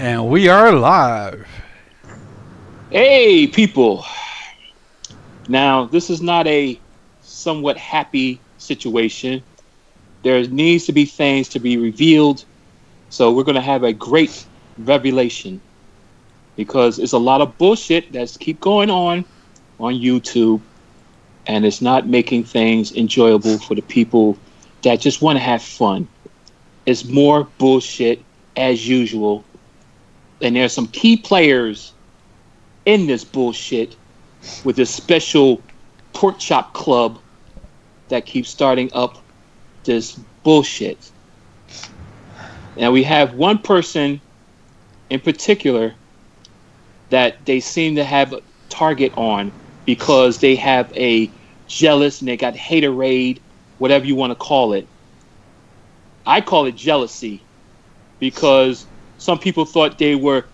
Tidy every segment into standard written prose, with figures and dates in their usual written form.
And we are live. Hey, people. Now, this is not a somewhat happy situation. There needs to be things to be revealed. So, we're going to have a great revelation because it's a lot of bullshit that's keep going on YouTube, and it's not making things enjoyable for the people that just want to have fun. It's more bullshit as usual. And there's some key players in this bullshit with this special pork chop club that keeps starting up this bullshit. Now we have one person in particular that they seem to have a target on because they have a jealous and they got haterade, whatever you want to call it. I call it jealousy because some people thought they were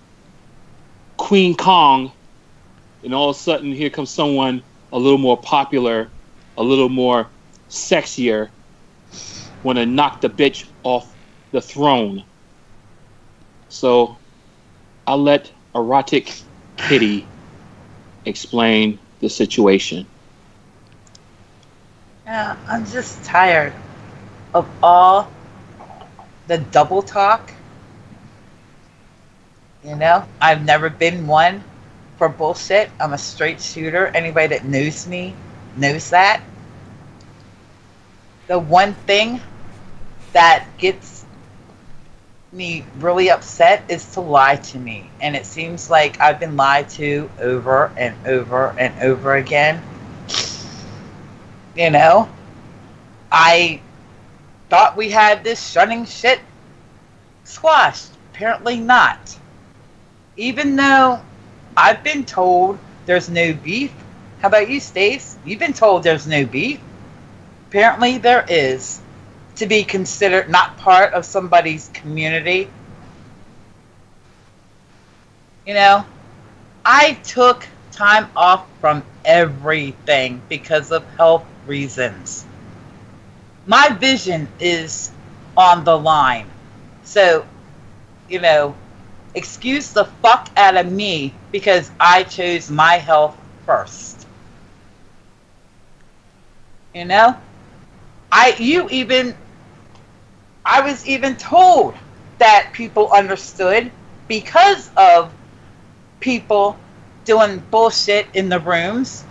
Queen Kong, and all of a sudden here comes someone a little more popular, a little more sexier, want to knock the bitch off the throne. So I'll let Erotic Kitty explain the situation. Yeah, I'm just tired of all the double talk. You know, I've never been one for bullshit. I'm a straight shooter. Anybody that knows me knows that. The one thing that gets me really upset is to lie to me. And it seems like I've been lied to over and over and over again. You know, I thought we had this shunning shit squashed. Apparently not. Even though I've been told there's no beef. How about you, Stace? You've been told there's no beef. Apparently there is. To be considered not part of somebody's community. You know, I took time off from everything because of health reasons. My vision is on the line. So, you know, excuse the fuck out of me because I chose my health first. You know? I was even told that people understood because of people doing bullshit in the rooms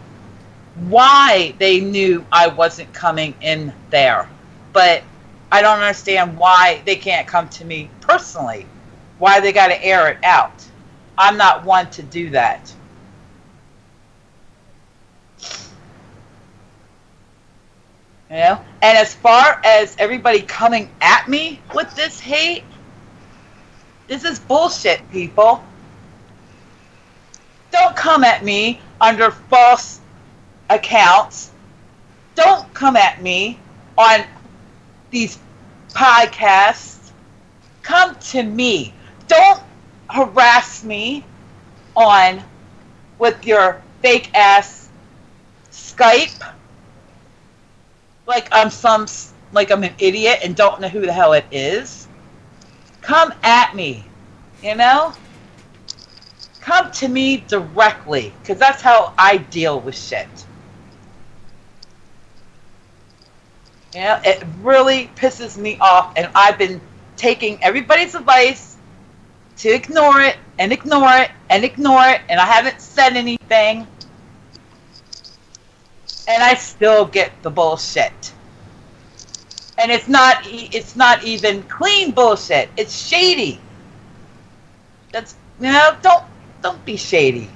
why they knew I wasn't coming in there. But I don't understand why they can't come to me personally. Why they got to air it out. I'm not one to do that. You know? And as far as everybody coming at me with this hate, this is bullshit, people. Don't come at me under false accounts. Don't come at me on these podcasts. Come to me. Don't harass me on with your fake ass Skype like I'm an idiot and don't know who the hell it is. Come at me, you know? Come to me directly, because that's how I deal with shit. You know, it really pisses me off, and I've been taking everybody's advice to ignore it, and ignore it, and ignore it, and I haven't said anything. And I still get the bullshit. And it's not even clean bullshit. It's shady. That's, you know, don't be shady.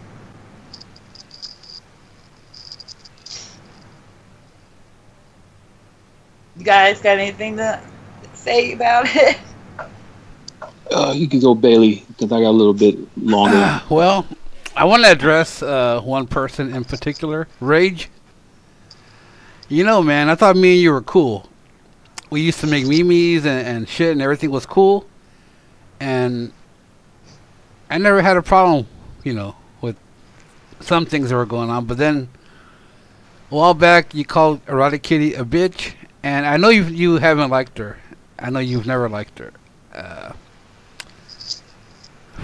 You guys got anything to say about it? You can go, Bailey, because I got a little bit longer. Well, I want to address one person in particular, Rage. You know, man, I thought me and you were cool. We used to make memes and shit, and everything was cool. And I never had a problem, you know, with some things that were going on. But then, a while back, you called Erotic Kitty a bitch. And I know you haven't liked her. I know you've never liked her.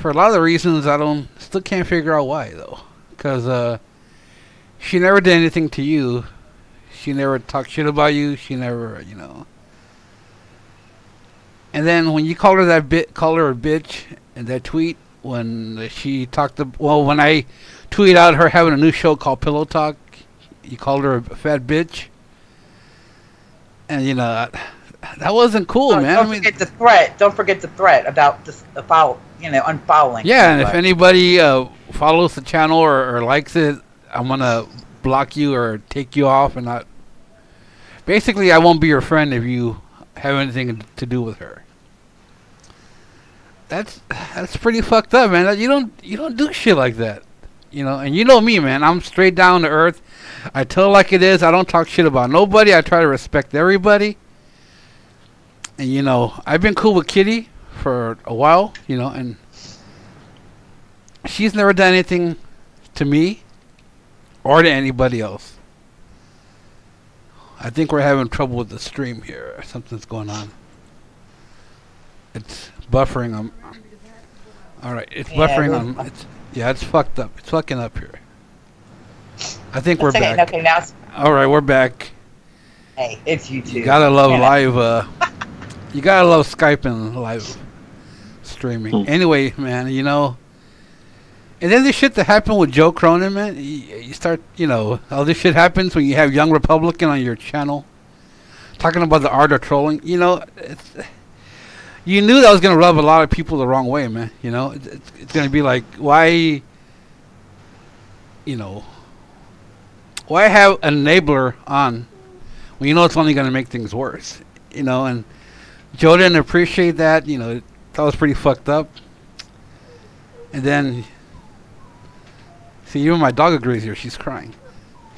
For a lot of the reasons I don't, still can't figure out why though. Because she never did anything to you. She never talked shit about you. She never, you know. And then when you call her a bitch in that tweet, when she talked, when I tweeted out her having a new show called Pillow Talk, you called her a fat bitch. And you know, that wasn't cool, man. Don't forget the threat. Don't forget the threat about the unfollowing. Yeah, and if anybody follows the channel or likes it, I'm gonna block you or take you off, and not. Basically, I won't be your friend if you have anything to do with her. That's pretty fucked up, man. You don't do shit like that, you know. And you know me, man. I'm straight down to earth. I tell it like it is. I don't talk shit about nobody. I try to respect everybody. And you know, I've been cool with Kitty for a while, you know, and she's never done anything to me or to anybody else. I think we're having trouble with the stream here. Something's going on. It's buffering. All right, it's buffering. It's fucked up. It's fucking up here. I think we're back. Okay, now. All right, we're back. Hey, it's YouTube. You gotta love live. You gotta love Skype and live streaming. Anyway, man, you know. And then this shit that happened with Joe Cronin, man. You start, you know, all this shit happens when you have Young Republican on your channel talking about the art of trolling. You know, you knew that was gonna rub a lot of people the wrong way, man. You know, it's gonna be like, why, you know, why have an enabler on when you know it's only gonna make things worse? You know, and Joe didn't appreciate that. You know, that was pretty fucked up. And then, see, even my dog agrees here. She's crying.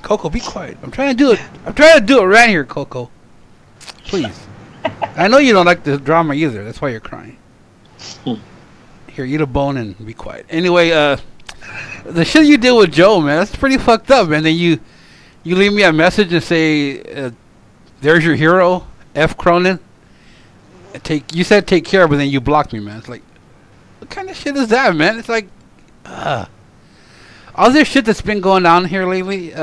Coco, be quiet. I'm trying to do it. I'm trying to do it right here, Coco. Please. I know you don't like the drama either. That's why you're crying. Here, eat a bone and be quiet. Anyway, the shit you did with Joe, man, that's pretty fucked up, man. Then you leave me a message and say, there's your hero, F. Cronin. You said take care, but then you blocked me, man. It's like, what kind of shit is that, man? It's like, all this shit that's been going on here lately.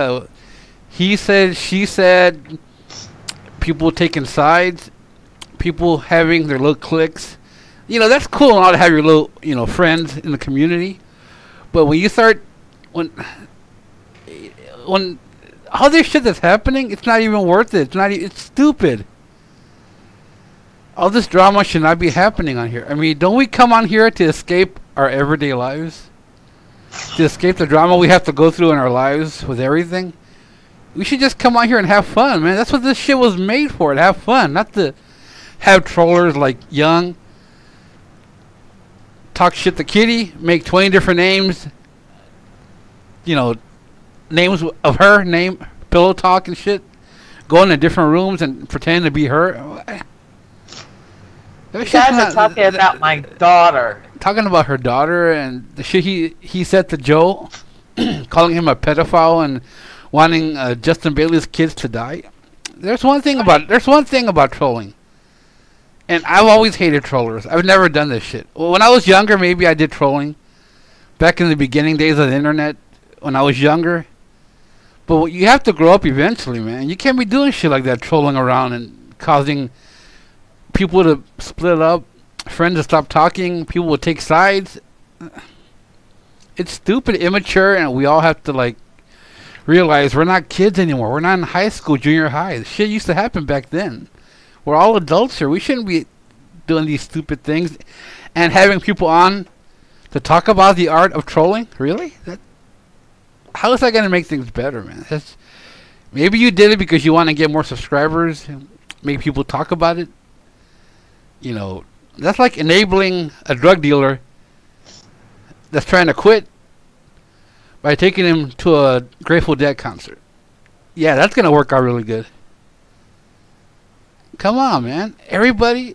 He said, she said, people taking sides, people having their little cliques. You know, that's cool and all to have your little, you know, friends in the community. But when you start, when all this shit that's happening, it's not even worth it. It's stupid. All this drama should not be happening on here. I mean, don't we come on here to escape our everyday lives? To escape the drama we have to go through in our lives with everything? We should just come on here and have fun, man. That's what this shit was made for, to have fun. Not to have trollers like Young talk shit to Kitty, make 20 different names. You know, names of her name, Pillow Talk and shit. Go into different rooms and pretend to be her. You guys are talking about my daughter. Talking about her daughter and the shit he said to Joe, calling him a pedophile and wanting Justin Bailey's kids to die. There's one thing about trolling, and I've always hated trollers. I've never done this shit. Well, when I was younger, maybe I did trolling. Back in the beginning days of the internet, when I was younger. But you have to grow up eventually, man. You can't be doing shit like that, trolling around and causing people to split up, friends to stop talking, people will take sides. It's stupid, immature, and we all have to like realize we're not kids anymore. We're not in high school, junior high. Shit used to happen back then. We're all adults here. We shouldn't be doing these stupid things and having people on to talk about the art of trolling. Really? How is that going to make things better, man? Maybe you did it because you want to get more subscribers, make people talk about it. You know, that's like enabling a drug dealer that's trying to quit by taking him to a Grateful Dead concert. Yeah, that's going to work out really good. Come on, man. Everybody,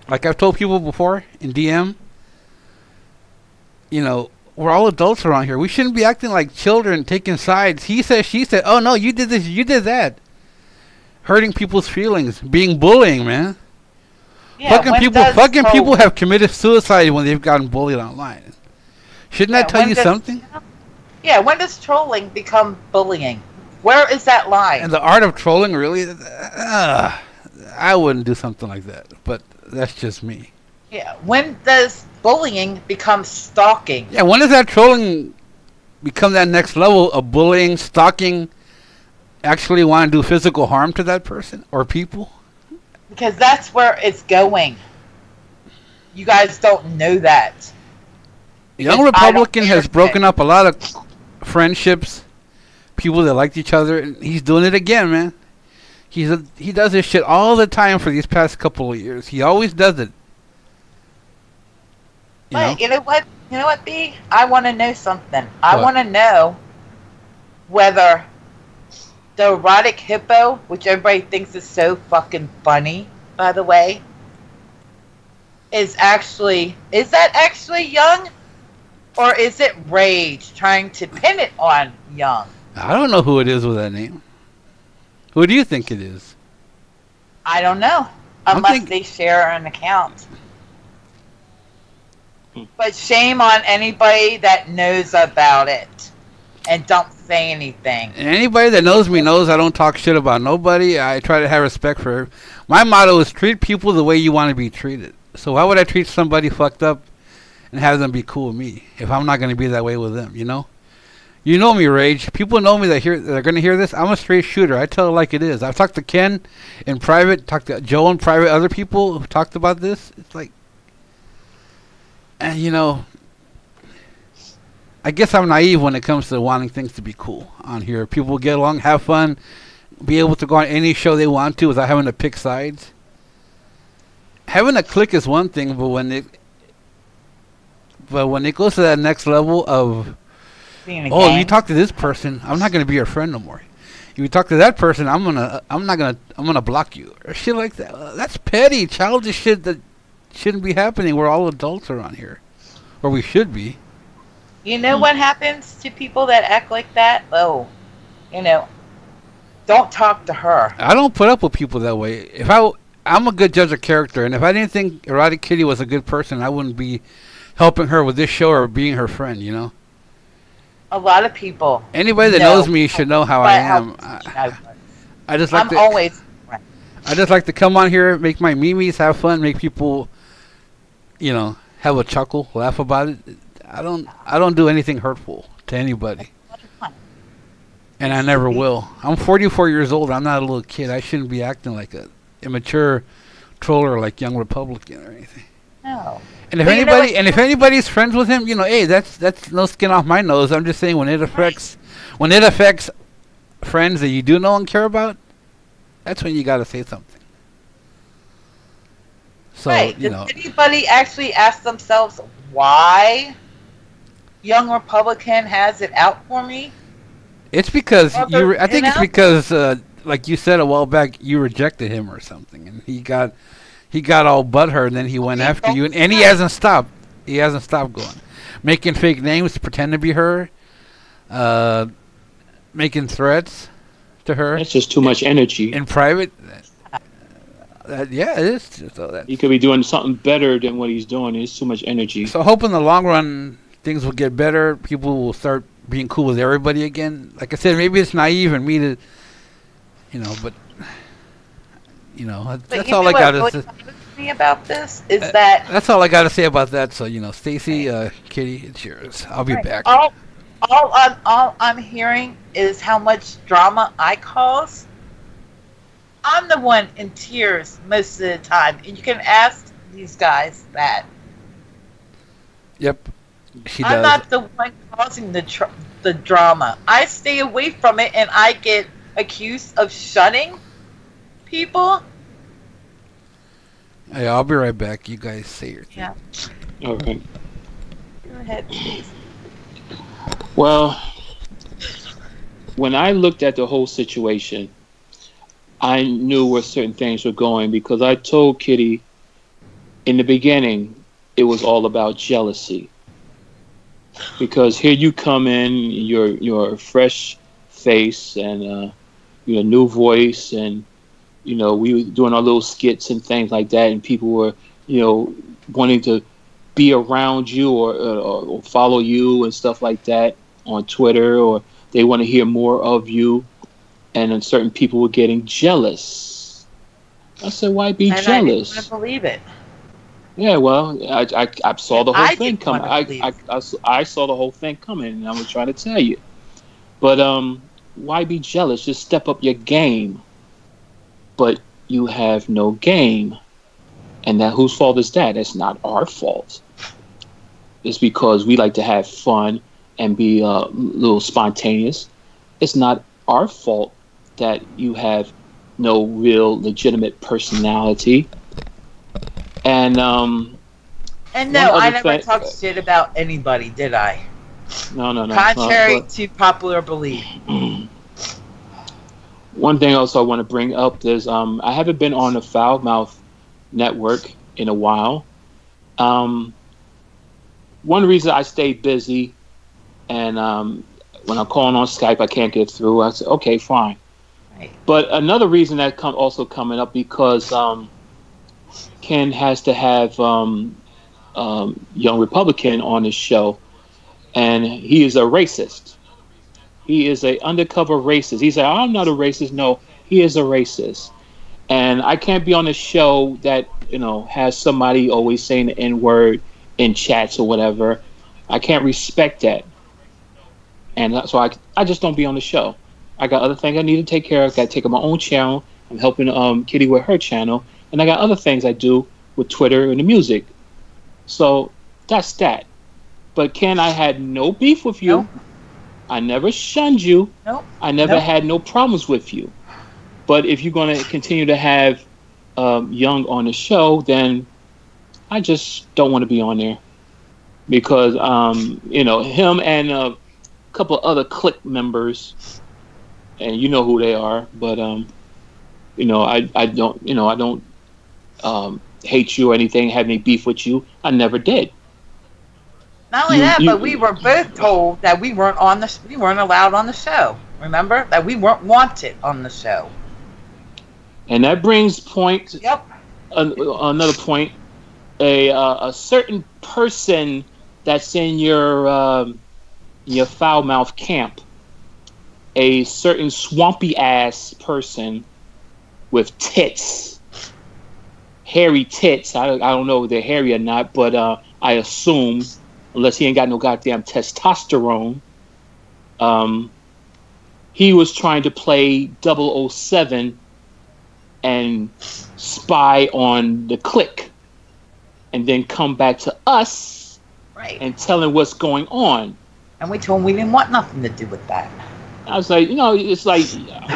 like I've told people before in DM, you know, we're all adults around here. We shouldn't be acting like children, taking sides. He said, she said, oh no, you did this, you did that. Hurting people's feelings, being bullying, man. Yeah, when does Fucking people trolling- have committed suicide when they've gotten bullied online. Shouldn't that tell when you does- something? Yeah, when does trolling become bullying? Where is that line? And the art of trolling, really? I wouldn't do something like that, but that's just me. Yeah, when does bullying become stalking? Yeah, when does that trolling become that next level of bullying, stalking, actually want to do physical harm to that person or people? Because that's where it's going. You guys don't know that. Young Because I don't Republican has understand. broken up a lot of friendships, people that liked each other, and he's doing it again, man. He does this shit all the time for these past couple of years. He always does it. You know? But you know what? You know what, B? I want to know something. I What? want to know whether the erotic hippo, which everybody thinks is so fucking funny, by the way, is that actually Young? Or is it Rage trying to pin it on Young? I don't know who it is with that name. Who do you think it is? I don't know. I'm Unless think- they share an account. But shame on anybody that knows about it and don't say anything. And anybody that knows me knows I don't talk shit about nobody. I try to have respect for. My motto is treat people the way you want to be treated. So why would I treat somebody fucked up and have them be cool with me if I'm not going to be that way with them? You know. You know me, Rage. People know me that are going to hear this. I'm a straight shooter. I tell it like it is. I've talked to Ken in private, talked to Joe in private, other people who talked about this. It's like, and you know, I guess I'm naive when it comes to wanting things to be cool on here. People get along, have fun, be able to go on any show they want to without having to pick sides. Having a clique is one thing, but when it goes to that next level of, Being a oh, gang. you talk to this person, I'm not gonna be your friend no more. If you talk to that person, I'm gonna block you or shit like that. That's petty, childish shit that shouldn't be happening. We're all adults around here, or we should be. You know what happens to people that act like that? Oh, you know, don't talk to her. I don't put up with people that way. I'm a good judge of character, and if I didn't think Erotic Kitty was a good person, I wouldn't be helping her with this show or being her friend. You know, A lot of people. anybody that know knows me should know how I am. I just like I'm always. I just like to come on here, make my memes, have fun, make people, you know, have a chuckle, laugh about it. I don't do anything hurtful to anybody, and I never will. I'm 44 years old. I'm not a little kid. I shouldn't be acting like a immature troller like Young Republican or anything. No. And if But you know anybody what- if anybody's friends with him, you know, hey, that's no skin off my nose. I'm just saying when it affects friends that you do know and care about, that's when you got to say something. So, Right. you Does know, anybody actually ask themselves why Young Republican has it out for me? it's because Well, I think you it's know? because like you said a while back, you rejected him or something, and he got all butthurt, and then he went Okay, after you, and he right. hasn't stopped. He hasn't stopped going, making fake names to pretend to be her, making threats to her That's just too much energy. in private. Yeah, it is. So, He could be doing something better than what he's doing. It's too much energy. so I hope in the long run things will get better. People will start being cool with everybody again. Like I said, maybe it's naive in me to, you know, but you know, But that's you all know I what got really to say. bothers me about this is that That's all I got to say about that. So, you know, Stacy, Kitty, it's yours. I'll be back. all I'm hearing is how much drama I cause. I'm the one in tears most of the time, and you can ask these guys that. Yep, she I'm does. not the one causing the drama. I stay away from it, and I get accused of shunning people. Hey, I'll be right back. You guys say your thing. Yeah, All right. go ahead, please. Well, when I looked at the whole situation, I knew where certain things were going because I told Kitty in the beginning it was all about jealousy. Because here you come in, your fresh face and your new voice, and we were doing our little skits and things like that, and people were, wanting to be around you or follow you and stuff like that on Twitter, or they want to hear more of you, and then certain people were getting jealous. I said, why be jealous? I didn't want to believe it. Yeah, well, I saw the whole thing coming. I saw the whole thing coming, and I was trying to tell you. But why be jealous? Just step up your game. But you have no game. And that whose fault is that? It's not our fault. It's because we like to have fun and be a little spontaneous. It's not our fault that you have no real legitimate personality. And no, I never talked shit about anybody, did I? No. Contrary to popular belief. One thing also I want to bring up is I haven't been on the Foul Mouth Network in a while. One reason I stay busy, and when I'm calling on Skype, I can't get through. I said, okay, fine. Right. But another reason that also coming up because Ken has to have Young Republican on his show, and he is a racist. He is a undercover racist. He said, I'm not a racist. No, he is a racist. And I can't be on a show that, has somebody always saying the N-word in chats or whatever. I can't respect that. And so I just don't be on the show. I got other things I need to take care of. I got to take on my own channel. I'm helping Kitty with her channel. And I got other things I do with Twitter and the music. So that's that. But Ken, I had no beef with you. Nope. I never shunned you. Nope. I never had no problems with you. But if you're going to continue to have Young on the show, then I just don't want to be on there. Because, him and a couple other clique members, and you know who they are, but, I don't hate you or anything, have any beef with you. I never did. Not only but we were both told that we weren't allowed on the show. Remember that we weren't wanted on the show. And that brings point. Yep. Another point. A certain person that's in your foul mouth camp, a certain swampy ass person with tits, hairy tits. I don't know if they're hairy or not, but I assume. Unless he ain't got no goddamn testosterone. He was trying to play 007 and spy on the clique. And then come back to us and tell him what's going on. And we told him we didn't want nothing to do with that. I was like, it's like,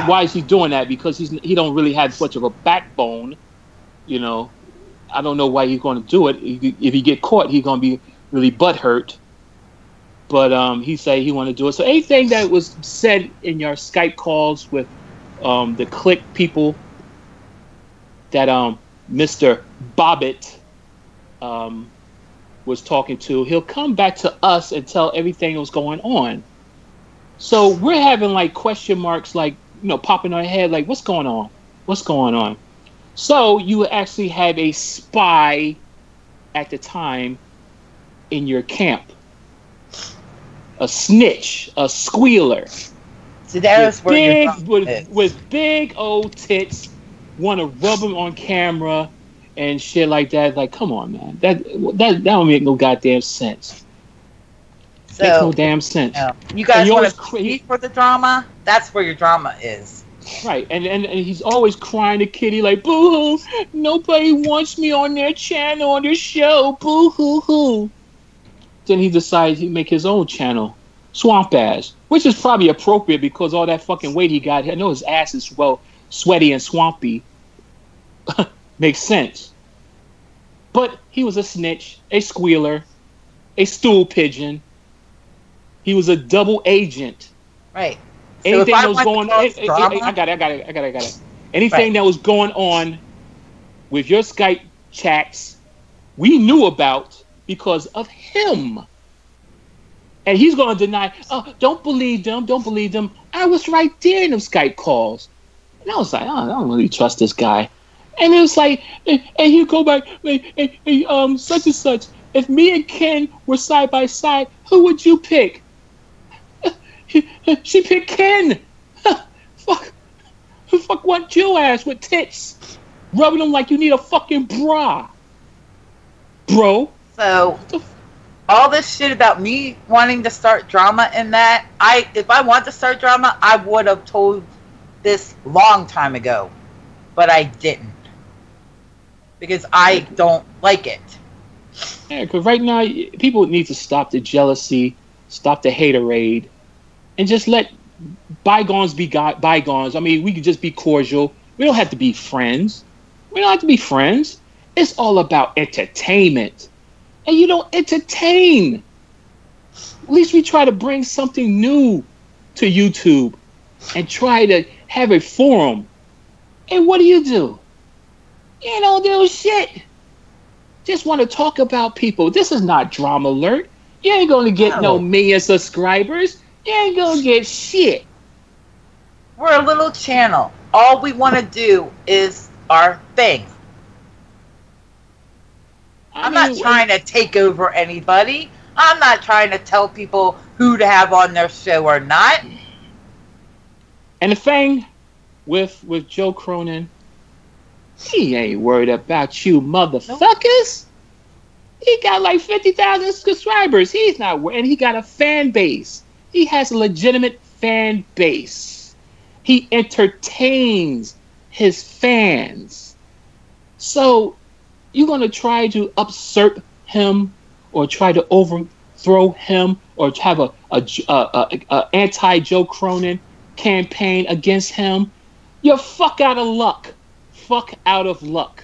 why is he doing that? Because he don't really have much of a backbone. I don't know why he's going to do it. If he get caught, he's going to be really butthurt, but he said he wanted to do it. So anything that was said in your Skype calls with the clique people that Mr. Bobbitt was talking to, he'll come back to us and tell everything that was going on. So we're having like question marks, like popping in our head, like what's going on? What's going on? So you actually had a spy at the time in your camp, a snitch, a squealer, so there's with big old tits, want to rub them on camera and shit like that. Like, come on, man, that don't make no goddamn sense. So, makes no damn sense. You guys want to compete for the drama? That's where your drama is. Right, and he's always crying to Kitty like, boo hoo, nobody wants me on their channel, on their show, boo hoo hoo. Then he decides he'd make his own channel, Swamp Ass, which is probably appropriate because all that fucking weight he got. I know his ass is sweaty and swampy. Makes sense. But he was a snitch, a squealer, a stool pigeon. He was a double agent. Right. Anything that was going on, I got it. Anything that was going on with your Skype chats, we knew about because of him. And he's going to deny, don't believe them. I was right there in them Skype calls. And I was like, oh, I don't really trust this guy. And it was like, and he'd go back, such and such. If me and Ken were side by side, who would you pick? She picked Ken. Fuck want your ass with tits. Rubbing them like you need a fucking bra. Bro. So, all this shit about me wanting to start drama in that, if I want to start drama, I would have told this long time ago. But I didn't. Because I don't like it. Yeah, because right now, people need to stop the jealousy, stop the haterade, and just let bygones be bygones. I mean, we can just be cordial. We don't have to be friends. We don't have to be friends. It's all about entertainment. And you don't entertain. At least we try to bring something new to YouTube and try to have a forum. And what do? You don't do shit. Just want to talk about people. This is not Drama Alert. You ain't going to get no million subscribers. You ain't going to get shit. We're a little channel. All we want to do is our thing. I'm not trying to take over anybody. I'm not trying to tell people who to have on their show or not. And the thing with Joe Cronin, he ain't worried about you motherfuckers. He got like 50,000 subscribers. He's not worried. And he got a fan base. He has a legitimate fan base. He entertains his fans. So you're going to try to usurp him or try to overthrow him or have a anti-Joe Cronin campaign against him. You're fuck out of luck. Fuck out of luck.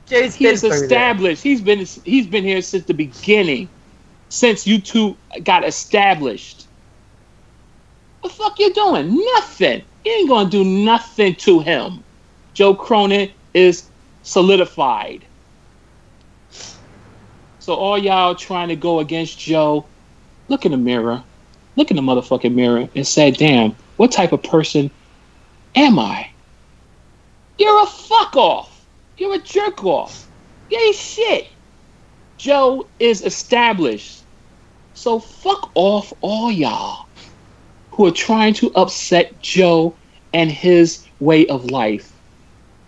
He's established. He's been here since the beginning. Since you two got established. What the fuck you doing? Nothing. You ain't gonna do nothing to him. Joe Cronin is solidified. So all y'all trying to go against Joe, look in the mirror. Look in the motherfucking mirror and say, damn, what type of person am I? You're a fuck off. You're a jerk off. You ain't shit. Joe is established. So fuck off all y'all who are trying to upset Joe and his way of life.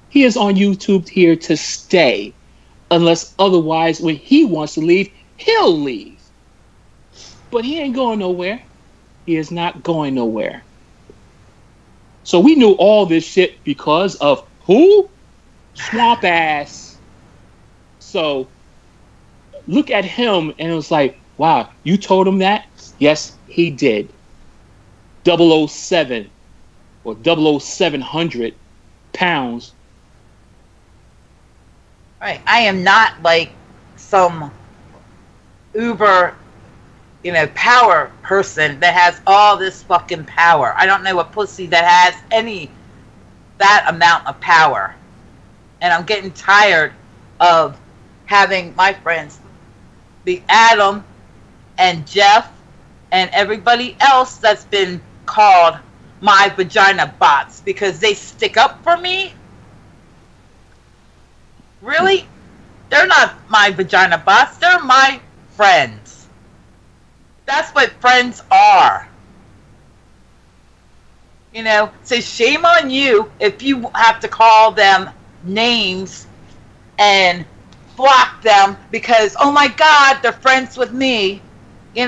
He is on YouTube here to stay. Unless otherwise, when he wants to leave, he'll leave. But he ain't going nowhere. He is not going nowhere. So we knew all this shit because of who? Swamp ass. So look at him and it was like, wow, you told him that? Yes, he did. 007 or 0700 pounds. Right. I am not like some uber, power person that has all this fucking power. I don't know a pussy that has that amount of power. And I'm getting tired of having my friends be Adam and Jeff and everybody else that's been called my vagina bots because they stick up for me. Really? They're not my vagina bots. They're my friends. That's what friends are. So shame on you if you have to call them names and block them because, oh my God, they're friends with me. We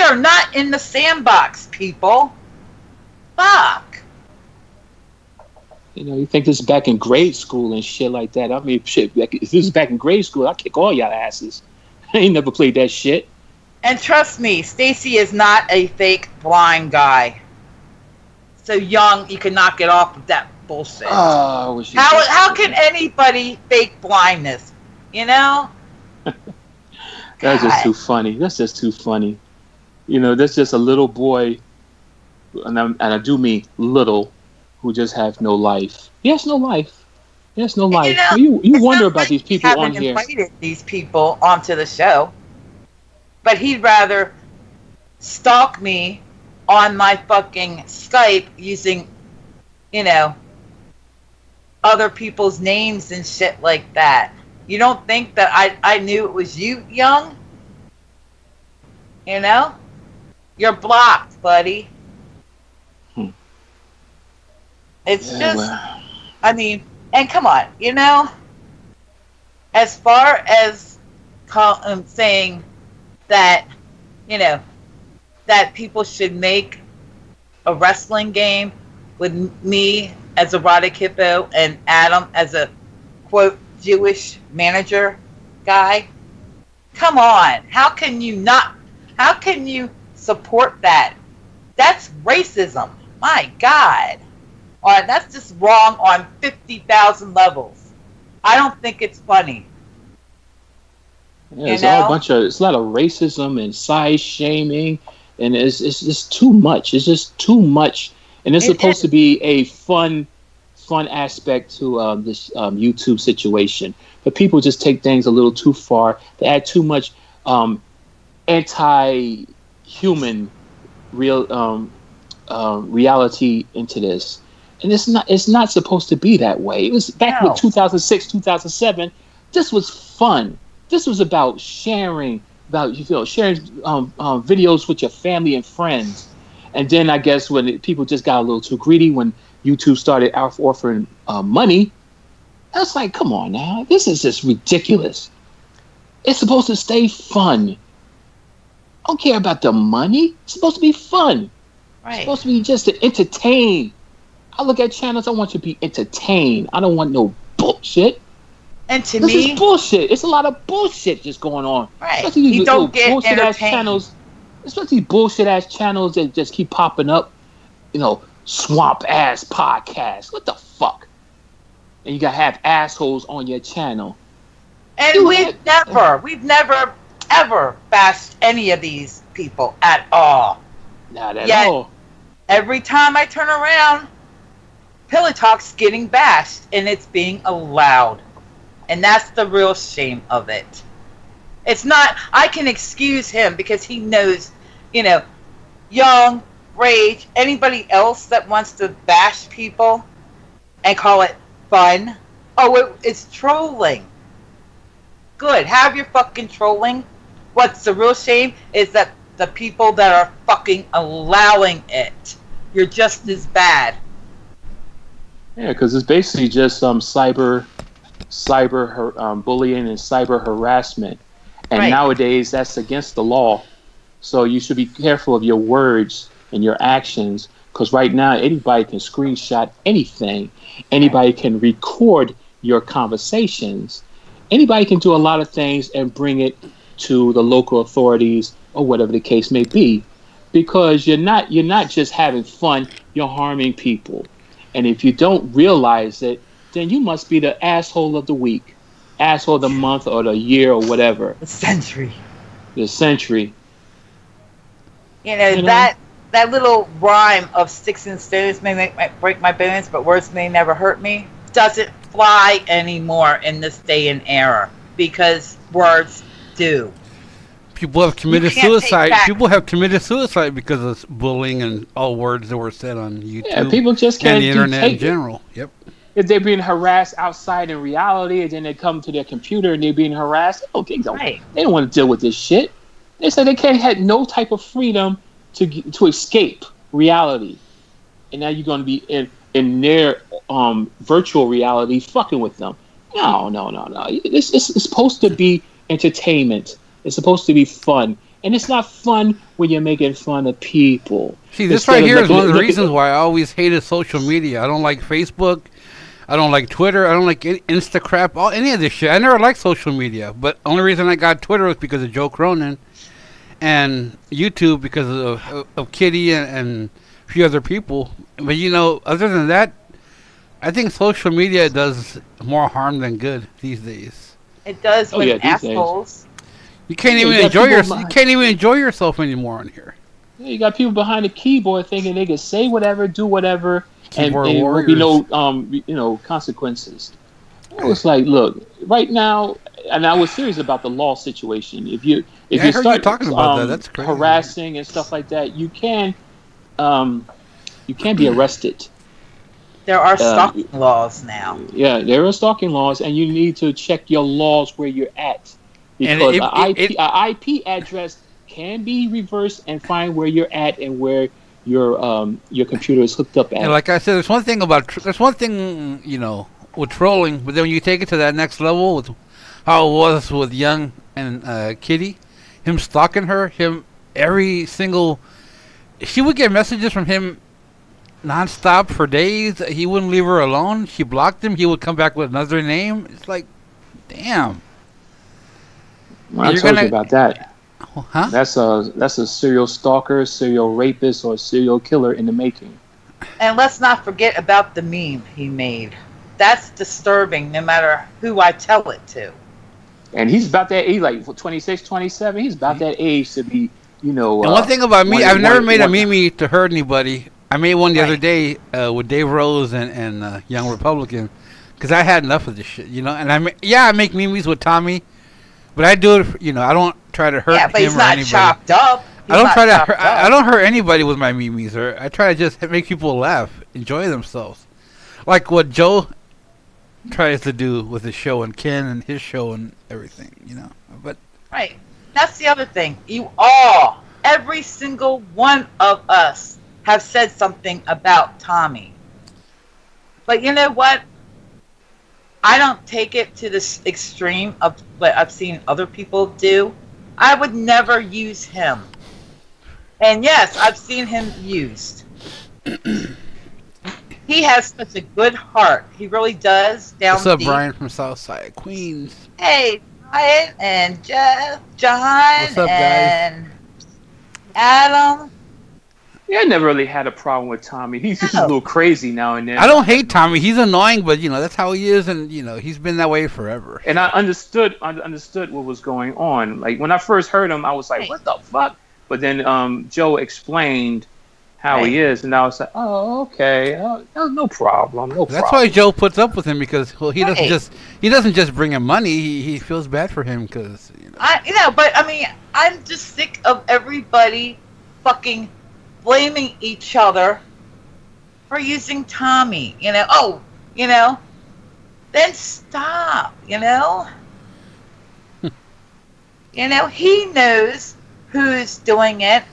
are not in the sandbox, people. Fuck. You think this is back in grade school and shit like that. I mean, shit, if this is back in grade school, I'll kick all y'all asses. I ain't never played that shit. And trust me, Stacy is not a fake blind guy. So young, you can knock it off with that bullshit. Oh, how can anybody fake blindness? That's just too funny. That's just too funny. That's just a little boy, and I do mean little, who just have no life. He has no life. He has no life. You wonder about these people on here. Invited these people onto the show, but he'd rather stalk me on my fucking Skype using, other people's names and shit like that. You don't think that I knew it was you, Young? You know? You're blocked, buddy. It's just, I mean, and come on, you know? As far as saying that, you know, that people should make a wrestling game with me as Erotic Hippo and Adam as a, quote, Jewish manager guy. Come on. How can you support that? That's racism. My God. That's just wrong on 50,000 levels. I don't think it's funny. Yeah, it's a lot of racism and size shaming, and it's just too much. It's just too much, and it's supposed to be a fun aspect to this YouTube situation. But people just take things a little too far. They add too much anti-human reality into this, and it's not supposed to be that way. It was back in 2006, 2007. This was fun. This was about sharing videos with your family and friends. And then I guess when people just got a little too greedy, when YouTube started offering money, I was like, come on now, this is just ridiculous. It's supposed to stay fun. I don't care about the money. It's supposed to be fun. Right. It's supposed to be just to entertain. I look at channels, I want you to be entertained. I don't want no bullshit. And to this is bullshit. It's a lot of bullshit just going on. Right. You don't get bullshit ass channels. Especially bullshit ass channels that just keep popping up. You know, swamp ass podcast. What the fuck? And you gotta have assholes on your channel. And we've never ever bashed any of these people at all. Not at all. Every time I turn around, Pillow Talk's getting bashed, and it's being allowed. And that's the real shame of it. It's not, I can excuse him because he knows, you know, Young, Rage, anybody else that wants to bash people and call it fun. Oh, it's trolling. Good. Have your fucking trolling. What's the real shame is that the people that are fucking allowing it. You're just as bad. Yeah, because it's basically just cyber bullying and cyber harassment, and nowadays that's against the law. So you should be careful of your words and your actions, because right now anybody can screenshot anything, anybody can record your conversations, anybody can do a lot of things and bring it to the local authorities or whatever the case may be, because you're not just having fun, you're harming people. And if you don't realize it, then you must be the asshole of the week, asshole of the month or the year or whatever. The century. The century. You know, that little rhyme of sticks and stones may break my bones, but words may never hurt me, doesn't fly anymore in this day and era, because words do. People have committed suicide. People have committed suicide because of bullying and all words that were said on YouTube. Yeah, people just can't and the internet in general. Yep. If they're being harassed outside in reality, and then they come to their computer and they're being harassed, they don't want to deal with this shit. They say they can't have no type of freedom to escape reality, and now you're going to be in their virtual reality fucking with them. No. It's supposed to be entertainment. It's supposed to be fun. And it's not fun when you're making fun of people. See, this right here is one of the reasons why I always hated social media. I don't like Facebook. I don't like Twitter. I don't like Instagram. Any of this shit. I never liked social media. But the only reason I got Twitter was because of Joe Cronin. And YouTube because of Kitty and a few other people. But, you know, other than that, I think social media does more harm than good these days. It does with assholes. You can't even enjoy yourself. You can't even enjoy yourself anymore on here. Yeah, you got people behind the keyboard thinking they can say whatever, do whatever, and there will be no consequences. It was like, look, right now, and I was serious about the law situation. If you start talking about that, that's crazy. Harassing and stuff like that, you can be arrested. There are stalking laws now. Yeah, there are stalking laws, and you need to check your laws where you're at, And because an IP address can be reversed and find where you're at and where your computer is hooked up at. and like I said, there's one thing with trolling, but then when you take it to that next level with how it was with Young and Kitty, him stalking her, she would get messages from him nonstop for days. He wouldn't leave her alone. She blocked him. He would come back with another name. It's like, damn. Well, I told you about that. Huh? That's a serial stalker, serial rapist, or serial killer in the making. And let's not forget about the meme he made. That's disturbing no matter who I tell it to. And he's about that age, like 26, 27. He's about that age to be, And one thing about me, I've never made a meme to hurt anybody. I made one the other day with Dave Rose and Young Republican, because I had enough of this shit, And I make memes with Tommy, but I do it. I don't try to hurt him or anybody. Yeah, but he's not chopped up. I don't hurt anybody with my memes, or I try to just make people laugh, enjoy themselves, like what Joe tries to do with his show and Ken and his show and everything, But right, that's the other thing. Every single one of us have said something about Tommy. But you know what? I don't take it to this extreme of what I've seen other people do. I would never use him. And yes, I've seen him used. He has such a good heart. He really does. What's up, Brian from Southside Queens? Hey, Brian and Jeff, John, what's up, and Adam. Yeah, I never really had a problem with Tommy. He's just a little crazy now and then. I don't hate Tommy. He's annoying, but that's how he is, and he's been that way forever. And I understood what was going on. Like when I first heard him, I was like, "What the fuck?" But then Joe explained how he is, and I was like, "Oh, okay, no problem, no problem." That's why Joe puts up with him, because he doesn't just bring him money. He feels bad for him because But I mean, I'm just sick of everybody fucking blaming each other for using Tommy. Then stop. He knows who's doing it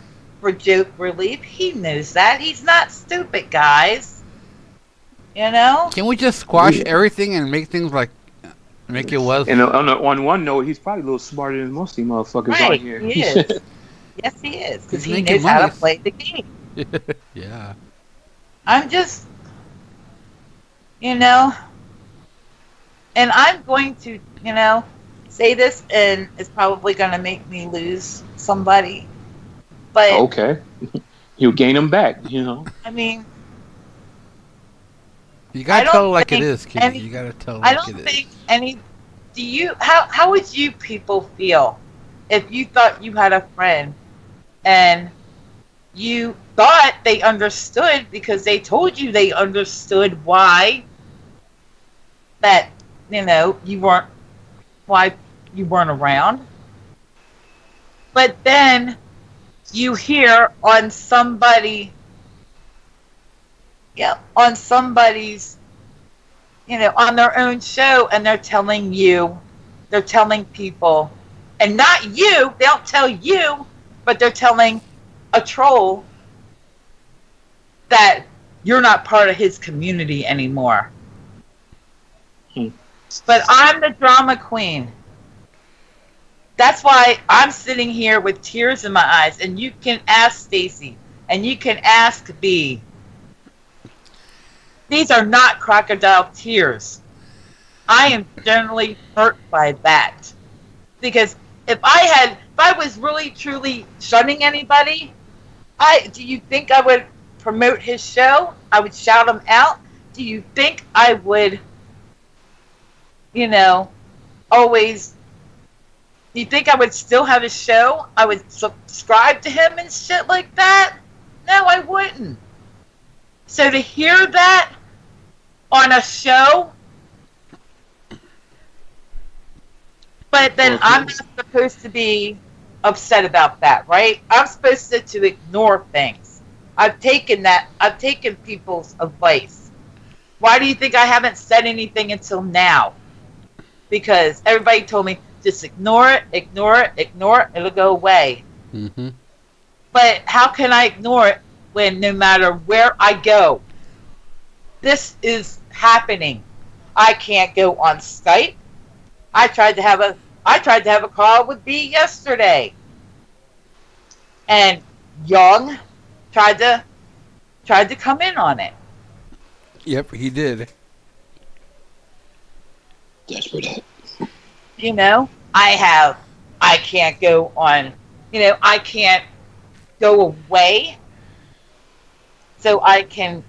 for joke relief. He knows that. He's not stupid, guys. Can we just squash everything and make things make it was? And on one note, he's probably a little smarter than most of you motherfuckers out here. He is. Yes, he is, because he knows how to play the game. Yeah. I'm just, and I'm going to, say this, and it's probably going to make me lose somebody. But okay, you'll gain them back. I mean, you gotta tell it like it is, Kitty. You gotta tell it like it is. I don't think any. Do you? How would you people feel if you thought you had a friend and you thought they understood because they told you they understood why that you weren't around, but then you hear on somebody's on their own show, and they're telling people, and not you, they don't tell you, but they're telling a troll that you're not part of his community anymore. But I'm the drama queen. That's why I'm sitting here with tears in my eyes, and you can ask Stacy, and you can ask B. These are not crocodile tears. I am generally hurt by that, because if I was really truly shunning anybody, do you think I would promote his show? I would shout him out. Do you think I would, always? Do you think I would still have his show? I would subscribe to him and shit like that? No, I wouldn't. So to hear that on a show, but then I'm not supposed to be upset about that, right? I'm supposed to ignore things. I've taken people's advice. Why do you think I haven't said anything until now? Because everybody told me, just ignore it, ignore it, ignore it, it'll go away. Mm-hmm. But how can I ignore it when no matter where I go, this is happening? I can't go on Skype. I tried to have a call with B yesterday. And Young tried to come in on it. Yep, he did. Desperate. You know, I can't go on, I can't go away so I can,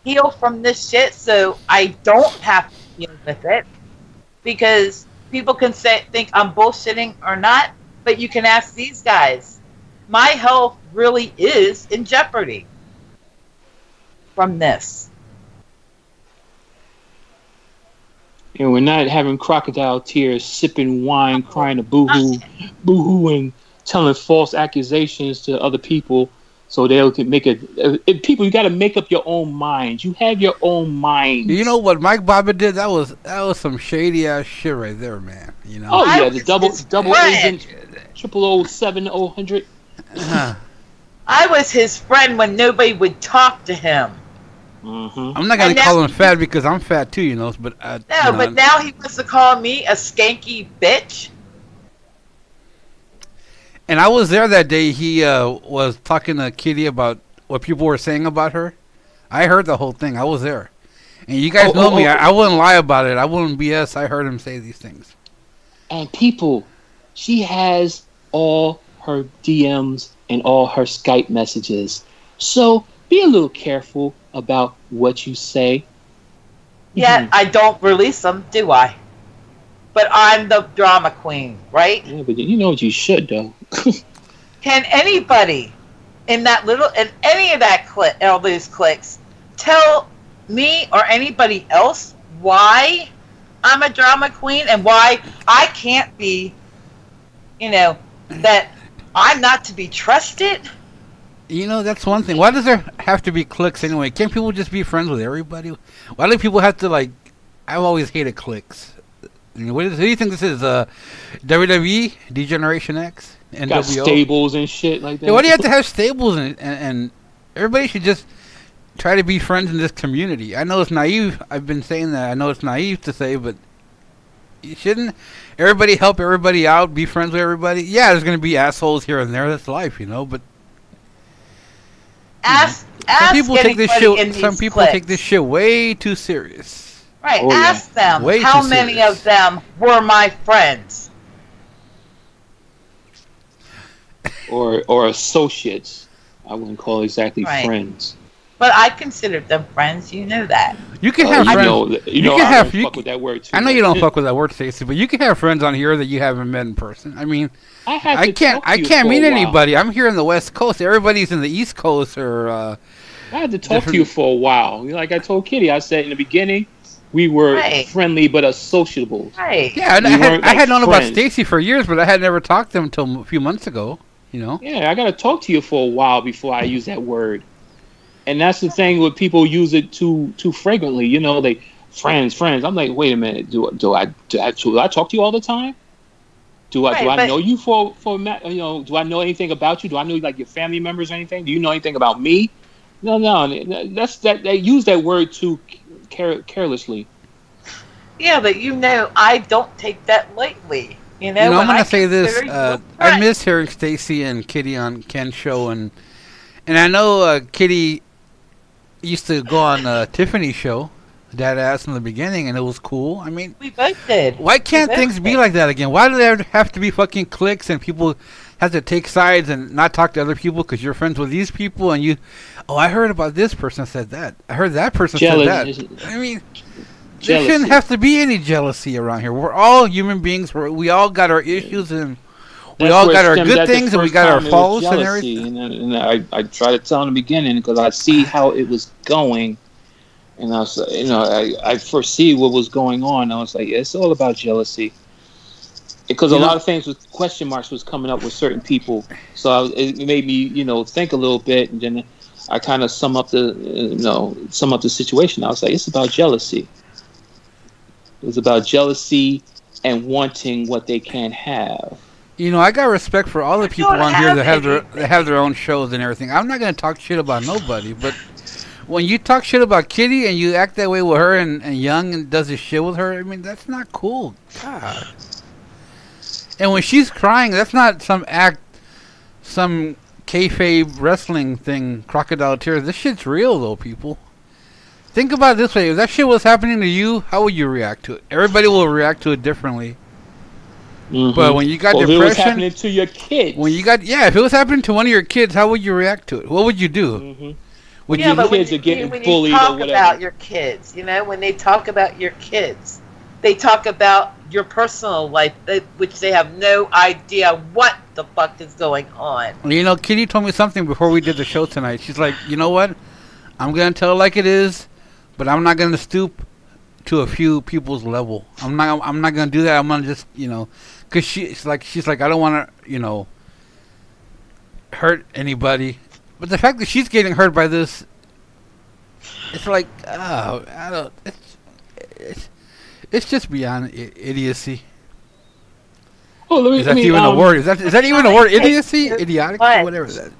heal from this shit so I don't have to deal with it. Because people can think I'm bullshitting or not, but you can ask these guys. My health really is in jeopardy from this. And we're not having crocodile tears, sipping wine, crying a boo-hoo, and telling false accusations to other people so they can make it. People, you got to make up your own mind. You have your own mind. You know what Mike Bobbitt did? That was some shady ass shit right there, man. You know. Oh yeah, the double agent, 00700. I was his friend when nobody would talk to him. Mm-hmm. I'm not gonna call him fat because I'm fat too, But but now he wants to call me a skanky bitch. And I was there that day. He was talking to Kitty about what people were saying about her. I heard the whole thing. I was there, and you guys know me. I wouldn't lie about it. I wouldn't BS. I heard him say these things. And people, she has all her DMs and all her Skype messages. So be a little careful about what you say. Yeah, I don't release them, do I? But I'm the drama queen, right? Yeah, but you know what you should, though. Can anybody in any of that all those clicks tell me or anybody else why I'm a drama queen and why I can't be, that I'm not to be trusted? That's one thing. Why does there have to be cliques anyway? Can't people just be friends with everybody? Why do people have to, I've always hated cliques. Who do you think this is? WWE? D-Generation X? NWO? Got stables and shit like that. Yeah, why do you have to have stables and everybody should just try to be friends in this community? I know it's naive. I've been saying that. I know it's naive to say, but you shouldn't everybody help everybody out, be friends with everybody? Yeah, there's going to be assholes here and there. That's life, but... Some people take this shit way too serious. Right. Ask them how many of them were my friends. Or associates. I wouldn't call exactly friends. But I considered them friends. You know that. You can have friends. I don't fuck with that word too. I know you don't fuck with that word, Stacey, but you can have friends on here that you haven't met in person. I mean, I can't meet anybody. I'm here in the West Coast. Everybody's in the East Coast or. I had to talk to you for a while. Like I told Kitty, I said in the beginning, we were friendly but associable. Right. Yeah, I had known about Stacey for years, but I had never talked to him until a few months ago. Yeah, I got to talk to you for a while before I use that word. And that's the thing with people use it too frequently. They friends. I'm like, wait a minute. Do I talk to you all the time? Do I know you for do I know anything about you? Do I know your family members or anything? Do you know anything about me? No. That's that. They use that word too carelessly. Yeah, but I don't take that lightly. I'm gonna say this. I miss hearing Stacey and Kitty on Ken's show, and I know Kitty used to go on Tiffany's show, Dad Ass, in the beginning, and it was cool. I mean, we both did. Why can't things be like that again? Why do there have to be fucking cliques and people have to take sides and not talk to other people because you're friends with these people and you? Oh, I heard about this person said that. I heard that person said that. I mean, there shouldn't have to be any jealousy around here. We're all human beings. We all got our issues and we all got our good things and we got our faults and everything. And I try to tell in the beginning because I see how it was going, and I was, I foresee what was going on. I was like, it's all about jealousy, because a lot of things with question marks was coming up with certain people. So it made me, think a little bit, and then I kind of sum up the situation. I was like, it's about jealousy. It was about jealousy and wanting what they can't have. You know, I got respect for all the people don't on here that have have their own shows and everything. I'm not gonna talk shit about nobody, but when you talk shit about Kitty and you act that way with her and Young and does this shit with her, I mean, that's not cool. God. And when she's crying, that's not some kayfabe wrestling thing, crocodile tears. This shit's real, though, people. Think about it this way. If that shit was happening to you, how would you react to it? Everybody will react to it differently. Mm-hmm. But when you got If it depression... was happening to your kids. if it was happening to one of your kids, how would you react to it? What would you do? Mm-hmm. Would Yeah, you... but kids when are getting when bullied you or talk whatever. about your kids, when they talk about your kids, they talk about your personal life, which they have no idea what the fuck is going on. You know, Kitty told me something before we did the show tonight. She's like, you know what? I'm going to tell it like it is, but I'm not going to stoop to a few people's level. I'm not going to do that. I'm going to just, because she's like, I don't want to, hurt anybody. But the fact that she's getting hurt by this, it's like, it's just beyond idiocy. Oh, Is that even a word? Is that even a word? Idiocy? Idiotic? What? Whatever that,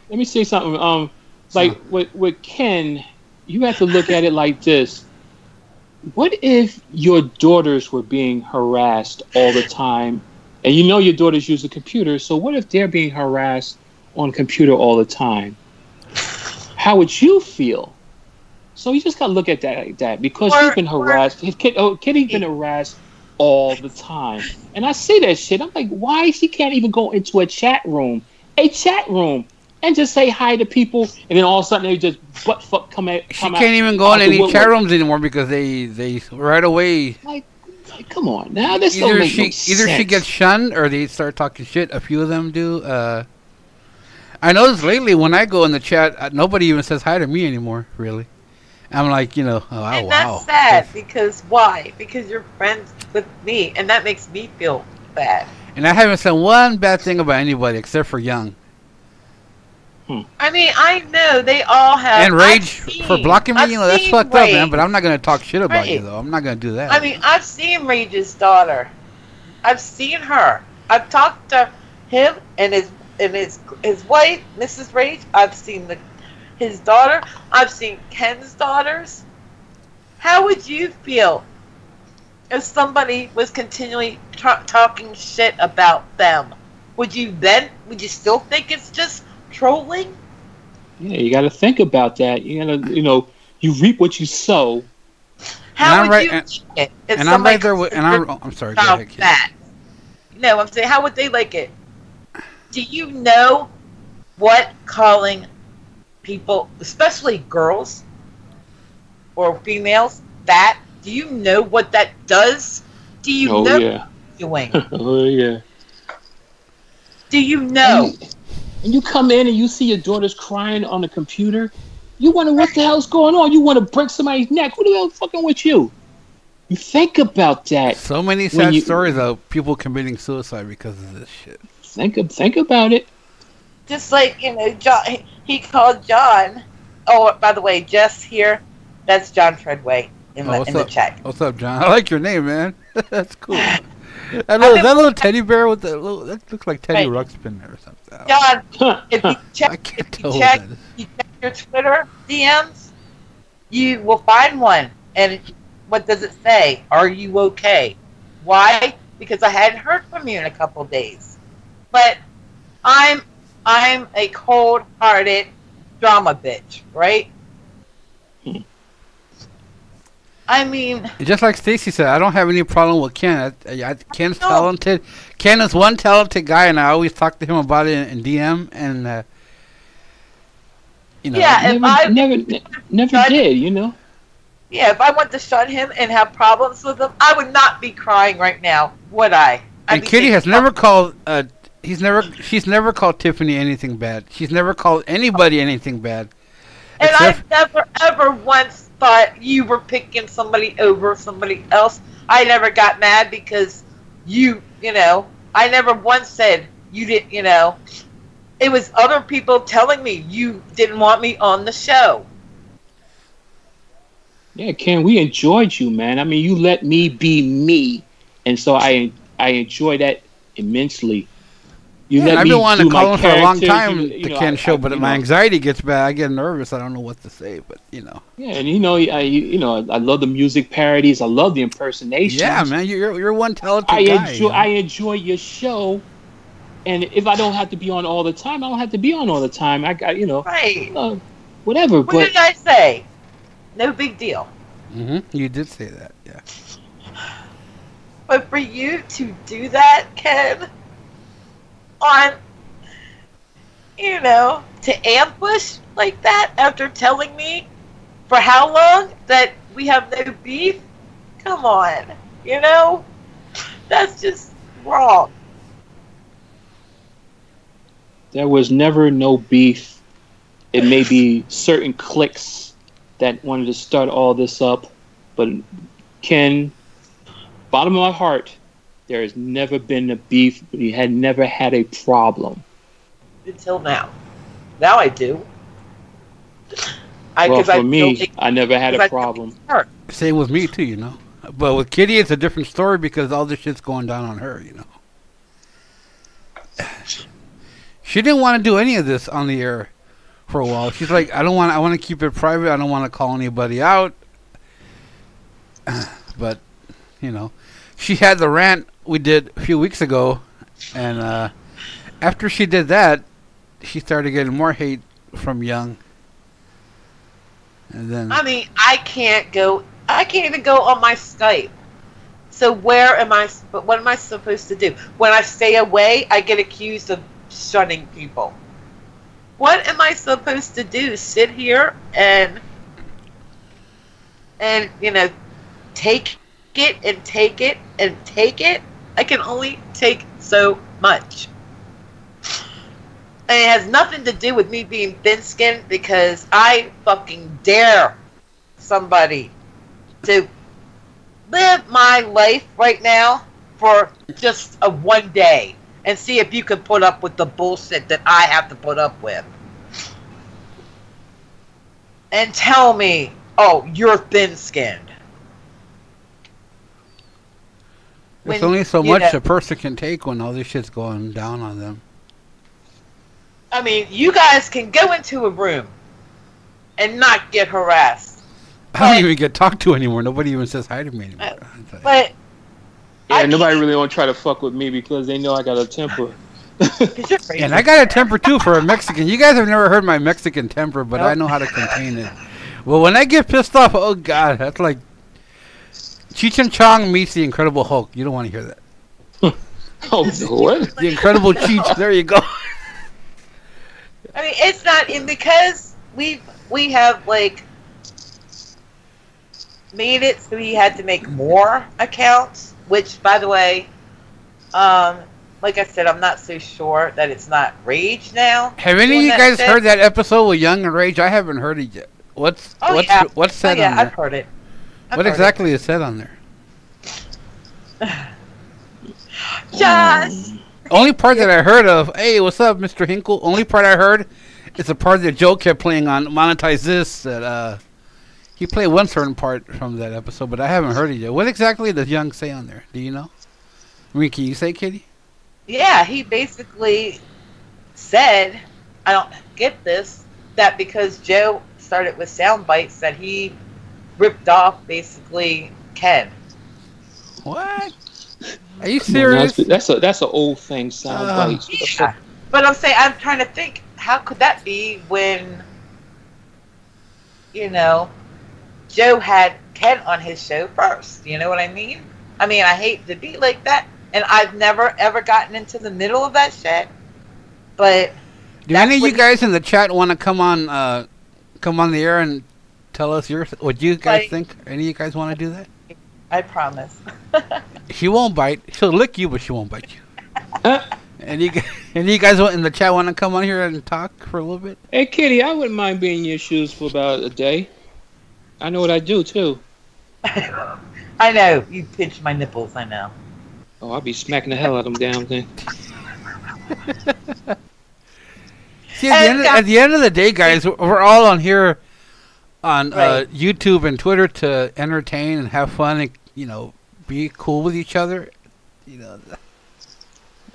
Let me say something. Like with Ken, you have to look at it like this. What if your daughters were being harassed all the time, and your daughters use a computer, so what if they're being harassed on computer all the time? How would you feel? So you just got to look at that like that, because he's been harassed. Kitty's been harassed all the time. And I see that shit. I'm like, why she can't even go into a chat room, and just say hi to people, and then all of a sudden they just butt fuck come out. She can't even go in any chat rooms anymore because they right away. Like, come on now. This Either don't make she no sense. she gets shunned or they start talking shit. A few of them do. I noticed lately when I go in the chat, nobody even says hi to me anymore. Really, I'm like, and that's sad because why? Because you're friends with me, and that makes me feel bad. And I haven't said one bad thing about anybody except for Young. I mean, I know they all have. And Rage for blocking me. That's fucked up, man. But I'm not gonna talk shit about you, though. I'm not gonna do that. I mean, I've seen Rage's daughter. I've seen her. I've talked to him and his wife, Mrs. Rage. I've seen his daughter. I've seen Ken's daughters. How would you feel if somebody was continually talking shit about them? Would you still think it's just trolling? Yeah, you got to think about that. You got to, you reap what you sow. How would you like it? And I'm right there with, I'm sorry, go ahead, kid. No, I'm saying, how would they like it? Do you know what calling people, especially girls or females, do you know what that does? Do you know what you're doing? Oh, yeah. Do you know? And you come in and you see your daughters crying on the computer, you wonder what the hell's going on. You want to break somebody's neck. Who the hell's fucking with you? You think about that. So many sad stories of people committing suicide because of this shit. Think about it. Just like, John, he called John. Oh, by the way, Jess here, that's John Treadway in the chat. What's up, John? I like your name, man. That's cool. That little teddy bear with that looks like Teddy Ruxpin or something. John, if you check your Twitter DMs, you will find one. And what does it say? Are you okay? Why? Because I hadn't heard from you in a couple of days. But I'm a cold-hearted drama bitch, right? I mean, just like Stacy said, I don't have any problem with Ken. Ken's talented. Ken is one talented guy, and I always talk to him about it in DM. And yeah, never did. Yeah, if I want to shun him and have problems with him, I would not be crying right now, would I? And Kitty has never called. She's never called Tiffany anything bad. She's never called anybody anything bad. And I've never ever once thought you were picking somebody over somebody else. I never got mad because I never once said you didn't, It was other people telling me you didn't want me on the show. Yeah, Ken, we enjoyed you, man. I mean, you let me be me, and so I enjoy that immensely. You Yeah, let I've me been wanting do to call my him for a long characters, time, you the know, Ken show, but you my know. anxiety gets bad. I get nervous. I don't know what to say, but Yeah, and I love the music parodies. I love the impersonations. Yeah, man, you're one talented I guy. enjoy your show, and if I don't have to be on all the time, I don't have to be on all the time. I got Right. whatever. What But did I say? No big deal. You did say that, yeah. But for you to do that, Ken, on, to ambush like that after telling me for how long that we have no beef, come on, that's just wrong. there was never no beef. It may be certain cliques that wanted to start all this up, but Ken, bottom of my heart, there has never been a beef. We had never had a problem. Until now. Now I do. Well, for me, I never had a problem. Same with me too, But with Kitty, it's a different story because all this shit's going down on her, She didn't want to do any of this on the air for a while. She's like, I want to keep it private. I don't want to call anybody out. But, she had the rant we did a few weeks ago, and after she did that, she started getting more hate from Young. And then I can't even go on my Skype. So what am I supposed to do? When I stay away, I get accused of shunning people. What am I supposed to do? Sit here and take it and take it and take it? I can only take so much. And it has nothing to do with me being thin-skinned, because I fucking dare somebody to live my life right now for just a one day and see if you can put up with the bullshit that I have to put up with. And tell me, oh, you're thin-skinned. There's only so much a person can take when all this shit's going down on them. I mean, you guys can go into a room and not get harassed. I don't even get talked to anymore. Nobody even says hi to me anymore. But yeah, nobody really want to try to fuck with me because they know I got a temper. And I got a temper too for a Mexican. You guys have never heard my Mexican temper, but I know how to contain it. Well, when I get pissed off, oh god, that's like Cheech and Chong meets the Incredible Hulk. You don't want to hear that. Oh, what? The Incredible Cheech. There you go. I mean, it's not in because we have like made it so we had to make more accounts. Which, by the way, like I said, I'm not so sure that it's not Rage now. Have any of you guys heard that episode with Young and Rage? I haven't heard it yet. What's said on there? Yeah, I've heard it. What exactly is said on there? Just only part that I heard of. Hey, what's up, Mr. Hinkle? Only part I heard is the part that Joe kept playing on Monetize This. That he played one certain part from that episode, but I haven't heard it yet. What exactly does Young say on there? Do you know? I mean, can you say, Kitty? Yeah, he basically said, I don't get this, that because Joe started with sound bites that he ripped off basically Ken. What? Are you serious? That's an old thing, sound bites. Yeah. But I'm trying to think, how could that be when, Joe had Ken on his show first? You know what I mean? I mean, I hate to be like that, and I've never ever gotten into the middle of that shit. But do any of you guys in the chat want to come on the air and tell us what you guys think? Any of you guys want to do that? I promise. She won't bite. She'll lick you, but she won't bite you. And you guys in the chat want to come on here and talk for a little bit? Hey, Kitty, I wouldn't mind being in your shoes for about a day. I know what I do, too. I know. You pinch my nipples, I know. Oh, I'll be smacking the hell out of them damn thing. See, at the end of the day, guys, we're all on here on YouTube and Twitter to entertain and have fun and, you know, be cool with each other. You know.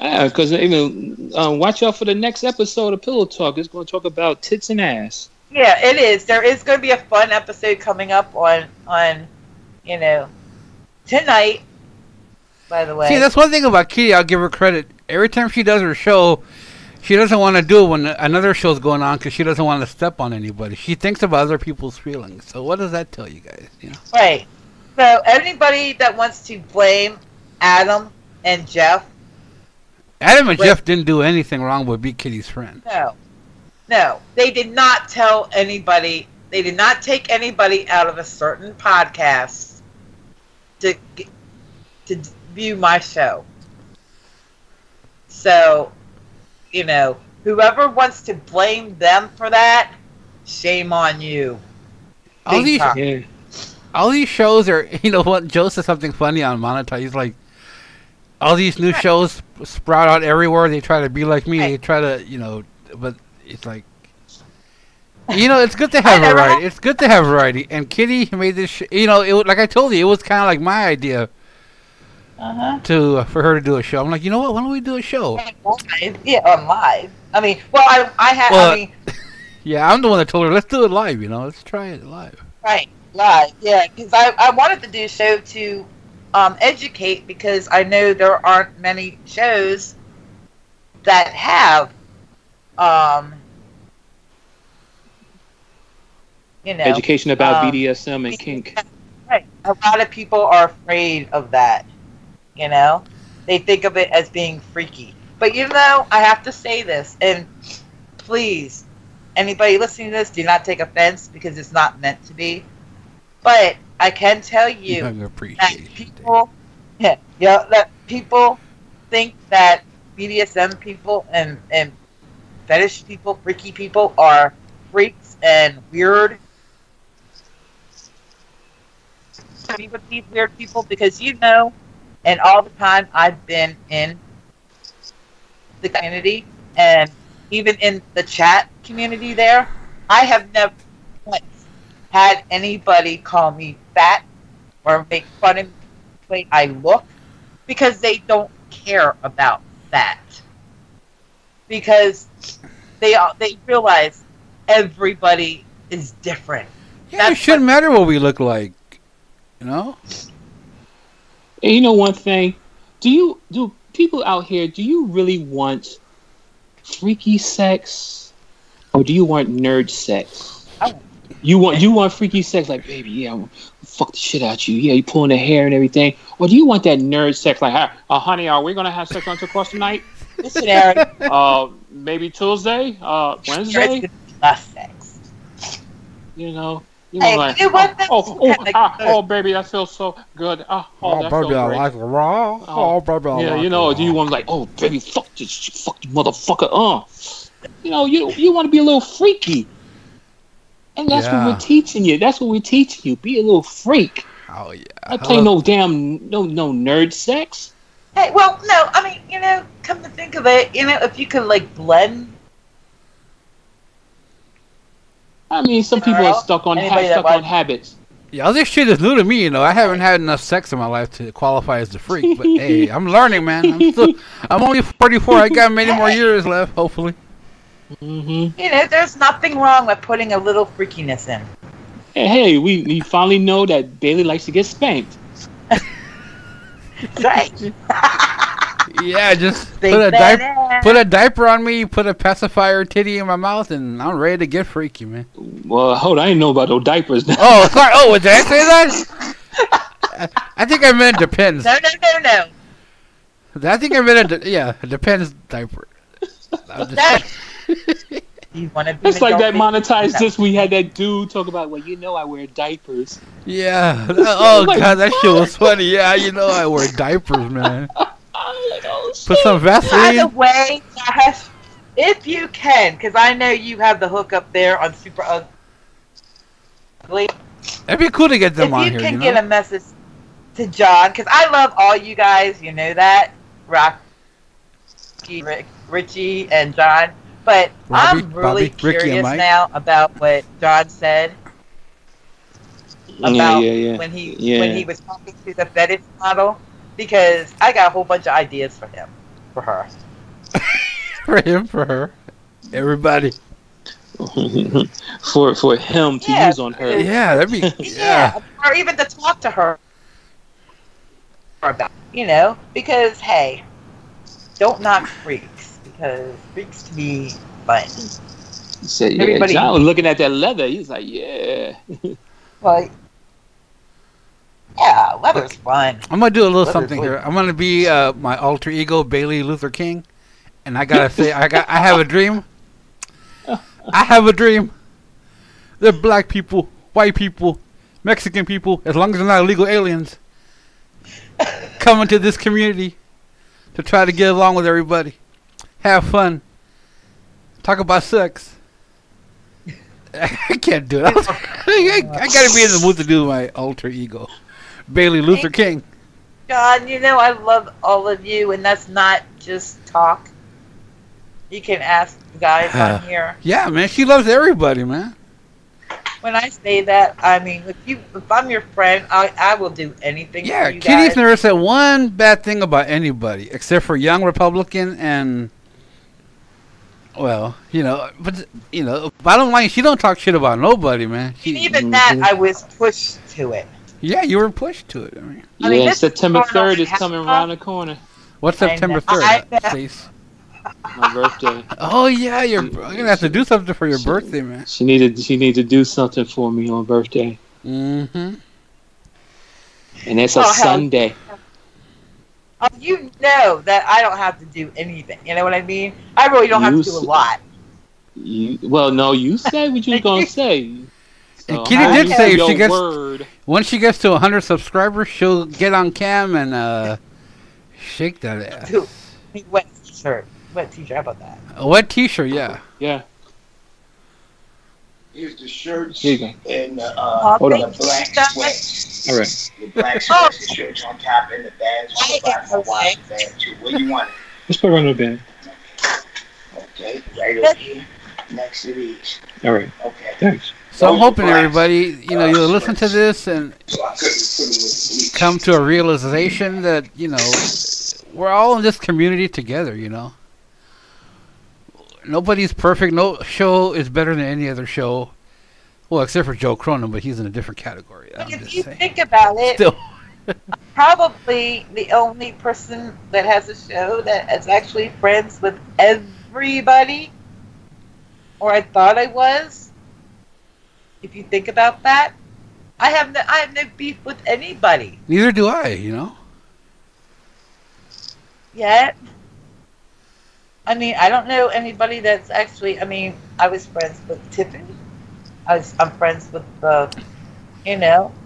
Yeah, because even watch out for the next episode of Pillow Talk. It's going to talk about tits and ass. Yeah, it is. There is going to be a fun episode coming up on you know, tonight. By the way, see, that's one thing about Kitty. I'll give her credit. Every time she does her show, she doesn't want to do it when another show's going on because she doesn't want to step on anybody. She thinks about other people's feelings. So what does that tell you guys? You know? Right. So anybody that wants to blame Adam and Jeff. Adam and Jeff didn't do anything wrong but be Kitty's friend. No. They did not tell anybody. They did not take anybody out of a certain podcast to view my show. So, you know, whoever wants to blame them for that, shame on you. All these shows are, you know what, Joe said something funny on Monetize. He's like, all these new shows sprout out everywhere. They try to be like me. They try to, you know, but it's like, you know, it's good to have variety. It's good to have variety. And Kitty made this, you know, like I told you, it was kind of like my idea for her to do a show. I'm like, you know what? Why don't we do a show? Yeah, on live. I mean, well, yeah, I'm the one that told her, let's do it live. You know, let's try it live. Right, live. Yeah, because I wanted to do a show to educate, because I know there aren't many shows that have you know, education about BDSM and kink. Right. A lot of people are afraid of that. You know, they think of it as being freaky. But you know, I have to say this, and please, anybody listening to this, do not take offense, because it's not meant to be. But I can tell you that people think that BDSM people and fetish people, freaky people, are freaks and weird. Be with these weird people, because you know, and all the time I've been in the community and even in the chat community there, I have never once had anybody call me fat or make fun of the way I look, because they don't care about that. Because they realize everybody is different. Yeah, it shouldn't matter what we look like, you know? And you know one thing? Do people out here, do you really want freaky sex, or do you want nerd sex? You want freaky sex, like, baby, yeah, I'm fuck the shit out you. Yeah, you pulling the hair and everything. Or do you want that nerd sex, like, honey, are we gonna have sex on intercourse tonight? Listen, Aaron. Maybe Tuesday, Wednesday. Less sex. You know. Hey, like, you want that? Oh, baby, that feels so good. That baby, feels I great. like it raw. Oh, baby, I yeah, like you know, it do you want like, oh, baby, fuck this, fuck you, motherfucker, You know, you want to be a little freaky, and that's what we're teaching you. That's what we're teaching you. Be a little freak. Oh yeah. I play no nerd sex. Hey, well, no, I mean, you know, come to think of it, you know, if you could like blend. I mean, some people are stuck on habits. Yeah, all this shit is new to me, you know. I haven't had enough sex in my life to qualify as a freak, but hey, I'm learning, man. I'm only 44. I got many more years left, hopefully. Mm-hmm. You know, there's nothing wrong with putting a little freakiness in. Hey, we finally know that Bailey likes to get spanked. Right. Yeah, just put a diaper on me, put a pacifier titty in my mouth, and I'm ready to get freaky, man. Well, hold on, I didn't know about those diapers now. Oh, sorry. Oh, did I say that? I think I meant depends. No. I think I meant it depends diaper. You want to be it's like that monetized this. We had that dude talk about, well, you know I wear diapers. Yeah. Oh, like, God, that shit was funny. Yeah, you know I wear diapers, man. Like, oh, put some Vaseline. By the way, Josh, if you can, because I know you have the hook up there on Super Ugly. It'd be cool to get them on here. If you can get a message to John, because I love all you guys, you know that. Rocky, Richie, and John. But Robbie, I'm really Bobby, Ricky, and curious Mike. now about what John said about yeah. when he was talking to the fetish model, because I got a whole bunch of ideas for him, for her. For him, for her, everybody. for him to use on her. Yeah, that'd be. Yeah, or even to talk to her about, because hey, don't knock freaks, because freaks can be fun. He said, yeah, John was looking at that leather. He's like, yeah. Well, yeah, leather's fun. I'm gonna do a little Leather's something fun. here. I'm gonna be my alter ego, Bailey Luther King, and I gotta say, I have a dream. I have a dream. They're black people, white people, Mexican people, as long as they're not illegal aliens, coming to this community to try to get along with everybody, have fun, talk about sex. I can't do it. I gotta be in the mood to do my alter ego, Bailey Luther King. John, I love all of you, and that's not just talk. You can ask the guys on here. Yeah, man, she loves everybody, man. When I say that, I mean, if I'm your friend, I will do anything for you Kitty's guys. never said one bad thing about anybody, except for Young Republican and, well, but, bottom line, she don't talk shit about nobody, man. And even that, I was pushed to it. Yeah, you were pushed to it. I mean, Yeah, this September is going 3rd is on coming half- around the corner. What's September I 3rd, know. Stace? My birthday. Oh, yeah, you're going to have to do something for your birthday, man. She needed to do something for me on birthday. Mm-hmm. And it's a hell. Sunday. You know that I don't have to do anything. You know what I mean? I really don't have to do a lot. No, you said what you was going to say. So And Kitty did how say you if she your gets, word. once she gets to 100 subscribers, she'll get on cam and shake that ass. Dude, wet t-shirt. Wet t-shirt. How about that? A wet t-shirt, yeah. Yeah. Here's the shirts Here you go. and Hold on. the black sweats. All right. The black sweats and shirts on top and the bags on the bottom. I want the bag too. Where you want it? Let's put it on the bed. Okay, right over here, next to these. All right. Okay. Thanks. So I'm hoping everybody, you'll listen to this and So I couldn't put them with bleach. come to a realization that, we're all in this community together, Nobody's perfect. No show is better than any other show. Well, except for Joe Cronin, but he's in a different category. But I'm if just you saying. think about it, Still. probably the only person that has a show that is actually friends with everybody, or I thought I was. If you think about that, I have no beef with anybody Neither do I, yet. I mean, I don't know anybody that's actually. I mean, I was friends with Tiffany. I'm friends with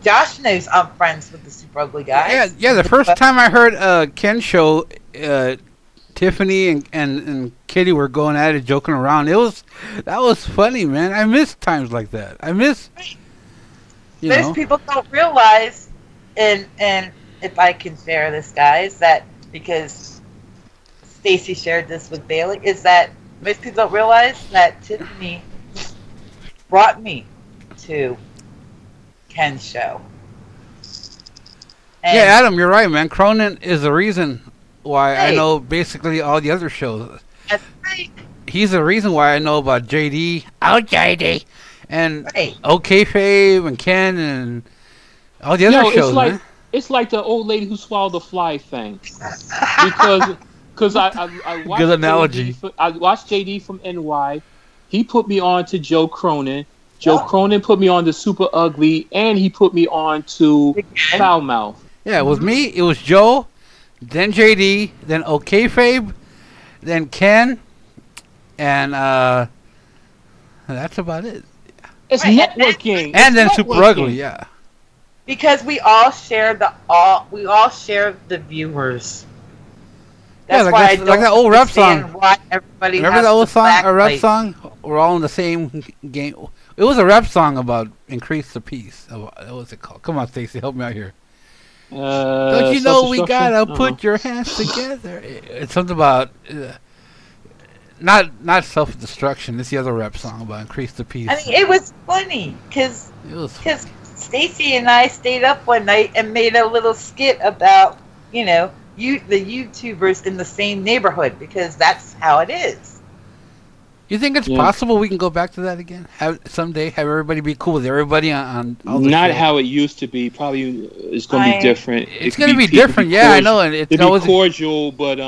Josh knows I'm friends with the Super Ugly guy. Yeah. The first time I heard Ken show, Tiffany and Kitty were going at it, joking around. That was funny, man. I miss times like that. I miss, Most people don't realize, and if I can share this, guys, that because Stacy shared this with Bailey, is that most people don't realize that Tiffany brought me to Ken's show. And Yeah, Adam, you're right, man. Cronin is the reason why I Hey. know basically all the other shows. that's right. He's the reason why I know about JD, JD, and Right. OK Fave and Ken and all the other shows, man. It's like the old lady who swallowed the fly thing. Because I watched Good analogy. I watched JD from NY. He put me on to Joe Cronin. Joe Cronin put me on to Super Ugly, and he put me on to Again. Foulmouth. Yeah, it was me. It was Joe, then JD, then OK Fave, then Ken, and that's about it. It's Right, networking. And then It's Super networking. Ugly, yeah. Because we all share the viewers. Yeah, That's like why that- I don't like that old rap understand song. Why everybody Remember has that old to song, a rap backlight. song? We're all in the same game. It was a rap song about increase the peace. What was it called? Come on, Stacey, help me out here. Don't you know we Self-destruction? gotta Uh-huh. put your hands together? It's something about not self-destruction. It's the other rap song about increase the peace. I mean, it was funny because Stacy and I stayed up one night and made a little skit about the YouTubers in the same neighborhood because that's how it is. You think it's possible we can go back to that again? Someday have everybody be cool with everybody on all the Not shows? how it used to be. Probably it's going to be different. It's going to be different. Yeah, I know, and it's always cordial, but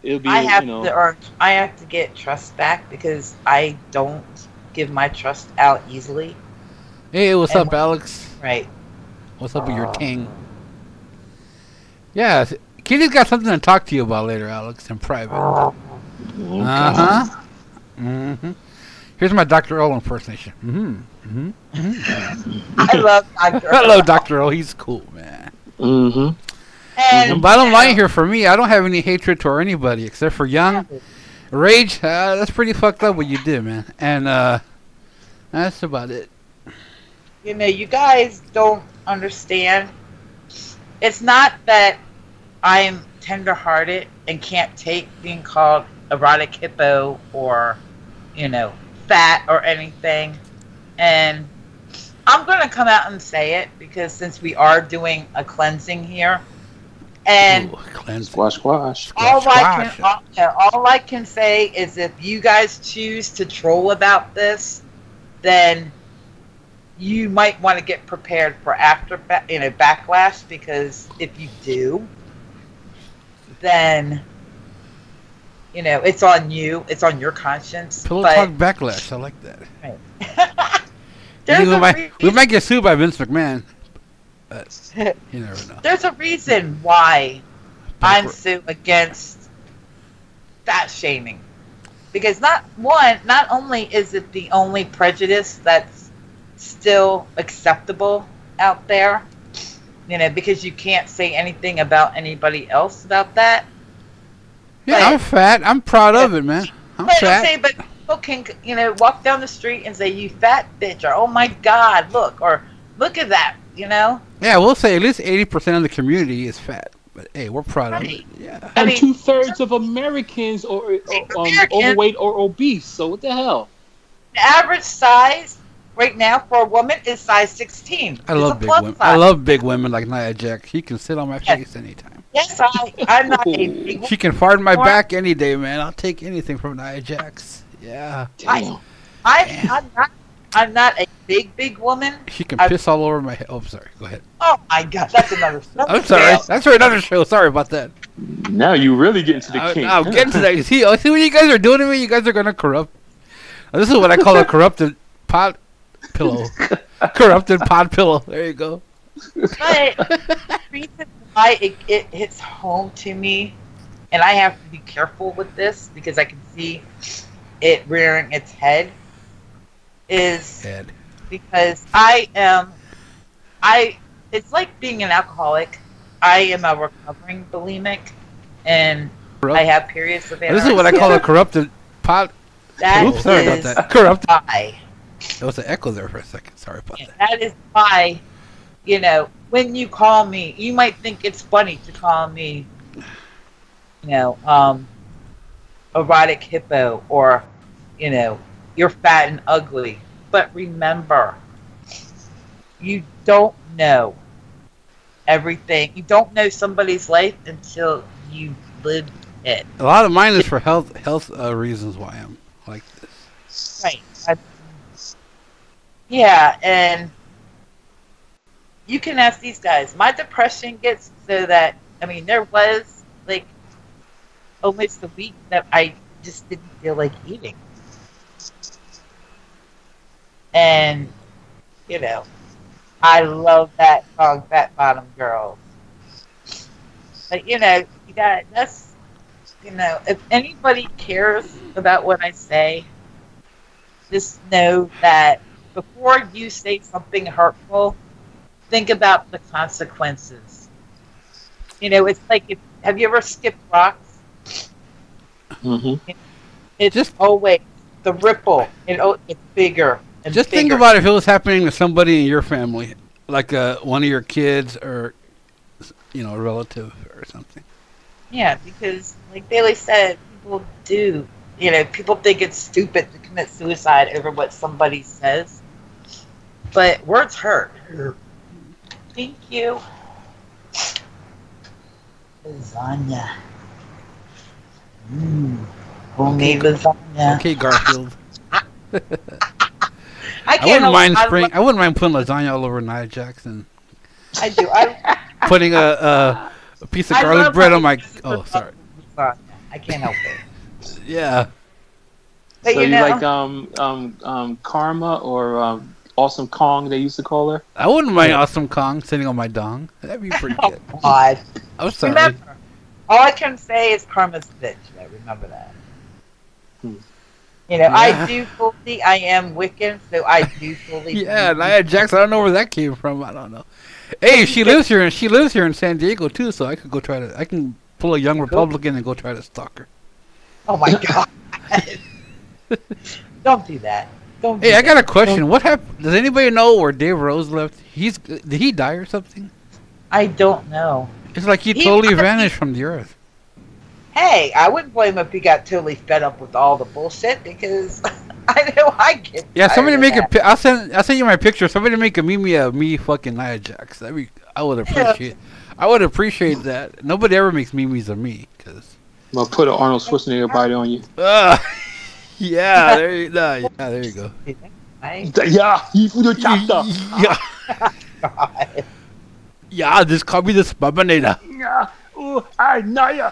it'll be. I have to get trust back because I don't give my trust out easily. Hey, what's up, Alex? Right. What's up with your ting? Yeah, Kitty's got something to talk to you about later, Alex, in private. Here's my Dr. Earl impersonation. I love Dr. Earl. Hello, Dr. Earl. He's cool, man. And bottom line here for me, I don't have any hatred toward anybody except for Young. Rage, that's pretty fucked up what you did, man. And that's about it. You guys don't understand. It's not that I'm tender-hearted and can't take being called erotic hippo or, fat or anything. And I'm going to come out and say it because since we are doing a cleansing here, and squash. All I can say is if you guys choose to troll about this, then you might want to get prepared for backlash, because if you do, then it's on you. It's on your conscience. Pillow talk backlash. I like that. Right. we might get sued by Vince McMahon. But you never know. There's a reason why I'm so against fat shaming, because not only is it the only prejudice that's still acceptable out there, because you can't say anything about anybody else about that. Yeah, I'm fat. I'm proud of it, man. I'm fat. But people can, walk down the street and say, "You fat bitch," or "Oh my God, look," or "Look at that," Yeah, we'll say at least 80% of the community is fat. But hey, we're proud of it. Yeah. And 2/3 of Americans are overweight or obese. So what the hell? The average size right now for a woman is size 16. I love big women. I love big women like Nia Jax. She can sit on my face anytime. Yes, I'm not a big woman. She can fart in my back any day, man. I'll take anything from Nia Jax. Yeah. I'm not a big woman. She can piss all over my head. Oh, sorry. Go ahead. Oh my God, that's another. I'm sorry. That's for another show. Sorry about that. Now you really get into the kink. I'm getting to that. See what you guys are doing to me? You guys are gonna corrupt. This is what I call a corrupted pot pillow. Corrupted pot pillow. There you go. But the reason why it hits home to me, and I have to be careful with this because I can see it rearing its head, is because it's like being an alcoholic. I am a recovering bulimic, and I have periods of anorexia. This is what I call a corrupted pot. Sorry about that. Corrupted. There was an echo there for a second. Sorry about that. That is why, when you call me, you might think it's funny to call me, erotic hippo, or, you're fat and ugly. But remember, you don't know everything. You don't know somebody's life until you live it. A lot of mine is for health reasons why I'm like this. Right. Yeah, and you can ask these guys. My depression gets so that, there was like almost a week that I just didn't feel like eating. And, I love that song, Fat Bottom Girls. But, if anybody cares about what I say, just know that before you say something hurtful, think about the consequences. It's like, have you ever skipped rocks? Mm-hmm. It's just always the ripple. It's bigger. Just think about if it was happening to somebody in your family, like one of your kids or, a relative or something. Yeah, because like Bailey said, people do people think it's stupid to commit suicide over what somebody says, but words hurt. Thank you. Lasagna. Homemade lasagna. Okay, Garfield. I wouldn't mind I wouldn't mind putting lasagna all over Nia Jackson. I do. Putting a piece of garlic bread on my. Oh, sorry. I can't help it. Yeah. But So you like Karma or Awesome Kong? They used to call her. I wouldn't mind Awesome Kong sitting on my dong. That'd be pretty good. Oh, God. I'm sorry. Remember, all I can say is Karma's a bitch. I remember that. Yeah. I am Wiccan, so I do fully. Yeah, Nia Jackson. I don't know where that came from. I don't know. Hey, she lives here in San Diego too, so I could go try to. I can pull a young Republican and go try to stalk her. Oh my God! Don't do that. Hey, I got a question. What happened? Does anybody know where Dave Rose left? Did he die or something? I don't know. It's like he totally vanished from the earth. Hey, I wouldn't blame him if he got totally fed up with all the bullshit because I know I get. Yeah, somebody make that. I'll send you my picture. Somebody make a meme of me fucking Nia Jax. I would appreciate. I would appreciate that. Nobody ever makes memes of me because. I'll put an Arnold Schwarzenegger body on you. Yeah, there you go. Yeah, you put a chapter. Yeah. God. Yeah, just copy this Babaneda. Yeah. Oh, Naya.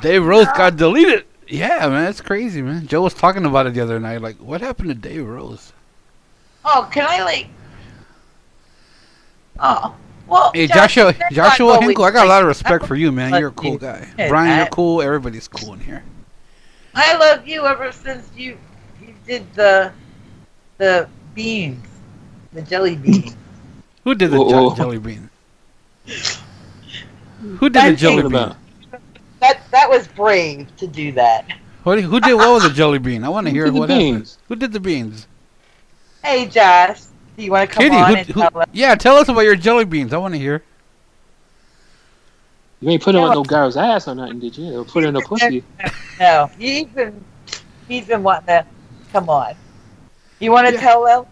Dave Rose got deleted. Yeah, man, that's crazy, man. Joe was talking about it the other night. Like, what happened to Dave Rose? Oh, can I Oh, well. Hey, Joshua Hinkle, I got a lot of respect for you, man. You're a cool guy. Brian, you're cool. Everybody's cool in here. I love you ever since you did the beans, the jelly bean. Who did the jelly bean? Who did the jelly bean? That was brave to do that. Who did what with the jelly bean? I want to hear what happened. Who did the beans? Hey, Josh, do you want to come on and tell us? Yeah, tell us about your jelly beans. I want to hear. You ain't put it on no girl's ass or nothing, did you? Or put it in a pussy? No, he's been wanting to come on. You want to tell them?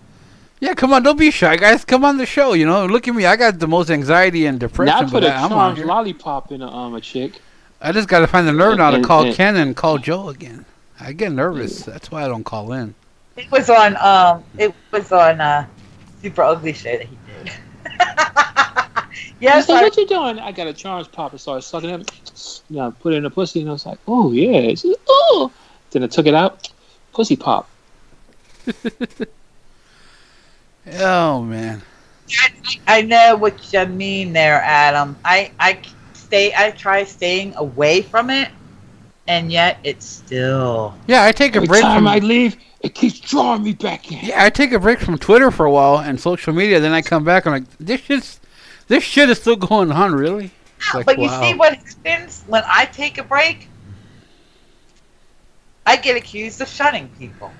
Yeah, come on, don't be shy, guys. Come on the show, Look at me. I got the most anxiety and depression. Now I put a charmed lollipop in a chick. I just got to find the nerve now to call Ken and call Joe again. I get nervous. That's why I don't call in. It was on Super Ugly Show that he did. Yes. What you doing? I got a charms pop and started sucking it. Put it in a pussy and I was like, oh yeah. Oh. Then I took it out. Pussy pop. Oh man. I know what you mean there, Adam. I try staying away from it, and yet it's still. Yeah, I take a break. Every time I leave, it keeps drawing me back in. Yeah, I take a break from Twitter for a while and social media. Then I come back. I'm like, this shit is still going on, really. Like, but you see what happens when I take a break? I get accused of shunning people.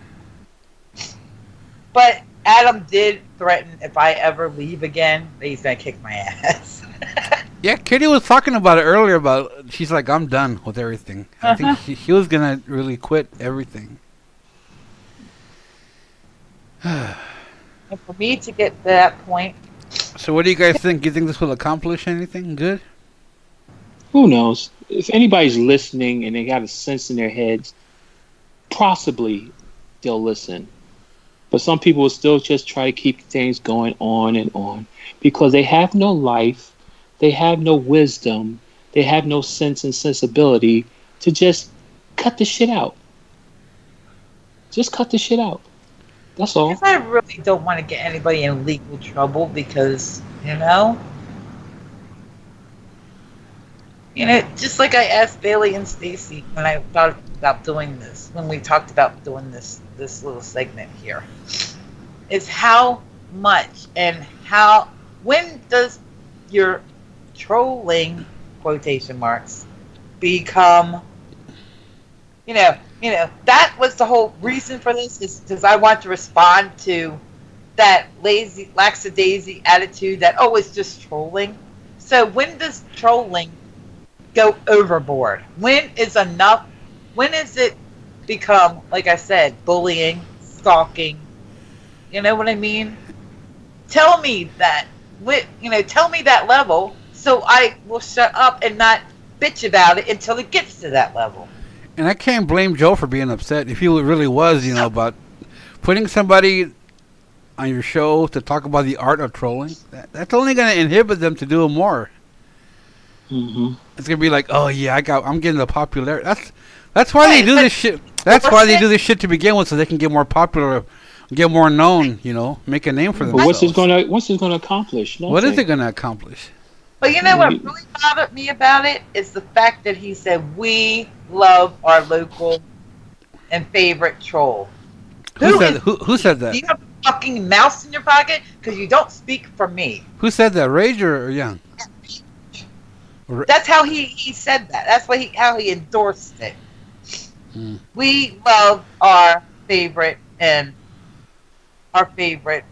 But Adam did threaten if I ever leave again, that he's gonna kick my ass. Yeah, Kitty was talking about it earlier. She's like, I'm done with everything. I think she was gonna really quit everything. And for me to get to that point. So what do you guys think? Do you think this will accomplish anything good? Who knows? If anybody's listening and they got a sense in their heads, possibly they'll listen. But some people will still just try to keep things going on and on because they have no life, they have no wisdom, they have no sense and sensibility to just cut the shit out. Just cut the shit out. That's all. I really don't want to get anybody in legal trouble because, just like I asked Bailey and Stacy when I thought about doing this, when we talked about doing this little segment here, is how much and when does your trolling, quotation marks, become, that was the whole reason for this, is because I want to respond to that lazy, lackadaisy attitude that, it's just trolling. So when does trolling go overboard? When is enough? When is it become, like I said, bullying, stalking. You know what I mean? Tell me that, tell me that level, so I will shut up and not bitch about it until it gets to that level. And I can't blame Joe for being upset if he really was, about putting somebody on your show to talk about the art of trolling. That's only going to inhibit them to do it more. Mm-hmm. It's going to be like, oh yeah, I'm getting the popularity. That's why they do this shit. That's why they do this shit to begin with, so they can get more popular, get more known. Make a name for themselves. But what's it gonna accomplish? What is it gonna accomplish? But you know what really bothered me about it is the fact that he said, we love our local and favorite troll. Who said that? Do you have a fucking mouse in your pocket? Because you don't speak for me. Who said that? Rage or Young? That's how he said that. That's how he endorsed it. We love our favorite and our favorite.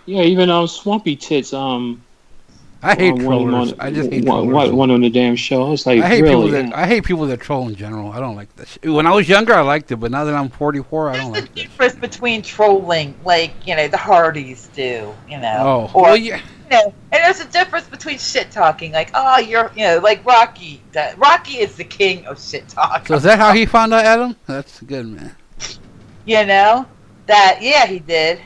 Yeah, even Swampy Tits. I hate trollers. I just hate trollers. One on the damn show. I was like, I hate really? I hate people that troll in general. I don't like that shit. When I was younger, I liked it, but now that I'm 44, I don't like it. There's a difference between trolling, like the Hardys do, Oh, or well, yeah. and there's a difference between shit talking, like, oh, you're, like Rocky. Rocky is the king of shit talk. So is that how he found out Adam? That's good, man. He did.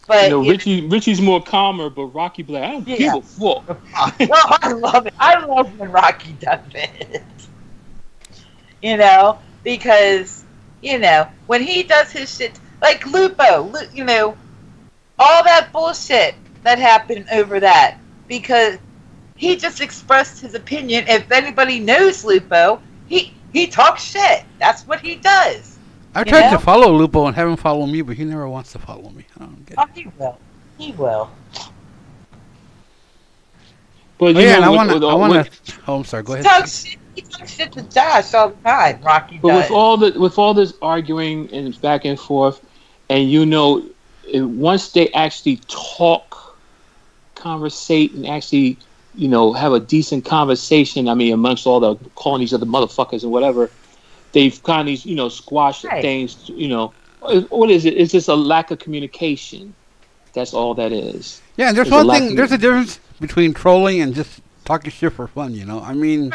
But Richie's more calmer, but Rocky be like, I don't give a fuck. No, I love it. I love when Rocky does it. Because when he does his shit, like Lupo, all that bullshit that happened over that, because he just expressed his opinion. If anybody knows Lupo, he talks shit. That's what he does. I tried to follow Lupo and have him follow me, but he never wants to follow me. I don't get it. Oh, he will. He will. But I want to. Oh, I'm sorry. Go ahead. He talks shit to Josh all the time. Rocky does. With all this arguing and back and forth, and once they actually talk, conversate, and actually have a decent conversation. I mean, amongst all the calling each other motherfuckers and whatever. They've kind of squashed things. What is it? It's just a lack of communication. That's all that is. Yeah, and there's one thing. There's a difference between trolling and just talking shit for fun. I mean,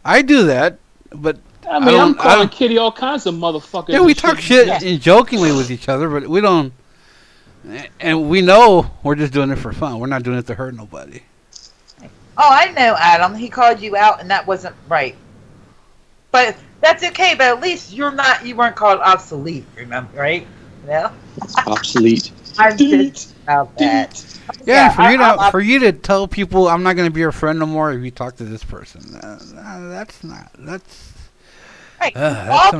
I do that, but I'm calling Kitty all kinds of motherfuckers. Yeah, we talk shit jokingly with each other, but we don't. And we know we're just doing it for fun. We're not doing it to hurt nobody. Oh, I know, Adam. He called you out, and that wasn't right. But that's okay. But at least you weren't called obsolete. Remember, right? Obsolete. I'm just about that. Yeah, for you to tell people I'm not going to be your friend no more if you talk to this person. That's some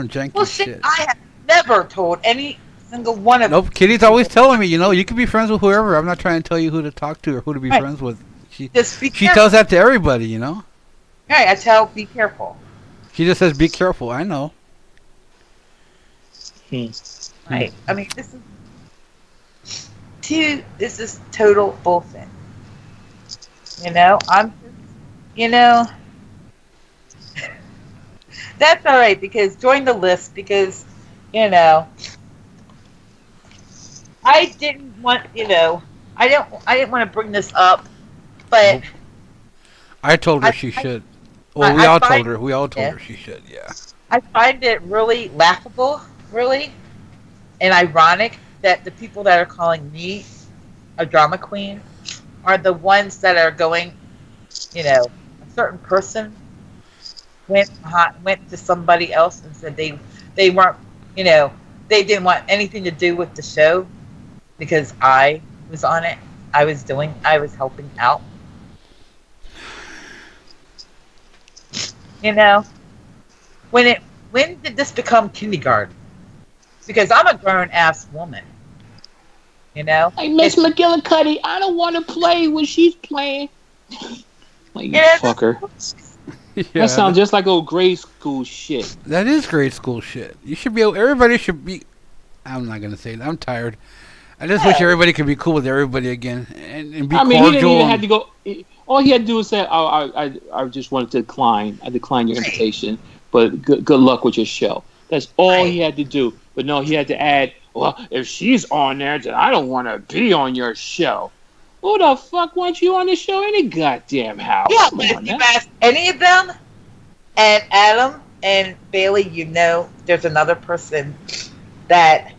janky shit. I have never told any single one of them. Nope, Kitty's always telling me, you can be friends with whoever. I'm not trying to tell you who to talk to or who to be friends with. She tells that to everybody, Right, I tell, be careful. She just says, be careful. I know. Right. I mean, this is total bullshit. That's all right, because join the list, because, I didn't want, I didn't want to bring this up, but I told her she should. Well, we all told her she should, yeah. I find it really laughable, really, and ironic that the people that are calling me a drama queen are the ones that are going, a certain person went to somebody else and said they weren't, they didn't want anything to do with the show because I was on it. I was helping out. When did this become kindergarten? Because I'm a grown ass woman. Like Miss McGillicuddy, I don't want to play when she's playing. Like, you fucker. That sounds just like old grade school shit. That is grade school shit. You should be. Everybody should be. I'm not gonna say it. I'm tired. I just wish everybody could be cool with everybody again and be cordial. I mean, he didn't even have to go. All he had to do was say, "I just wanted to decline. I declined your invitation." but good luck with your show. That's all Right. he had to do. But no, he had to add, well, if she's on there, then I don't want to be on your show. Who the fuck wants you on the show any goddamn how? Yeah, Come but if on you now. ask any of them, and Adam and Bailey, you know, there's another person that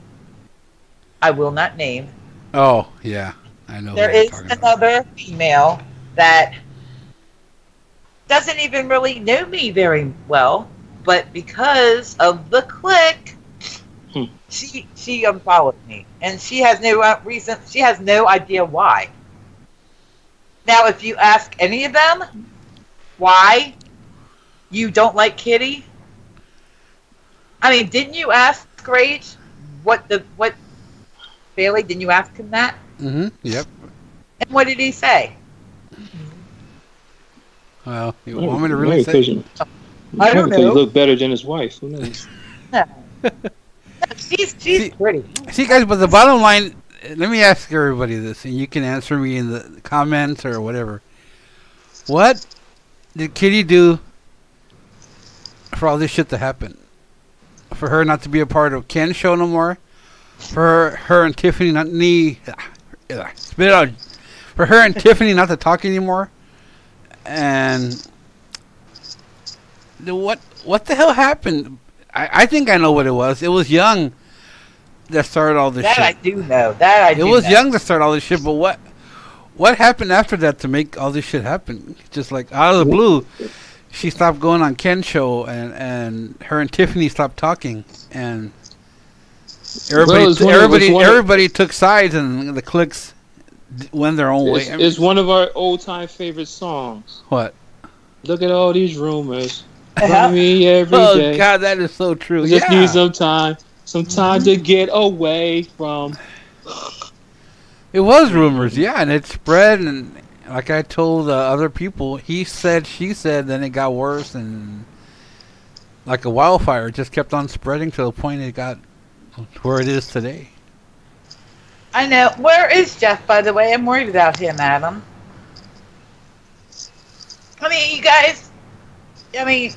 I will not name. Oh, yeah. I know. There who you're is talking about. another female that doesn't even really know me very well, but because of the click, she unfollowed me, and she has no reason. She has no idea why. Now, if you ask any of them why you don't like Kitty, I mean, didn't you ask Rage what Bailey? Didn't you ask him that? Mm-hmm. Yep. And what did he say? Well, you want me to really say? I don't Because he know. looked better than his wife. Who knows? She's See- pretty. See, guys, but the bottom line, let me ask everybody this, and you can answer me in the comments or whatever. What did Kitty do for all this shit to happen? For her not to be a part of Ken's show no more? For her and Tiffany not spit it out. For her and Tiffany not to talk anymore? And what the hell happened? I think I know what it was. It was Young that started all this That shit. I do know. That I It do was know. Young to start all this shit, but what happened after that to make all this shit happen? Just like out of the blue, she stopped going on Ken's show, and her and Tiffany stopped talking, and everybody took sides, and the cliques went their own way. It's one of our old-time favorite songs. What? Look at all these rumors. From me every day. Oh God, that is so true. We just Yeah. need some time to get away from. It was rumors, yeah, and it spread, and like I told other people, he said, she said, then it got worse, and like a wildfire, it just kept on spreading to the point it got where it is today. I know. Where is Jeff, by the way? I'm worried about him, Adam. I mean,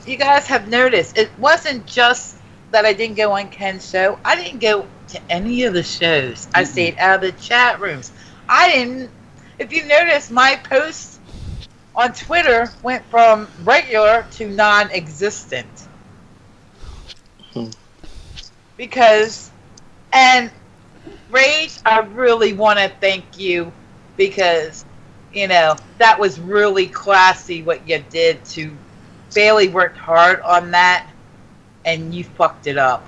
you guys have noticed, it wasn't just that I didn't go on Ken's show. I didn't go to any of the shows. I stayed out of the chat rooms. If you notice, my posts on Twitter went from regular to non-existent. Because, and Rage, I really want to thank you because, you know, that was really classy what you did to Bailey. Worked hard on that, and you fucked it up.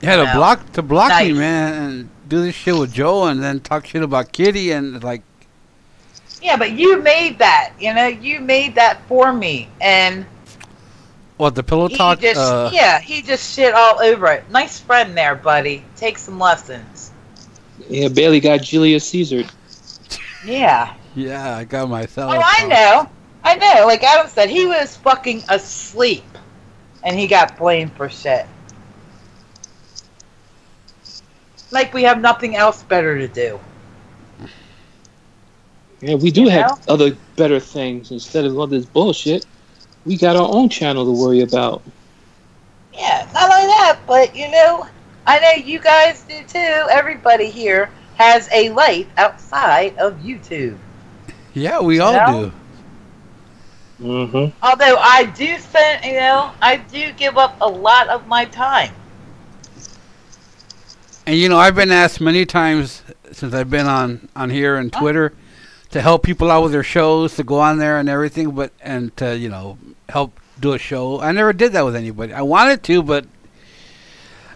Yeah, You know? to block me, Nice. man, and do this shit with Joe, and then talk shit about Kitty, and like, Yeah, but you made that. You know, you made that for me, and what, the pillow talk? he just shit all over it. Nice friend there, buddy. Take some lessons. Yeah, Bailey got Julius Caesar. Yeah. Yeah, I got myself. Oh, I know. Like Adam said, he was fucking asleep, and he got blamed for shit. Like we have nothing else better to do. Yeah, we do have other better things instead of all this bullshit. We got our own channel to worry about. Yeah, not only that, but you know, I know you guys do too. Everybody here has a life outside of YouTube. Yeah, we all know? do. Mm-hmm. Although I do spend, you know, I do give up a lot of my time. And you know, I've been asked many times since I've been on here and Twitter to help people out with their shows, to go on there and everything, and to, you know, help do a show. I never did that with anybody. I wanted to, but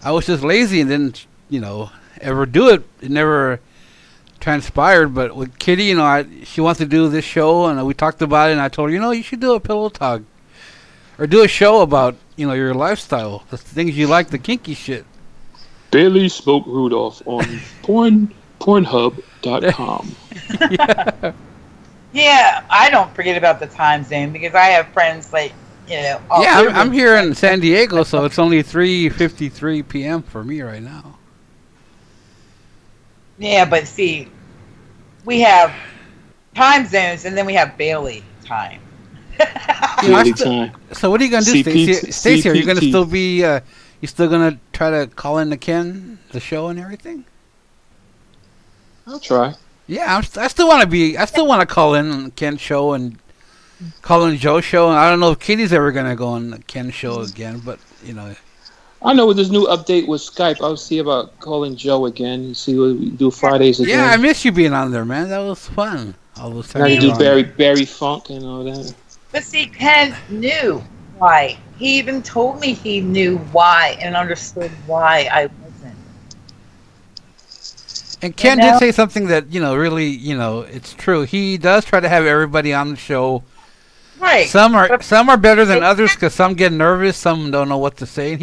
I was just lazy and didn't, you know, ever do it. It never transpired. But with Kitty, you know, she wants to do this show, and we talked about it, and I told her, you know, you should do a pillow talk or do a show about, you know, your lifestyle, the things you like, the kinky shit. Bailey Smoke Rudolph on Pornhub.com. Yeah, I don't forget about the time zone because I have friends like, you know. all Yeah, over I'm the here in place. San Diego, so it's only 3:53 p.m. for me right now. Yeah, but see, we have time zones and then we have Bailey time. You know, Daily time. so what are you gonna do, CPT. Stacy? Stacy, are you gonna CPT. still be? You still gonna try to call in the Ken, the show, and everything? I'll try. Yeah, I still want to be. I still want to call in Ken's show and call in Joe's show. And I don't know if Kitty's ever gonna go on the Ken show again, but you know. I know with this new update with Skype, I'll see about calling Joe again. See what we do Fridays again. Yeah, I miss you being on there, man. That was fun. All those Gotta times. do you were on Barry Funk and all that. But see, Ken knew why. He even told me he knew why and understood why I wasn't. And Ken You know? did say something that, you know, really, you know, it's true. He does try to have everybody on the show. Right. Some are better than But- others because some get nervous, some don't know what to say. And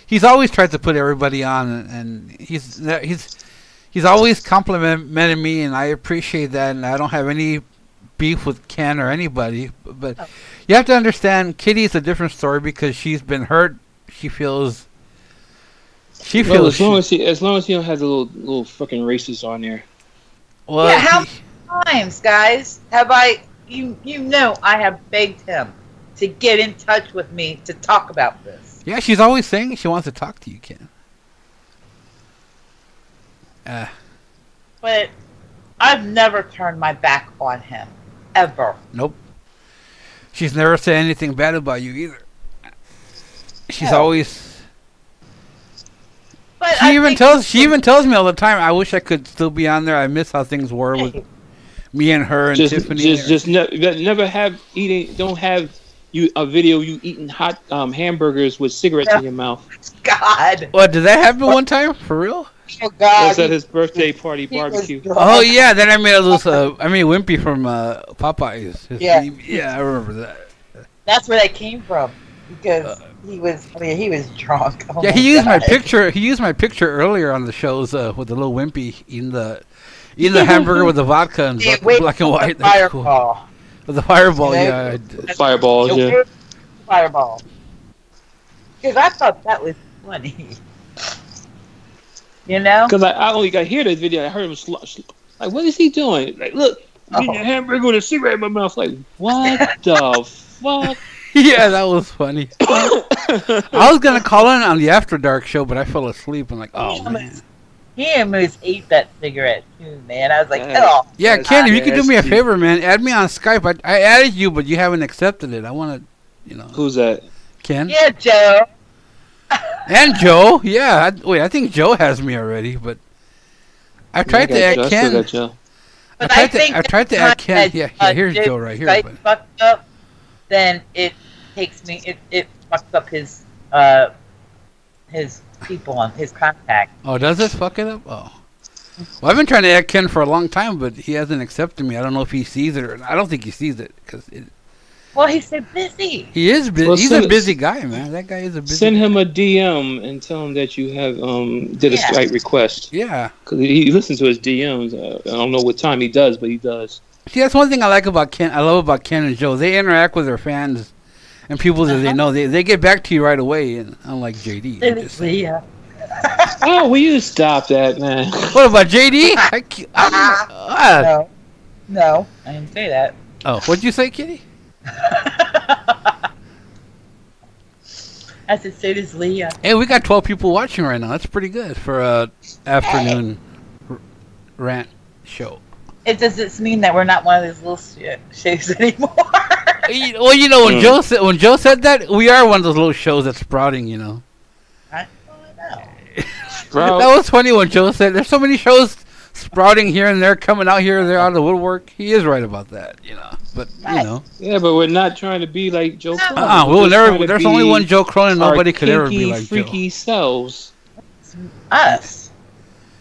he's always tried to put everybody on, and he's always complimented me, and I appreciate that. And I don't have any beef with Ken or anybody, but Oh. you have to understand, Kitty's a different story because she's been hurt. She feels. Well, as long as you don't have the little fucking racists on there. Well, Yeah, how many times, guys, have I? You know, I have begged him to get in touch with me to talk about this. yeah, she's always saying she wants to talk to you, Ken. But I've never turned my back on him, ever. Nope. She's never said anything bad about you either. She's No. always. But She even tells me all the time. I wish I could still be on there. I miss how things were with me and her and Tiffany. Never have eating. Don't have you a video you eating hot hamburgers with cigarettes in your mouth. God. What, did that happen one time? For real? Oh That God. was at his birthday party He was barbecue. drunk. Oh yeah, then I made Wimpy from Popeyes. Yeah. Yeah, I remember that. That's where that came from. Because he was drunk. Oh Yeah, my he used my God. picture. He used my picture earlier on the shows with the little Wimpy eating the hamburger with the vodka and Yeah, black and white. The That's cool. fireball. With the fireball, Yeah. yeah. I did. Fireballs, yeah. Fireball. Because I thought that was funny. You know? Because I only got hear this video. I heard him like, what is he doing? Like, look, I'm eating a hamburger with a cigarette in my mouth. Like, what the fuck? Yeah, that was funny. I was gonna call in on the After Dark show, but I fell asleep. I'm like, oh man. He almost ate that cigarette too, man. I was like, Yeah. oh. Yeah, That's Ken, if you could do me a nasty. favor, man, add me on Skype. I added you, but you haven't accepted it. I want to, you know, Who's that? Ken Yeah, Joe. and Joe. Yeah, I think Joe has me already, but I tried to add I still Ken. got Joe. I But tried to add Ken. Yeah, here's Joe right here. Skype But fucked up, then it takes me. It fucks up his people on his contact. oh, does it fuck it up? Oh. Well, I've been trying to add Ken for a long time, but he hasn't accepted me. I don't know if he sees it or not. I don't think he sees it because Well, he's so busy. he is busy. Well, He's send a it- busy guy, man. That guy is a busy. Send guy. him a DM and tell him that you have did a Yeah. Skype request. Yeah. Because he listens to his DMs. I don't know what time he does, but he does. See, that's one thing I like about Ken. I love about Ken and Joe. They interact with their fans and people that they know. They get back to you right away, and unlike JD. I'm just saying. Yeah. Oh, will you stop that, man? What about JD? No, I didn't say that. Oh, what'd you say, Kitty? I said, so does Leah. Hey, we got 12 people watching right now. That's pretty good for a afternoon rant show. It does this mean that we're not one of those little shows anymore? Well, you know, when Joe said that, we are one of those little shows that's sprouting. You know. I know. Bro, That was funny when Joe said there's so many shows sprouting here and there, coming out here and there out of the woodwork. He is right about that, you know. But you know, yeah, but we're not trying to be like Joe Cronin. we'll We're never. trying to There's be only one Joe Cronin. our Nobody could ever be kinky, like freaky Joe. selves. Us.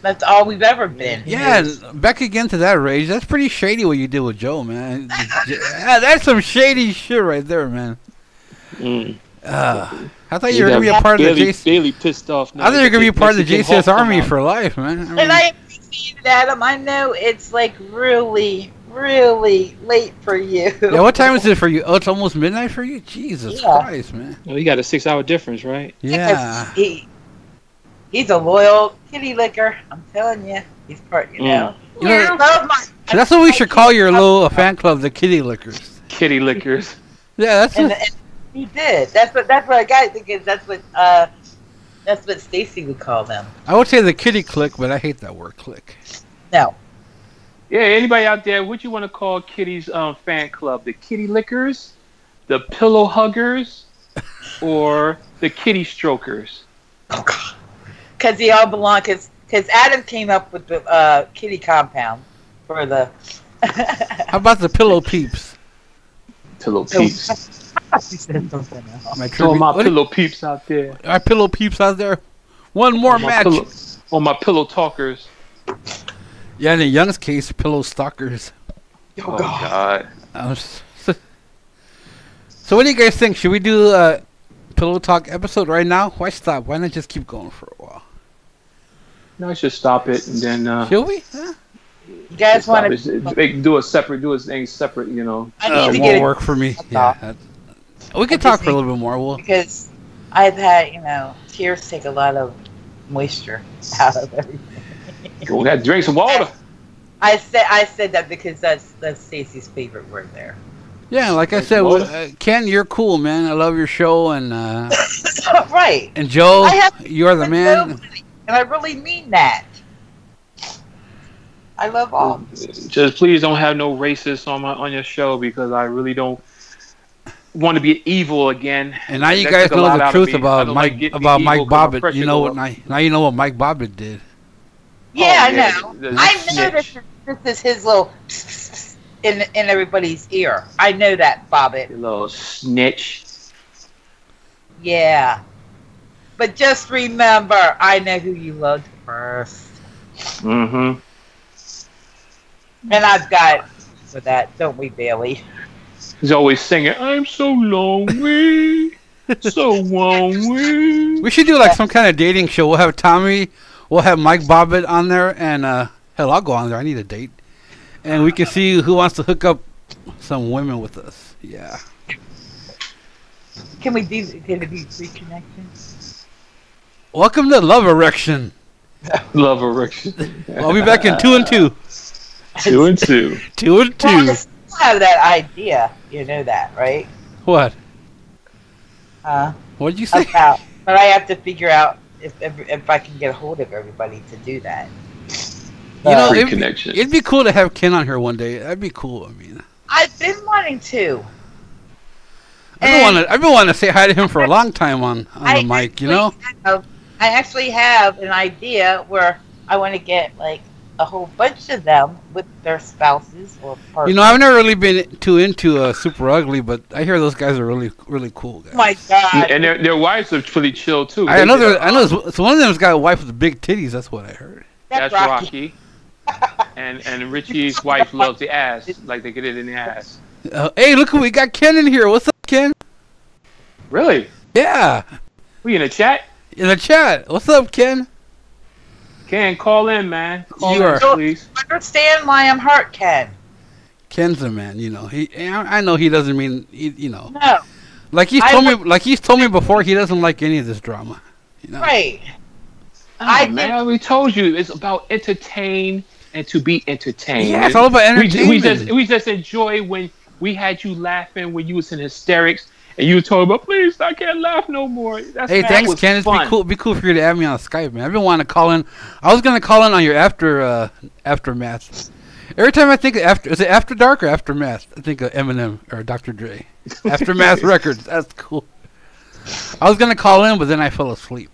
That's all we've ever been. Yeah, and back again to that, Rage. That's pretty shady what you did with Joe, man. Yeah, that's some shady shit right there, man. Mm. I thought you were gonna be a part of the JC. Bailey pissed off. Now. I thought you were gonna be a part of the Mexican JCS Hulk come Army out. for life, man. I mean, And I appreciate it, Adam. I know it's like really, really late for you. yeah, what time is it for you? Oh, it's almost midnight for you. Jesus Yeah. Christ, man. Oh, you got a 6-hour difference, right? Yeah. He's a loyal kitty licker. I'm telling you, he's part. You know. You know, I love my. that's what we should call your little fan club, the Kitty Lickers. Kitty lickers. Yeah, that's And, it. and he did. That's what I got, because that's what Stacy would call them. I would say the kitty click, but I hate that word click. No. Yeah, anybody out there, what you want to call Kitty's fan club? The Kitty Lickers, the Pillow Huggers, or the Kitty Strokers? Oh God. Because they all belong. Because Adam came up with the kitty compound for the. How about the pillow peeps? Pillow Peeps. He said something else. My All my what- Pillow Peeps out there. Our pillow peeps out there. One more match. All my Pillow Talkers. Yeah, in the Young's case, pillow stalkers. Oh, God. So what do you guys think? Should we do a pillow talk episode right now? Why stop? Why not just keep going for a while? No, I should stop it and then. Should we? Huh? You guys want to? do a thing separate, you know. I It need to won't get work for me. Yeah, we can I talk just for a little bit more. We'll. because I've had tears take a lot of moisture out of everything. We got to drink some water. I said that because that's Stacy's favorite word there. Yeah, like I said, Ken, you're cool, man. I love your show, and Right. and Joe, I have you are the man. Nobody, and I really mean that. I love all. Just please don't have no racists on your show, because I really don't want to be evil again. And now you That guys took a know lot the out of truth me. I about don't Mike like getting about evil Mike 'cause my Bobbitt. pressure You know go what? up. Now you know what Mike Bobbitt did. Yeah, Oh, yeah, I know. the I know snitch. this is his little in everybody's ear. I know that, Bobbitt. You little snitch. Yeah. But just remember, I know who you loved first. Mm-hmm. And I've got for that, don't we, Bailey? He's always singing, "I'm so lonely, so lonely." We should do like some kind of dating show. We'll have Tommy, we'll have Mike Bobbitt on there, and hell, I'll go on there. I need a date, and we can see who wants to hook up some women with us. Yeah. Can it be free connections? Welcome to Love Erection. Love erection. I'll be back in 2 and 2. 2 and 2. 2 and 2. Well, I still have that idea. You know that, right? What? Huh? What'd you say? About, but I have to figure out if I can get a hold of everybody to do that. You know, Free it'd connection. it'd be cool to have Ken on here one day. That'd be cool. I mean, I've been wanting to. I've been wanting to say hi to him for a long time on the mic. You know. I actually have an idea where I want to get like a whole bunch of them with their spouses or partners. You know, I've never really been too into Super Ugly, but I hear those guys are really, really cool guys. Oh my God! And their wives are pretty chill too. I know. So one of them's got a wife with big titties. That's what I heard. That's Rocky. and Richie's wife loves the ass, like they get it in the ass. Hey, look, we got Ken in here. What's up, Ken? Really? Yeah, We in the chat? in the chat. What's up, Ken? Ken, call in, man. Call You in, are- please. Understand why I'm hurt, Ken? Ken's the man. You know, I know he doesn't mean. You know, No, like he's told me before, he doesn't like any of this drama. You know. right? Oh, I man, did- I already told you it's about entertain and to be entertained. Yeah, it's all about entertainment. We just enjoy when we had you laughing when you was in hysterics and you told me, please, I can't laugh no more. That Thanks, was Ken. fun. It'd be cool for you to add me on Skype, man. I've been wanting to call in. I was gonna call in on your aftermath. Every time I think of is it After Dark or Aftermath? I think of Eminem or Dr. Dre. Aftermath Records. That's cool. I was gonna call in, but then I fell asleep.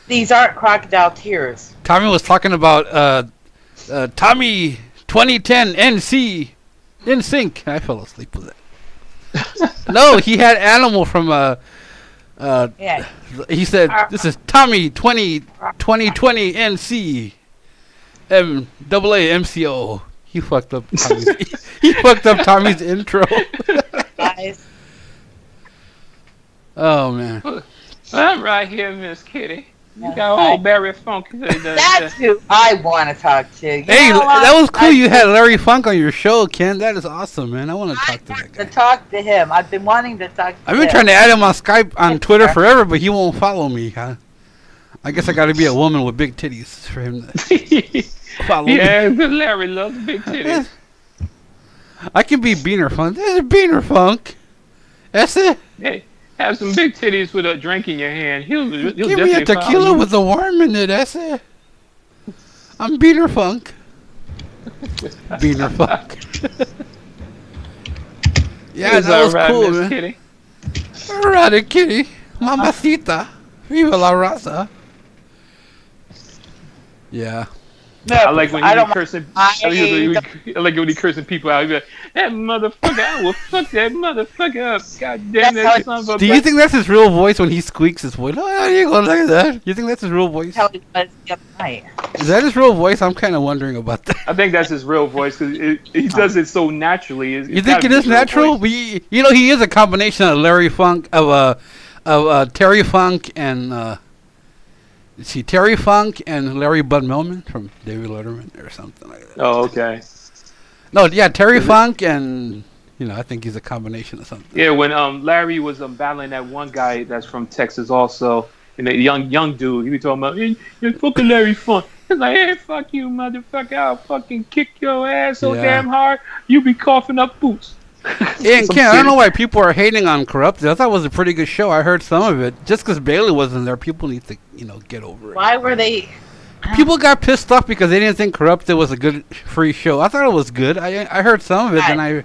These aren't crocodile tears. Tommy was talking about Tommy 2010 NC in sync. I fell asleep with it. No, he had Animal from Yeah. he said this is Tommy 2020 NC MAA MCO. He fucked up Tommy's, he fucked up Tommy's intro. Guys. Oh man. I'm right here, Miss Kitty. You Yeah. got old Barry Funk. That's who I want to talk to. You Hey, know what? that was cool. I You had Larry Funk on your show, Ken. That is awesome, man. I want to talk to that want to guy. talk to him. I've been wanting to talk to I've him. been trying to add him on Skype, on Twitter forever, but he won't follow me. Huh? I guess I got to be a woman with big titties for him to follow me. Yeah, Larry loves big titties. I can be Beaner Funk. This is Beaner Funk. That's it. Hey, have some big titties with a drink in your hand. He'll Give me a tequila with a worm in it. That's it. I'm Beaner Funk. Beaner Funk. Yeah, that was cool, man. Kitty. Alright, kitty. Mamacita. Viva la raza. Yeah. No, I like when I he don't. cursing. I I like when he cursing people out. He be like, "That motherfucker! I will fuck that motherfucker up! God damn that son of a." Do you think that's his real voice when he squeaks his voice? Oh, you go like that. You think that's his real voice? tell you was the other night. Is that his real voice? I'm kind of wondering about that. I think that's his real voice because he does it so naturally. You think it is natural? You know, he is a combination of Larry Funk, of Terry Funk, and Terry Funk and Larry Bud Millman from David Letterman or something like that. Oh, okay. No, yeah, Terry Funk and I think he's a combination of something. Yeah, when Larry was battling that one guy that's from Texas also, and the young dude, he was talking about, hey, you're fucking Larry Funk. He's like, hey, fuck you, motherfucker! I'll fucking kick your ass so damn hard, you be coughing up boots. Yeah, and Ken, I don't know why people are hating on Corrupted. I thought it was a pretty good show. I heard some of it. Just because Bailey wasn't there, people need to, get over it. Why were they? People got pissed off because they didn't think Corrupted was a good free show. I thought it was good. I heard some of it, and I.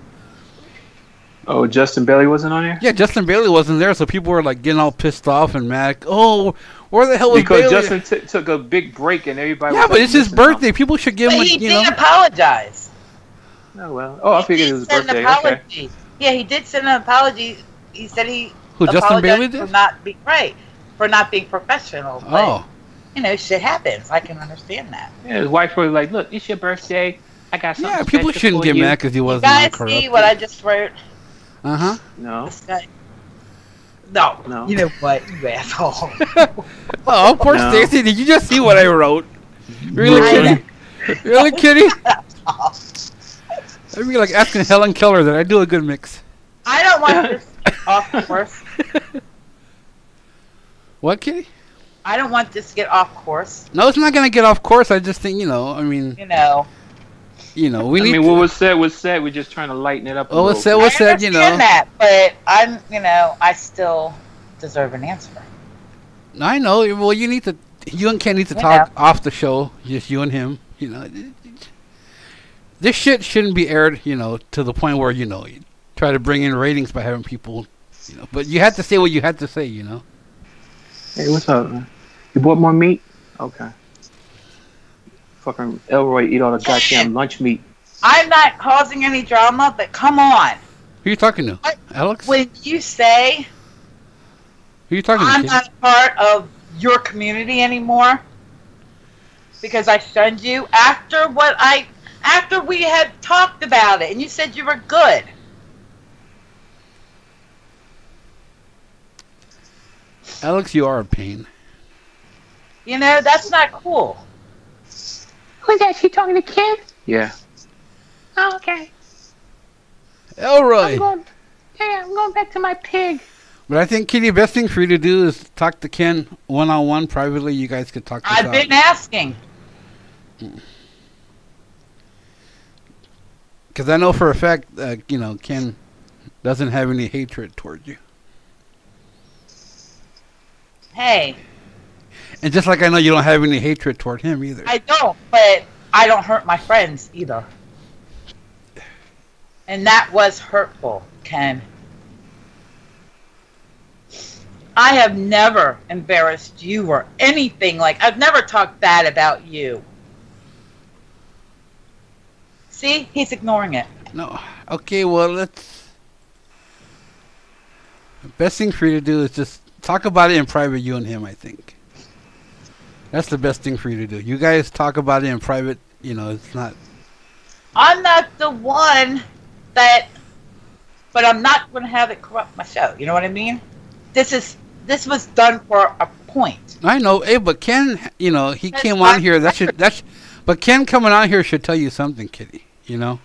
Oh, Justin Bailey wasn't on there? Yeah, Justin Bailey wasn't there, so people were like getting all pissed off and mad. Oh, where the hell was Bailey? Bailey? Because Justin took a big break and everybody. Yeah, but it's his birthday. People should give him. But he did apologize. Oh well. Oh, I figured it was his birthday. Okay. Yeah, he did send an apology. He said he Who, Justin Bailey did? for not being for not being professional. But, shit happens. I can understand that. Yeah, his wife was like, "Look, it's your birthday. I got something." Yeah, people shouldn't get mad because he wasn't on Corrupted. You guys see what I just wrote? No. This guy. No. You know what, you asshole. Oh, poor Stacy. Did you just see what I wrote? Really, Kitty? Really, Kitty? I'd be like asking Helen Keller that I do a good mix. I don't want this off course. What, Kitty? I don't want this to get off course. No, it's not going to get off course. I just think, we need. I mean, what was said was said. We're just trying to lighten it up. What was said was said. I understand that, but I still deserve an answer. I know. Well, you and Ken need to talk off the show. Just you and him. This shit shouldn't be aired, to the point where, you try to bring in ratings by having people, but you had to say what you had to say, Hey, what's up, man? You bought more meat? Okay. Fucking Elroy eat all the goddamn lunch meat. I'm not causing any drama, but come on. Who are you talking to? Alex? When you say who are you talking to? I'm not a part of your community anymore because I shunned you after we had talked about it and you said you were good. Alex, you are a pain. That's not cool. Who's that? She talking to Ken? Yeah. Oh, okay. Elroy! I'm going back to my pig. But I think, Kitty, the best thing for you to do is talk to Ken one-on-one privately. You guys could talk this out. I've been asking. Because I know for a fact, Ken doesn't have any hatred toward you. Hey. And just like I know you don't have any hatred toward him either. I don't, but I don't hurt my friends either. And that was hurtful, Ken. I have never embarrassed you or anything I've never talked bad about you. See? He's ignoring it. No. Okay, well, let's... The best thing for you to do is just talk about it in private, you and him, I think. That's the best thing for you to do. You guys talk about it in private, it's not... I'm not the one that... But I'm not going to have it corrupt my show. You know what I mean? This was done for a point. I know. Hey, but Ken, he came on here. But Ken coming on here should tell you something, Kitty. The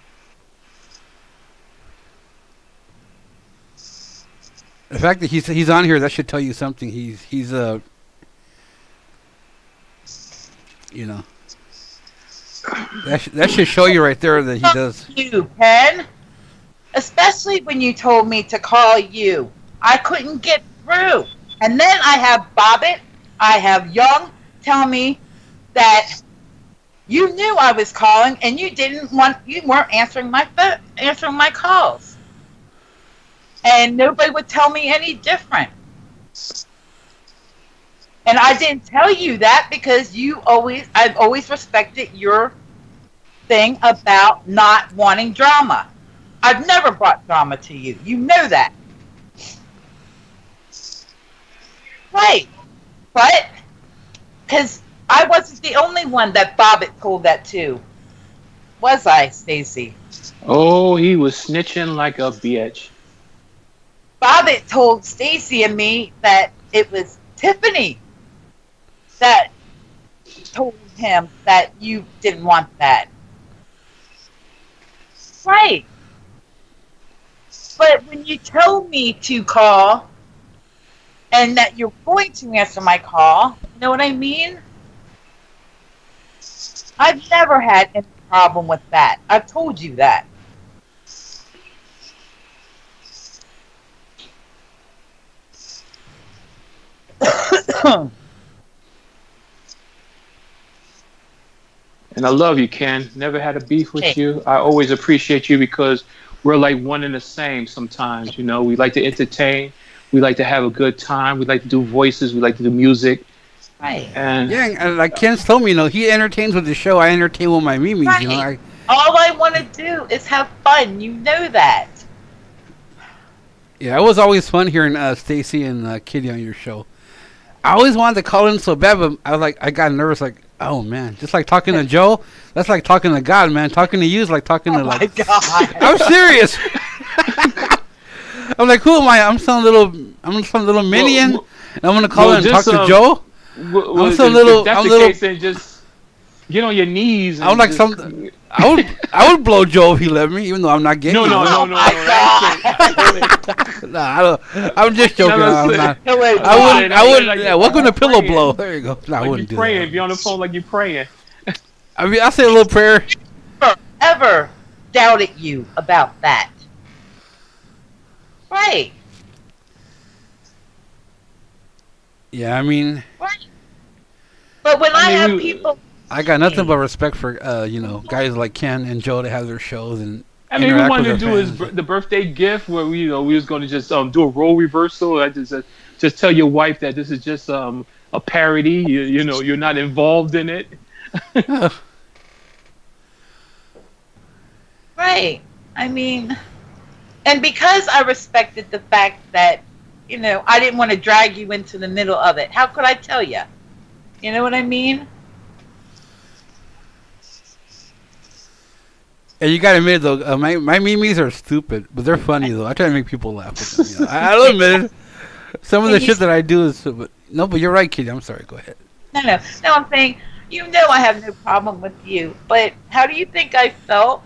fact that he's on here, that should tell you something. He's that should show you right there that he does. You, Ken. especially when you told me to call you. I couldn't get through. And then I have Bobbitt, I have Young tell me that you knew I was calling and you weren't answering my phone, answering my calls. And nobody would tell me any different. And I didn't tell you that because I've always respected your thing about not wanting drama. I've never brought drama to you. You know that. Right. But, because I wasn't the only one that Bobbitt told that to. Was I, Stacy? Oh, he was snitching like a bitch. Bobbitt told Stacy and me that it was Tiffany that told him that you didn't want that. Right. But when you told me to call and that you're going to answer my call, you know what I mean? I've never had any problem with that. I've told you that. And I love you, Ken. Never had a beef with you. I always appreciate you because we're like one and the same sometimes. You know, we like to entertain. We like to have a good time. We like to do voices. We like to do music. Right. And Yeah, and like Ken's told me, you know, he entertains with the show. I entertain with my memes. Right. You know, All I want to do is have fun. You know that. yeah, it was always fun hearing Stacy and Kitty on your show. I always wanted to call in so bad, but I got nervous. Like, oh man, just like talking to Joe, that's like talking to God, man. Talking to you is like talking to like. My God. I'm serious. I'm like, who am I? I'm some little minion. And I'm gonna call in and talk to Joe. I'm some little. If that's I'm the little. case, then just get on your knees. And I'm like just, some. I would blow Joe if he let me, even though I'm not gay. No. Oh Nah, I don't. I'm just joking. I'm not. Wait, I wouldn't. Yeah, welcome to Pillow Blow. There you go. No, I like wouldn't you do praying. that. Be on the phone like you're praying. I mean, I say a little prayer. ever doubted you about that. Right. Yeah, I mean, Right. But when I, mean, have people, I got nothing but respect for guys like Ken and Joe that have their shows and. I mean, we interact wanted to with do their his fans. the birthday gift where we was going to just do a role reversal. I just tell your wife that this is just a parody. You know, you're not involved in it. right. I mean, and because I respected the fact that, I didn't want to drag you into the middle of it. How could I tell you? You know what I mean? And you gotta admit though, my memes are stupid, but they're funny though. I try to make people laugh with them. I'll admit it. Some of the shit that I do is stupid. No, but you're right, Kitty. I'm sorry. Go ahead. No, I'm saying, I have no problem with you. But how do you think I felt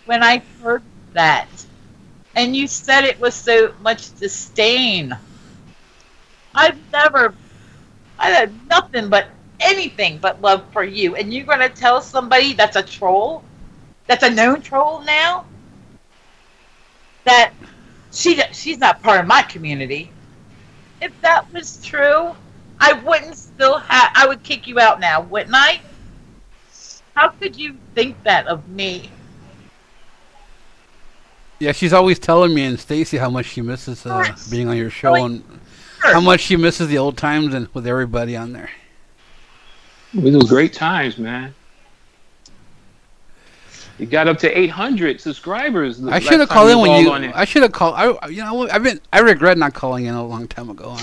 when I heard that? And you said it with so much disdain. I had nothing but anything but love for you. And you're going to tell somebody that's a troll, that's a known troll now, that she's not part of my community. If that was true, I would kick you out now, wouldn't I? How could you think that of me? Yeah, she's always telling me and Stacy how much she misses being on your show and how much she misses the old times and with everybody on there. It was great times, man. You got up to 800 subscribers. I should have called in when you. I should have called. I regret not calling in a long time ago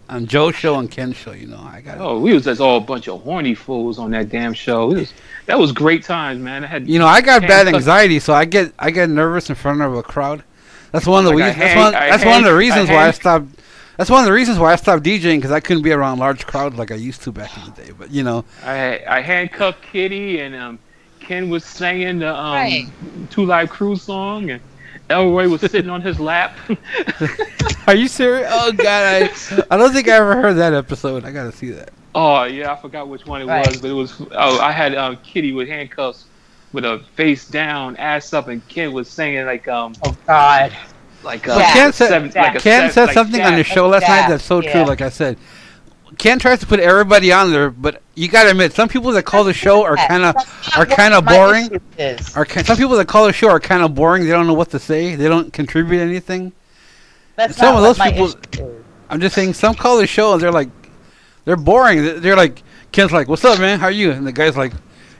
on Joe's show and Ken's show. I got. Oh, we was just all a bunch of horny fools on that damn show. That was great times, man. I got bad anxiety, so I get nervous in front of a crowd. That's one of the reasons. That's one of the reasons why I stopped. That's one of the reasons why I stopped DJing, because I couldn't be around large crowds like I used to back in the day. But I handcuffed Kitty, and Ken was singing the Right. 2 Live Crew song, and Elroy was sitting on his lap. Are you serious? Oh God, I don't think I ever heard that episode. I gotta see that. Oh yeah, I forgot which one it Right. was, but it was. Oh, I had Kitty with handcuffs with a face down, ass up, and Ken was saying like Oh God. like Well, Yeah. Ken said, seven, like a Ken seven, said like something on the that. show last night that's so true. Yeah. Like I said, Ken tries to put everybody on there, but you gotta admit, some people that call the show are kind of boring. Some people that call the show are kind of boring. They don't know what to say. They don't contribute anything. That's Some not of what those my people- issue is. I'm just saying, some call the show and they're boring. They're like, Ken's like, "What's up, man? How are you?" And the guy's like,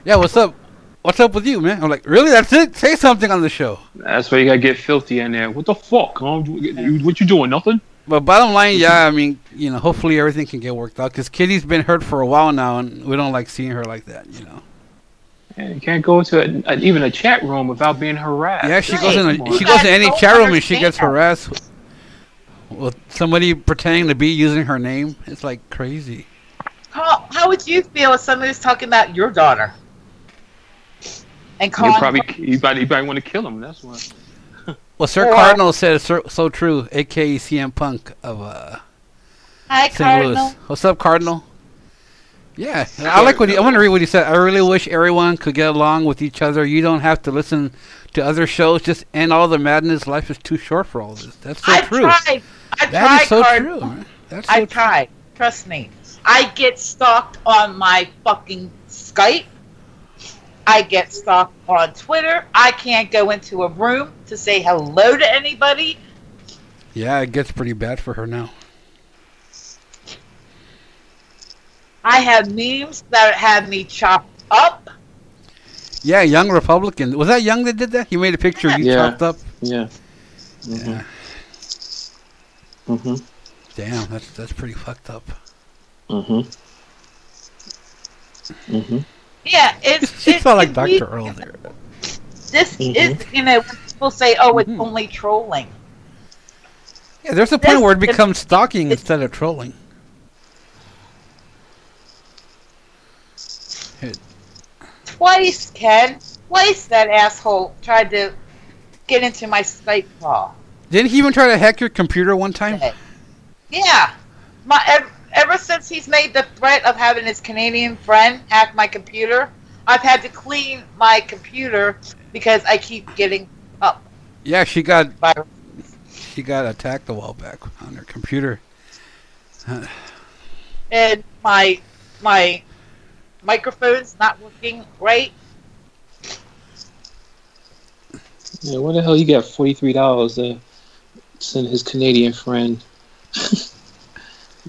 "Yeah, what's up? What's up with you, man?" I'm like, "Really? That's it? Say something on the show." That's why you gotta get filthy in there. What the fuck? Huh? What you doing? Nothing. But bottom line, yeah, I mean, hopefully everything can get worked out. Because Kitty's been hurt for a while now, and we don't like seeing her like that, And you can't go to even a chat room without being harassed. Yeah, she Right. goes Come in. on. She goes to any don't chat room and she gets understand. harassed with somebody pretending to be using her name. It's like crazy. How would you feel if somebody was talking about your daughter? And You calling probably want to kill him. That's why. Well, Sir Or- Cardinal said it's so true. AKA CM Punk of Hi, St. Cardinal. Louis. What's up, Cardinal? Yeah, I like what I want to read what he said. I really wish everyone could get along with each other. You don't have to listen to other shows. Just end all the madness. Life is too short for all this. That's so I've true. tried. I've That tried, is so Cardinal. true, man. That's so I've true. tried. Trust me. I get stalked on my fucking Skype. I get stalked on Twitter. I can't go into a room to say hello to anybody. Yeah, it gets pretty bad for her now. I have memes that have me chopped up. Yeah, Young Republican. Was that Young that did that? He made a picture of you Yeah. chopped up. Yeah. Yeah. Mhm. Damn, that's pretty fucked up. Mhm. Mhm. Yeah, it's She felt like it- Dr. Earl there. This Mhm. is, when people say, "Oh, it's Mhm. only trolling." Yeah, there's a point This- where it becomes stalking it's- instead of trolling. Twice, Ken. Twice that asshole tried to get into my Skype call. Didn't he even try to hack your computer one time? Yeah. Ever since he's made the threat of having his Canadian friend hack my computer, I've had to clean my computer because I keep getting up Yeah, she got viruses. attacked a while back on her computer. And my microphone's not working right. Yeah. Where the hell you got $43 to send his Canadian friend?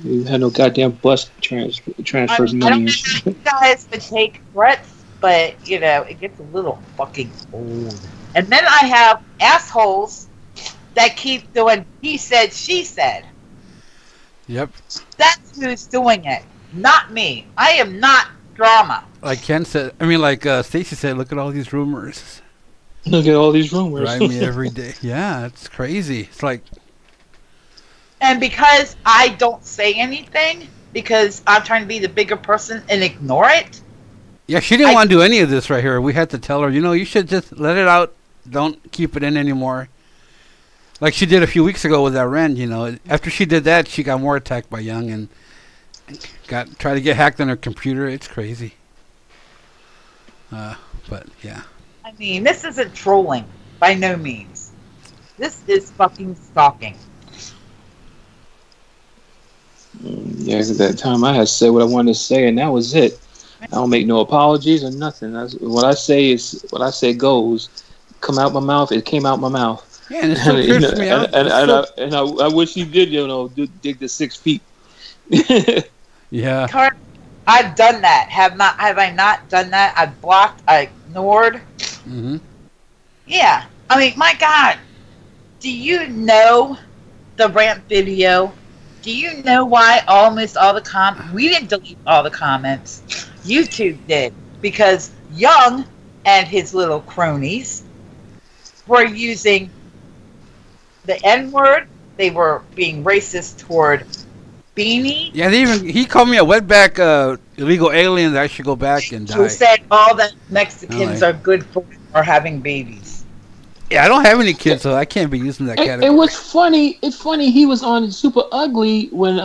You had no goddamn bus transfers I don't money. know how you guys would take threats, but it gets a little fucking old. And then I have assholes that keep doing he said, she said. Yep. That's who's doing it, not me. I am not drama. Like Ken said, Stacy said, look at all these rumors. Look at all these rumors. Drive me every day. Yeah, it's crazy. It's like, And because I don't say anything, because I'm trying to be the bigger person and ignore it, yeah, she didn't I- want to do any of this right here. We had to tell her, you should just let it out. Don't keep it in anymore. Like she did a few weeks ago with that Ren, After she did that, she got more attacked by Young and tried to get hacked on her computer. It's crazy. But yeah. I mean, this isn't trolling by no means. This is fucking stalking. Yeah, 'cause at that time I had said what I wanted to say, and that was it. I don't make no apologies or nothing. What I say goes. Come out my mouth. It came out my mouth. Yeah, and it still trips me out. I wish he did, dig the 6 feet. Yeah. Card, I've done that. Have I not done that? I've blocked. I ignored. Mm-hmm. Yeah. I mean, my God. Do you know the rant video? Do you know why almost all the we didn't delete all the comments. YouTube did, because Young and his little cronies were using the N-word. They were being racist toward Beanie. Yeah, he called me a wetback illegal alien that I should go back and die. Who said all the Mexicans Oh, are good for having babies. Yeah, I don't have any kids, so I can't be using that category. It was funny. It's funny. He was on Super Ugly when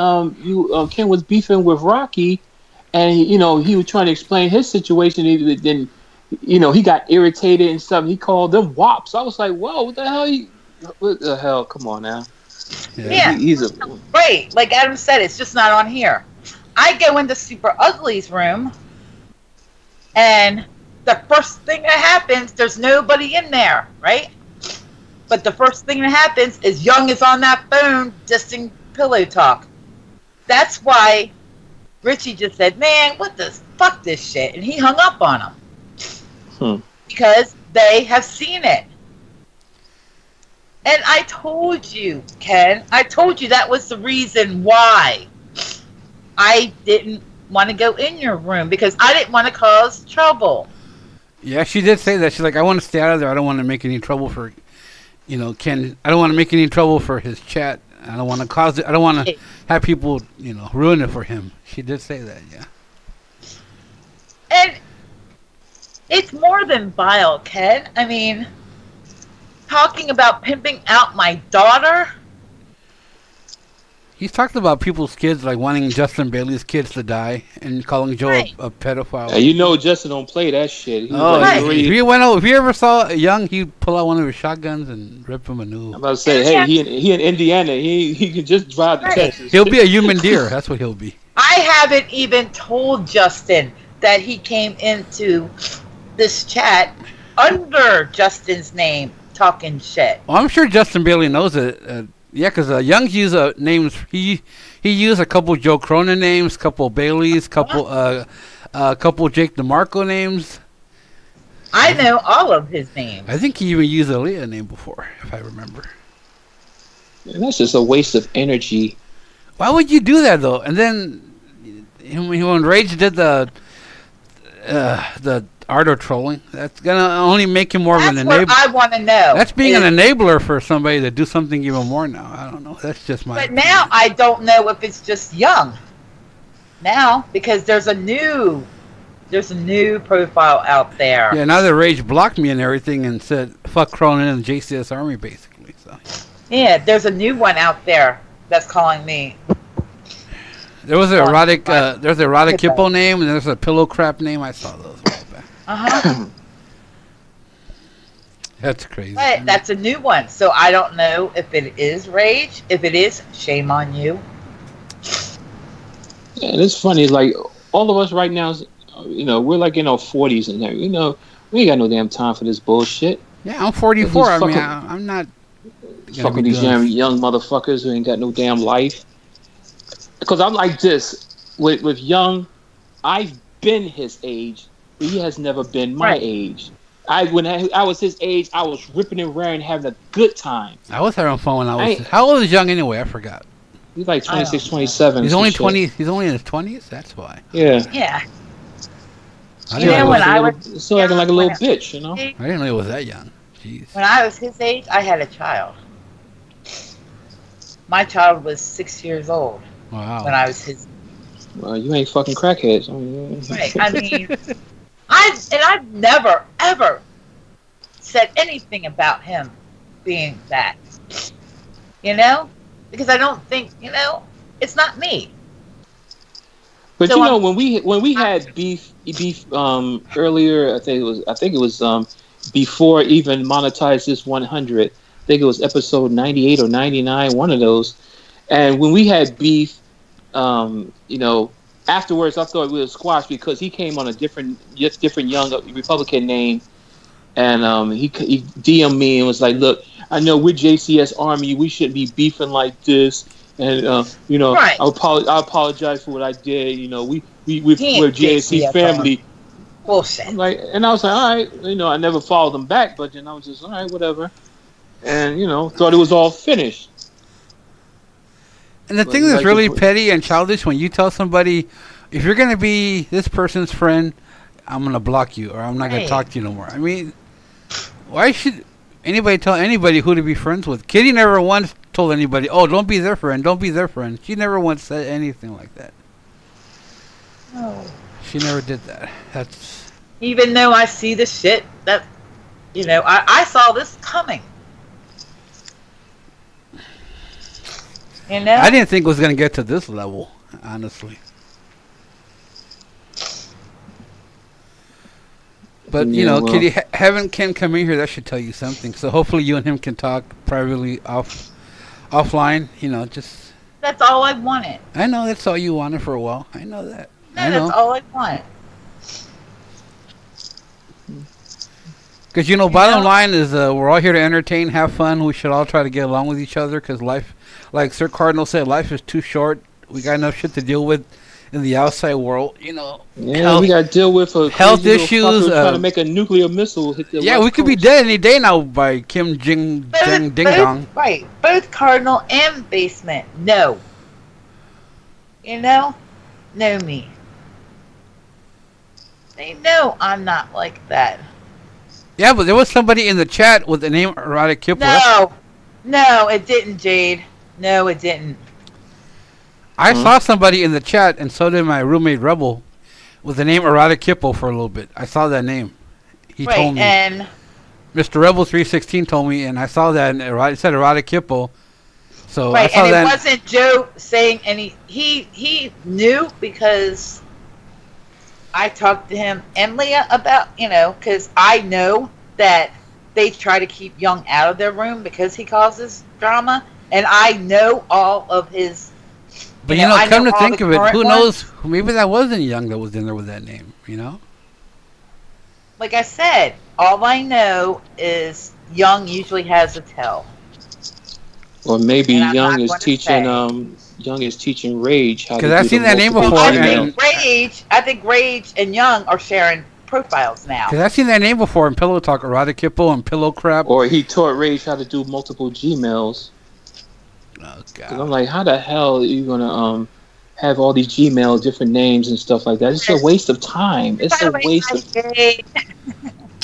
Ken was beefing with Rocky, and he was trying to explain his situation. Then you know, he got irritated and stuff. He called them wops. I was like, whoa, what the hell? What the hell? Come on now. Yeah. He's a Right. Like Adam said, it's just not on here. I go into Super Ugly's room, and the first thing that happens, there's nobody in there, right? But the first thing that happens is Young is on that phone dissing Pillow Talk. That's why Richie just said, man, what the fuck this shit? And he hung up on him. Because they have seen it. And I told you, Ken, I told you that was the reason why I didn't want to go in your room, because I didn't want to cause trouble. Yeah, she did say that. She's like, I want to stay out of there. I don't want to make any trouble for, you know, Ken. I don't want to make any trouble for his chat. I don't want to cause it. I don't want to have people, you know, ruin it for him. She did say that, yeah. And it's more than vile, Ken. I mean, talking about pimping out my daughter. He's talked about people's kids, like wanting Justin Bailey's kids to die and calling Joe a pedophile. Yeah, you know Justin don't play that shit. If you ever saw Young, he'd pull out one of his shotguns and rip him a new. I'm about to say, hey, he in Indiana. He can just drive to Texas. He'll be a human deer. That's what he'll be. I haven't even told Justin that he came into this chat under Justin's name talking shit. Well, I'm sure Justin Bailey knows it. Yeah, because Young's used names. He used a couple Joe Cronin names, couple Baileys, couple Jake DeMarco names. I know all of his names. I think he even used a Leah name before, if I remember. And that's just a waste of energy. Why would you do that though? And then when Rage did the art of trolling, that's gonna only make him more of an enabler. That's what I want to know. That's being an enabler for somebody to do something even more now. I don't know. That's just my But opinion. now I don't know if it's just Young. Now, because there's a new profile out there. Yeah, now that Rage blocked me and everything and said fuck Cronin and the JCS Army basically. So yeah, there's a new one out there that's calling me. there was an erotic there's an erotic hippo name and there's a pillow crap name. I saw those. That's crazy. But that's a new one, so I don't know if it is Rage. If it is, shame on you. Yeah, and it's funny. Like all of us right now, you know, we're like in our 40s and everything. You know, we ain't got no damn time for this bullshit. Yeah, I'm 44. I mean, I'm not fucking these young motherfuckers who ain't got no damn life. Because I'm like this with Young. I've been his age. But he has never been my age. When I was his age, I was ripping and raring, having a good time. I was having fun when I was. How old is Young anyway? I forgot. He's like 26, 27. He's only 20. He's only in his 20s. That's why. Yeah. Yeah. You know, when I was still acting like a little bitch, you know. I didn't know he was that young. Jeez. When I was his age, I had a child. My child was 6 years old. Wow. When I was his. Well, you ain't fucking crackheads. Right. I mean. I've never ever said anything about him being that, you know, because I don't think, you know, it's not me. But so, you know, when we had beef earlier, I think it was before even monetize this 100. I think it was episode 98 or 99, one of those. And when we had beef, you know. Afterwards, I thought we were squashed because he came on a different young Republican name, and he DM'd me and was like, "Look, I know we're JCS Army. We shouldn't be beefing like this, and you know, I apologize for what I did. You know, we're JCS family." Bullshit. And I was like, all right, you know, I never followed him back, but then I was just all right, whatever, and you know, thought it was all finished. And the thing that's really petty and childish when you tell somebody, if you're going to be this person's friend, I'm going to block you or I'm not going to talk to you no more. I mean, why should anybody tell anybody who to be friends with? Kitty never once told anybody, oh, don't be their friend, don't be their friend. She never once said anything like that. Oh. She never did that. That's even though I see the shit that, you know, I saw this coming. You know? I didn't think it was going to get to this level, honestly. But Yeah, well. Kitty, having Ken come in here, that should tell you something. So hopefully you and him can talk privately offline. Just. That's all I wanted. I know that's all you wanted for a while. I know that. No, I know. that's all I want. Because bottom line is we're all here to entertain, have fun. We should all try to get along with each other. Because life, like Sir Cardinal said, life is too short. We got enough shit to deal with in the outside world. Yeah, health, we got to deal with a health crazy little issues. fucker trying to make a nuclear missile hit the Yeah, West we could be Coast. dead any day now by Kim Jing Ding Dong. Right. Both Cardinal and Basement. No. Know me. They know I'm not like that. Yeah, but there was somebody in the chat with the name Erotic Kipper. No, it didn't, Jade. No, it didn't. I saw somebody in the chat, and so did my roommate Rebel, with the name Erotic Kippo for a little bit. I saw that name. He told me. And Mr. Rebel 316 told me, and I saw that, and it said Erotic Kippo. So right, I saw and that. it wasn't Joe saying any. He knew because I talked to him and Leah about because I know that they try to keep Young out of their room because he causes drama, and I know all of his. But I come know to all think the of it, current who ones. knows? Maybe that wasn't Young that was in there with that name. Like I said, all I know is Young usually has a tell. Or maybe And I'm Young not is gonna teaching say. Young is teaching Rage how to 'Cause do I've the seen that name multiple before, emails. I think Rage and Young are sharing profiles now. Because I've seen that name before in Pillow Talk, Erotic Kippo and Pillow Crap. Or he taught Rage how to do multiple Gmails. Oh, 'Cause I'm God. like, how the hell are you gonna have all these Gmail different names and stuff like that? It's a waste of time. It's a waste of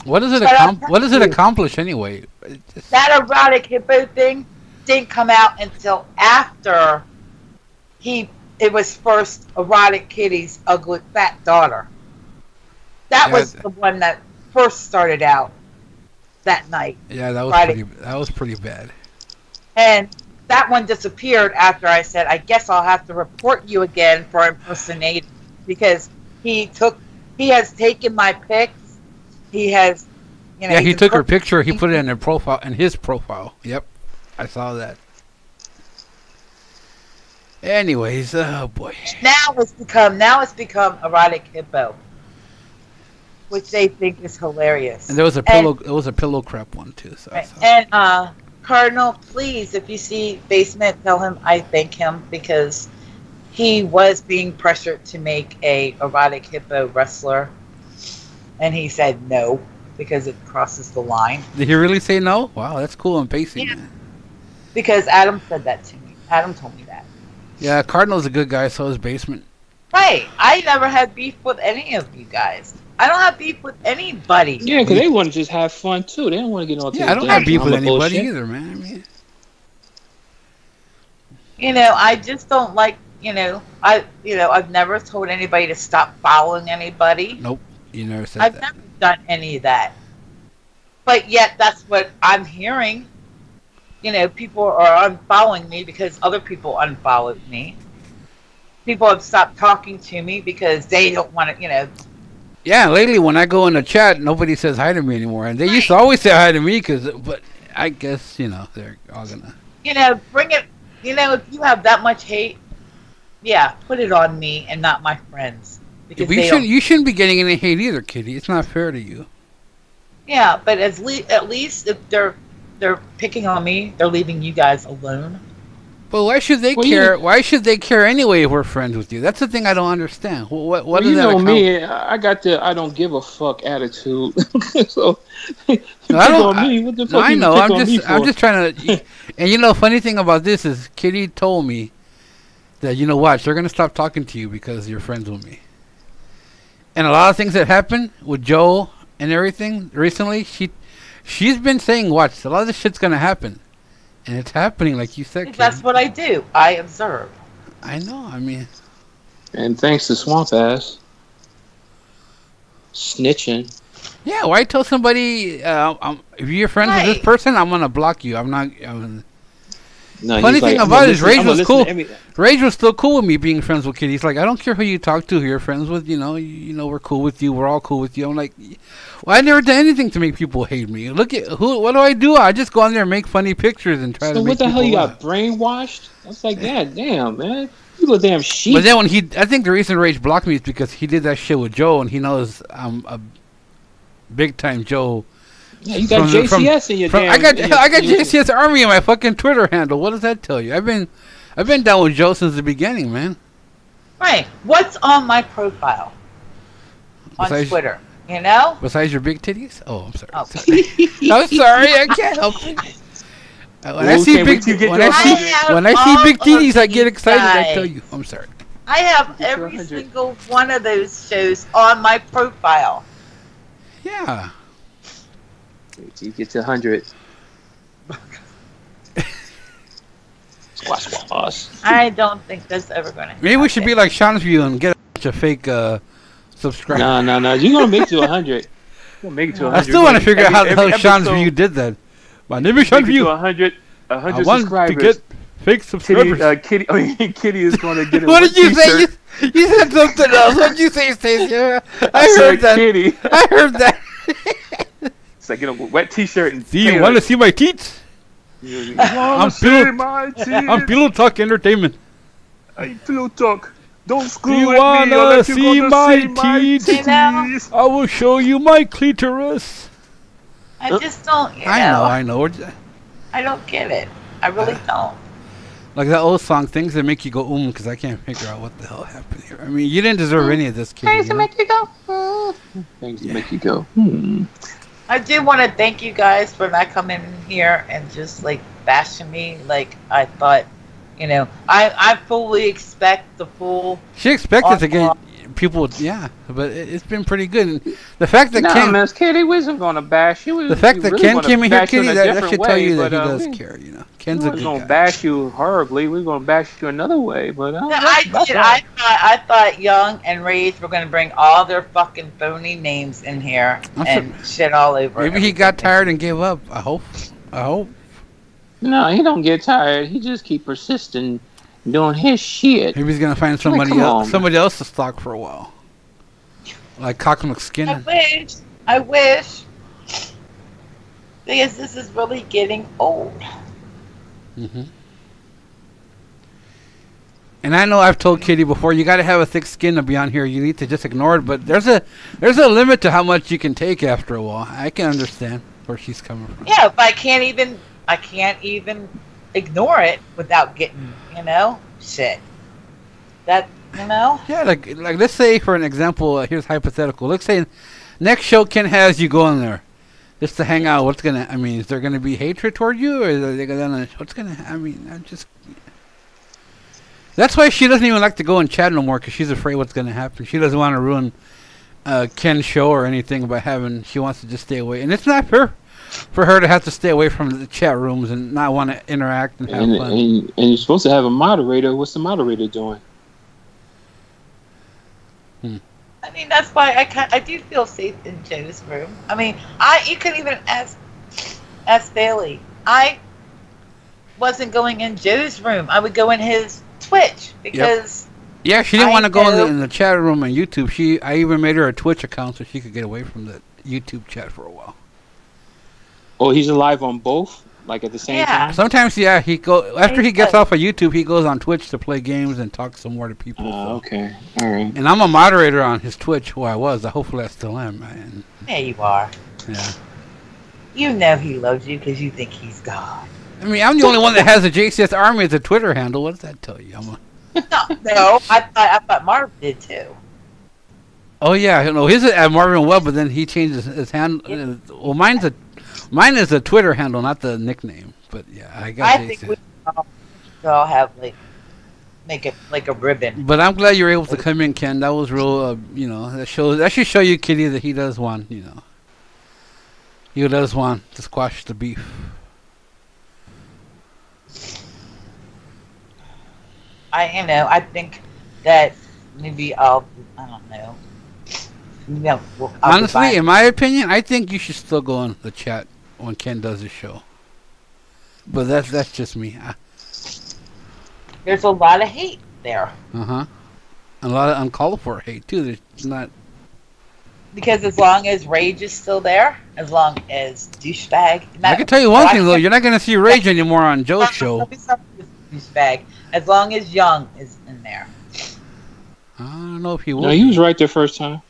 What does it, But I'm what does it telling you. accomplish anyway? That erotic hippo thing didn't come out until after it was first Erotic Kitty's ugly fat daughter. That Yeah, was the one that first started out that night. Yeah, that was Friday. pretty bad. And that one disappeared after I said, I guess I'll have to report you again for impersonating, because he has taken my pics. He has, Yeah, he he's took her imper- picture. He put it in his profile. Yep, I saw that. Anyways, oh boy. Now it's become Erotic Hippo, which they think is hilarious. And there was a pillow crap one too. So, Right. And Cardinal, please, if you see Basement, tell him I thank him, because he was being pressured to make a Erotic Hippo wrestler, and he said no because it crosses the line. did he really say no? Wow, that's cool and pacing. Yeah. Man. Because Adam said that to me. Adam told me that. Yeah, Cardinal's a good guy. So is Basement. Right. I never had beef with any of you guys. I don't have beef with anybody. Yeah, because they want to just have fun too. They don't want to get all. Yeah, I don't have beef with anybody either, man. I mean, I just don't like. I've never told anybody to stop following anybody. nope, you never said I've that. never done any of that. But yet, that's what I'm hearing. People are unfollowing me because other people unfollowed me. People have stopped talking to me because they don't want to, Yeah, lately when I go in the chat, nobody says hi to me anymore, and they used to always say hi to me. But I guess they're all gonna. Bring it. If you have that much hate, yeah, put it on me and not my friends. Because You shouldn't be getting any hate either, Kitty. It's not fair to you. Yeah, but at least if they're picking on me, they're leaving you guys alone. But why should they care? Why should they care anyway if we're friends with you? That's the thing I don't understand. What Well, does that me, I got the I don't give a fuck attitude. So you No, I pick don't- on me. What the No, fuck I you know. pick I'm on me just for? trying to. And funny thing about this is Kitty told me that watch, they're gonna stop talking to you because you're friends with me. And a lot of things that happened with Joe and everything recently, she's been saying, watch, a lot of this shit's gonna happen, and it's happening, like you said. Kitty. That's what I do. I observe. I know. I mean, And thanks to Swamp Ass snitching. yeah. Why tell somebody if you're friends with this Right. person, I'm gonna block you. I'm not. No, Funny he's like, thing "I'm about gonna it is listen- Rage I'm gonna was listen cool. to every-" Rage was still cool with me being friends with Kitty. He's like, I don't care who you talk to, who you're friends with. We're cool with you. We're all cool with you. I'm like, well, I never did anything to make people hate me. Look at what do? I just go on there and make funny pictures and try to So make what the hell? You people got brainwashed? I was like, God damn, man, you a damn sheep. But then I think the reason Rage blocked me is because he did that shit with Joe, and he knows I'm a big time Joe. Yeah, you got JCS in your damn. I got JCS Army in my fucking Twitter handle. What does that tell you? I've been down with Joe since the beginning, man. Right. What's on my profile on Besides- Twitter? You know? Besides your big titties? Oh, I'm sorry. Oh. I'm sorry. I can't help it. When I Well, see okay, wait till you get when to I see 100. when I all see big of titties, I get these excited. I guys. tell you. I'm sorry. I have Get to every 100. single one of those shows on my profile. Yeah. Wait till you get to 100. Squash, squash. I don't think that's ever going to happen. Maybe we should be like Sean's View and get a bunch of fake subscribers. No. You're gonna make it to 100. You're gonna make it to 100. I still want to figure out how the hell Every Sean's episode, View did that. My name is Sean make it to View. 100 I 100 want subscribers. to get fake subscribers. Kitty is going to get a What did you say? t-shirt. You said something else. What did you say, Stacey? I I heard said that. Kitty. I heard that. It's like, get a wet t-shirt and Do you want to see my teats? I'm I'm Pillow Talk Entertainment. Pillow Talk. Don't screw Do you with me. wanna I'll let you see gonna my see my teeth? titties. I will show you my clitoris. I just don't, you know. I know. I don't get it. I really don't. Like that old song, things that make you go because I can't figure out what the hell happened here. I mean, you didn't deserve any of this, kid. Things to make you go. Things to make you go. I do want to thank you guys for not coming in here and just like bashing me. Like I thought, you know, I fully expect the full. She expected to get people, yeah, but it's been pretty good. And the fact that Ken, Miss Kitty, we wasn't gonna bash you. the fact that Ken came in here, Kitty, that should tell you that he does care. You know, Ken's a We're good gonna guy. bash you horribly. We're gonna bash you another way, but No, I did. I thought Young and Rage were going to bring all their fucking phony names in here and shit all over. Maybe he got tired and gave up. I hope. No, he don't get tired. He just keep persisting, doing his shit. Maybe he's gonna find somebody come else, on. somebody else to stalk for a while, like Cock McSkinner. I wish. Because this is really getting old. Mm-hmm. And I know I've told Kitty before, you got to have a thick skin to be on here. You need to just ignore it. But there's a limit to how much you can take after a while. I can understand where she's coming from. Yeah, but I can't even ignore it without getting, shit. That, Yeah, like let's say for an example, here's hypothetical. Let's say next show Ken has you go in there just to hang out. Is there gonna be hatred toward you, or are they gonna? That's why she doesn't even like to go and chat no more, because she's afraid what's gonna happen. She doesn't want to ruin Ken's show or anything by having. She wants to just stay away, and it's not fair for her to have to stay away from the chat rooms and not want to interact and have fun. And you're supposed to have a moderator. What's the moderator doing? I mean, that's why I do feel safe in Joe's room. I mean, you could even ask Bailey. I wasn't going in Joe's room. I would go in his Twitch because. Yeah, she didn't want to go in the chat room on YouTube. I even made her a Twitch account so she could get away from the YouTube chat for a while. Oh, he's alive on both, like at the same time. Sometimes, yeah, after he gets off of YouTube, he goes on Twitch to play games and talk some more to people. Oh, okay, all right. And I'm a moderator on his Twitch, who I was. Hopefully, I still am. Yeah, you are. Yeah. You know he loves you because you think he's God. I mean, I'm the only one that has a JCS Army as a Twitter handle. What does that tell you? No, I thought Marv did too. Oh yeah, his is at Marvin Webb, but then he changes his handle. Well, mine is a Twitter handle, not the nickname. But yeah, I think we all have make it like a ribbon. But I'm glad you were able to come in, Ken. That was real. That should show you, Kitty, that he does want. He does want to squash the beef. I think that maybe I don't know. Honestly, in my opinion, I think you should still go in the chat when Ken does his show. But that's just me. there's a lot of hate there. A lot of uncalled for hate too. There's not. Because as long as Rage is still there, as long as douchebag. I can tell you one thing though. You're not gonna see Rage anymore on Joe's show. Douchebag. As long as Young is in there. I don't know if he will. No, he was right the first time.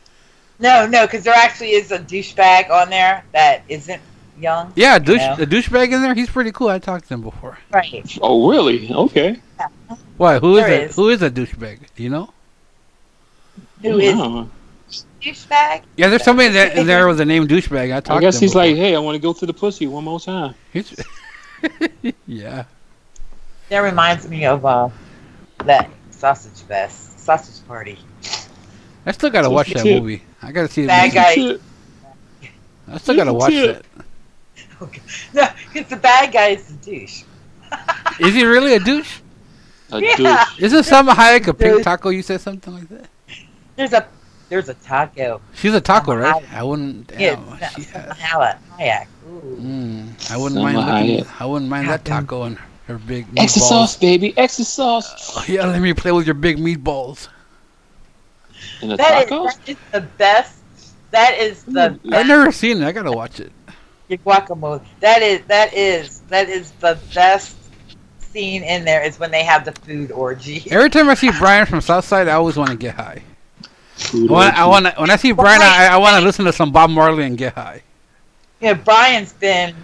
No, because there actually is a douchebag on there that isn't Young. Yeah, the douchebag in there. He's pretty cool. I talked to him before. Right. Oh, really? Okay. Why? Who is There it? is. Who is a douchebag? Do you know? Who is Wow. douchebag? Yeah, there's somebody that in there with the name douchebag. I talked. I guess to him he's like, before. hey, I want to go to the pussy one more time. He's yeah. That reminds me of that sausage fest, sausage party. I still gotta watch that Tip. movie. I gotta see the Bad movie. guy. Shit. I still gotta watch Tip. that. No, because the bad guy is the douche. Is he really a douche? A Yeah. douche. Isn't Salma Hayek a pink Dude. taco? You said something like that. There's a taco. She's a taco, Salma right? Hayek. I wouldn't. Yeah, Damn, she has. Hayek. Ooh. I wouldn't Salma mind looking. Hayek. I wouldn't mind that Goddamn. taco and her big Extra meatballs. sauce, baby. Extra sauce. Oh, yeah, let me play with your big meatballs. And the That tacos? is the best. That is the I've never seen it. I gotta watch it. your guacamole. That is the best scene in there is when they have the food orgy. Every time I see Brian from Southside, I always want to get high. Food When orgy. I see Brian, I want to listen to some Bob Marley and get high. Yeah, Brian's been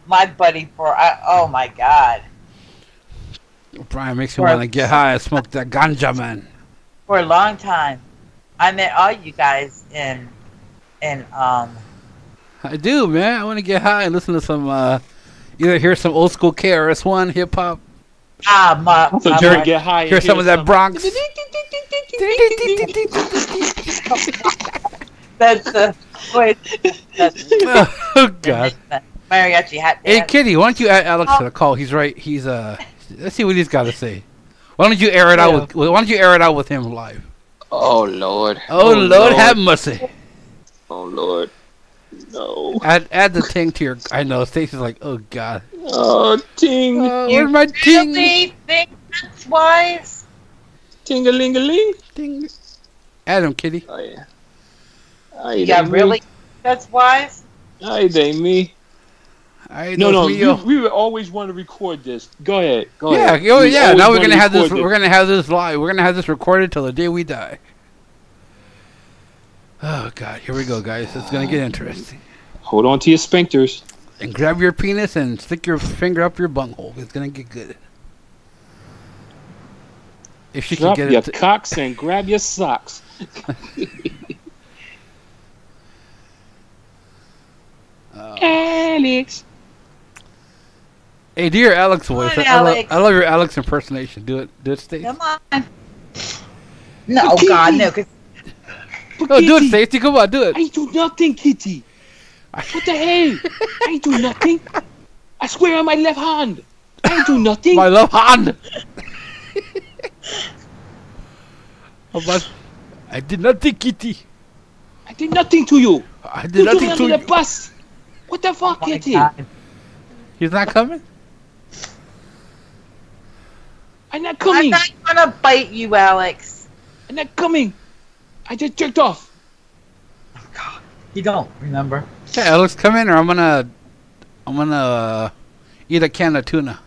my buddy for oh my god, Brian makes me want to get high and smoke that ganja, man. for a long time. I met all you guys in I do, man. I want to get high and listen to some, either hear some old school KRS-One hip hop, So Jerry get high. and hear some of that Bronx. That's the wait. That's Oh God. mariachi hat. Hey Kitty, why don't you add Alex to the call? He's right. He's let's see what he's got to say. Why don't you air it out with? Why don't you air it out with him live? Oh, Lord. Oh, Lord, have mercy. Oh, Lord. No. Add the ting to your. I know Stacey's like, oh God. Oh, ting. Where's my ting? Really think that's wise? Ting-a-ling-a-ling. Ting. Add him, Kitty. Oh, yeah. Yeah, really? That's wise? Hi, they me. I No, know no, it's me, yo. we would always want to record this. Go ahead. Go Yeah, ahead. oh We yeah. always Now we're wanna gonna have this. record We're gonna have this live. We're gonna have this recorded till the day we die. Oh God, here we go, guys. It's gonna get interesting. Hold on to your sphincters. And grab your penis and stick your finger up your bunghole. It's gonna get good. If she Drop can your get it. cocks and grab your socks. Alex. Hey, do your Alex voice. Come on, I Alex. love your Alex impersonation. Do it. Do it, Stacey. Come on. No, oh God, no. Cause Oh, do it, Stacey. Come on, do it. I do nothing, Kitty. What the hell? I do nothing. I swear on my left hand. I do nothing. My love hand. How about? I did nothing, Kitty. I did nothing to you. I did You threw me nothing under to the you. bus. What the fuck, oh my Kitty? God. He's not coming. I'm not I'm coming. not gonna bite you, Alex. I'm not coming. I just jerked off. Oh God, you don't remember? Okay, Alex, come in, or I'm gonna eat a can of tuna.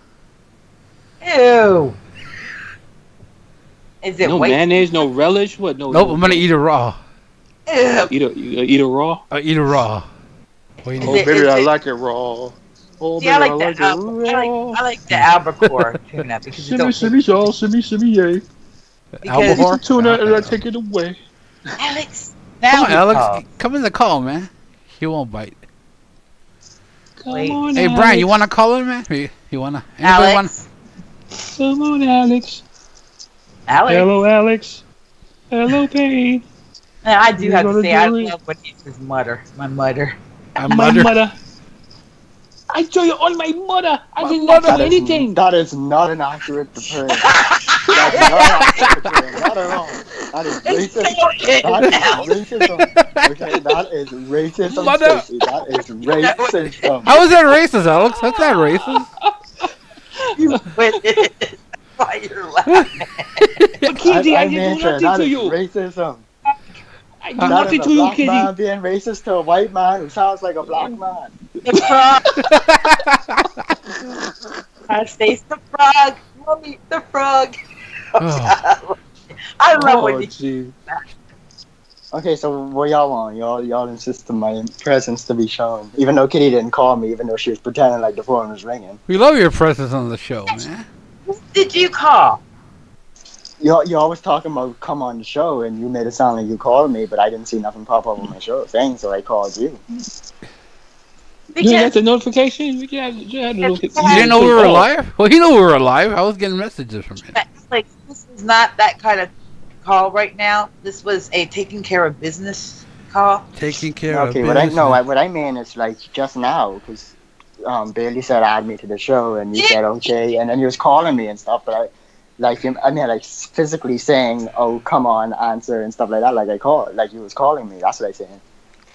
Ew. Is it No white? mayonnaise, no relish. What? No. Nope, I'm gonna eat it raw. Ew. Eat a raw. I eat it raw. Wait, Is Oh, it- baby, is I it- like it raw. Oh, See, I baby, like the it raw. I like the albacore tuna because you Shimmy, don't. shimmy, y'all, shimmy, shimmy, yay. Because- Albacore? Eat the tuna and I take it away. Alex. Come Now on, you Alex, talk. come in the call, man. He won't bite. Come Wait. on, Hey, Alex. Brian, you wanna call in, man? You wanna? Anybody wanna? Alex. Come on, Alex. Alex. Hello, Alex. Hello, Payne. And I do You have to gonna say, I do it? love when he says mutter. My mutter. My My mother. mother. I tell you on my mother. I My did not mother. do anything. That is not an accurate portrayal. That's not an accurate portrayal. Not at all. That is racist. That is racism. Okay, that is racism. Mother. Stacey. That is racism. How is that racist, Alex? That's not racist. You win it. why you're laughing. But Kenji, I I'm didn't do answering. nothing That to is you. racism. I did That nothing is to a you, black man Kenji. being racist to a white man who sounds like a black man. The frog. I face the frog. Mommy, the frog. Oh. I love Oh, when you gee. Okay, so what y'all want? Y'all insist on my presence to be shown, even though Kitty didn't call me, even though she was pretending like the phone was ringing. We love your presence on the show, man. Who did you call? You always talking about come on the show, and you made it sound like you called me, but I didn't see nothing pop up on my show thing, so I called you. You got Because the notification? You had the notification. You didn't know we were alive? Well, he knew we were alive. I was getting messages from him. like this is not that kind of call right now. This was a taking care of business call. Taking care Okay, of what I business. what I mean is like just now, because Bailey said add me to the show, and you said okay, and then you was calling me and stuff, but like physically saying, oh come on, answer and stuff like that, like I called, like you was calling me. That's what I saying.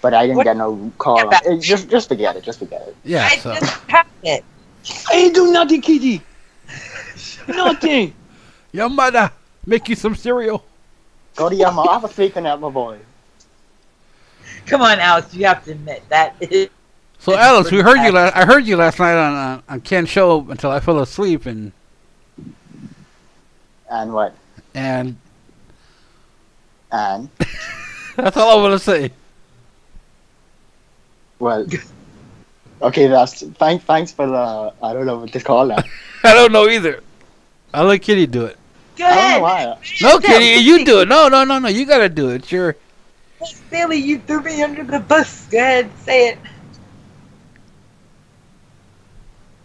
But I didn't What? get no call. Just forget it. Just forget it. Yeah, I so. just had it. I ain't do nothing, Kenji. Nothing. Your mother, make you some cereal. Go to your mom. I have a freaking at my boy. Come on, Alex. You have to admit that. So, Alex, we heard you I heard you last night on Ken's show until I fell asleep, and What? and And that's all I want to say. well, okay. Thanks for the. I don't know what to call that. I don't know either. I'll let Kitty do it. Go I don't know ahead. why. No, Kitty, you do it. No, you gotta do it. Sure. Bailey, you threw me under the bus. Go ahead, say it.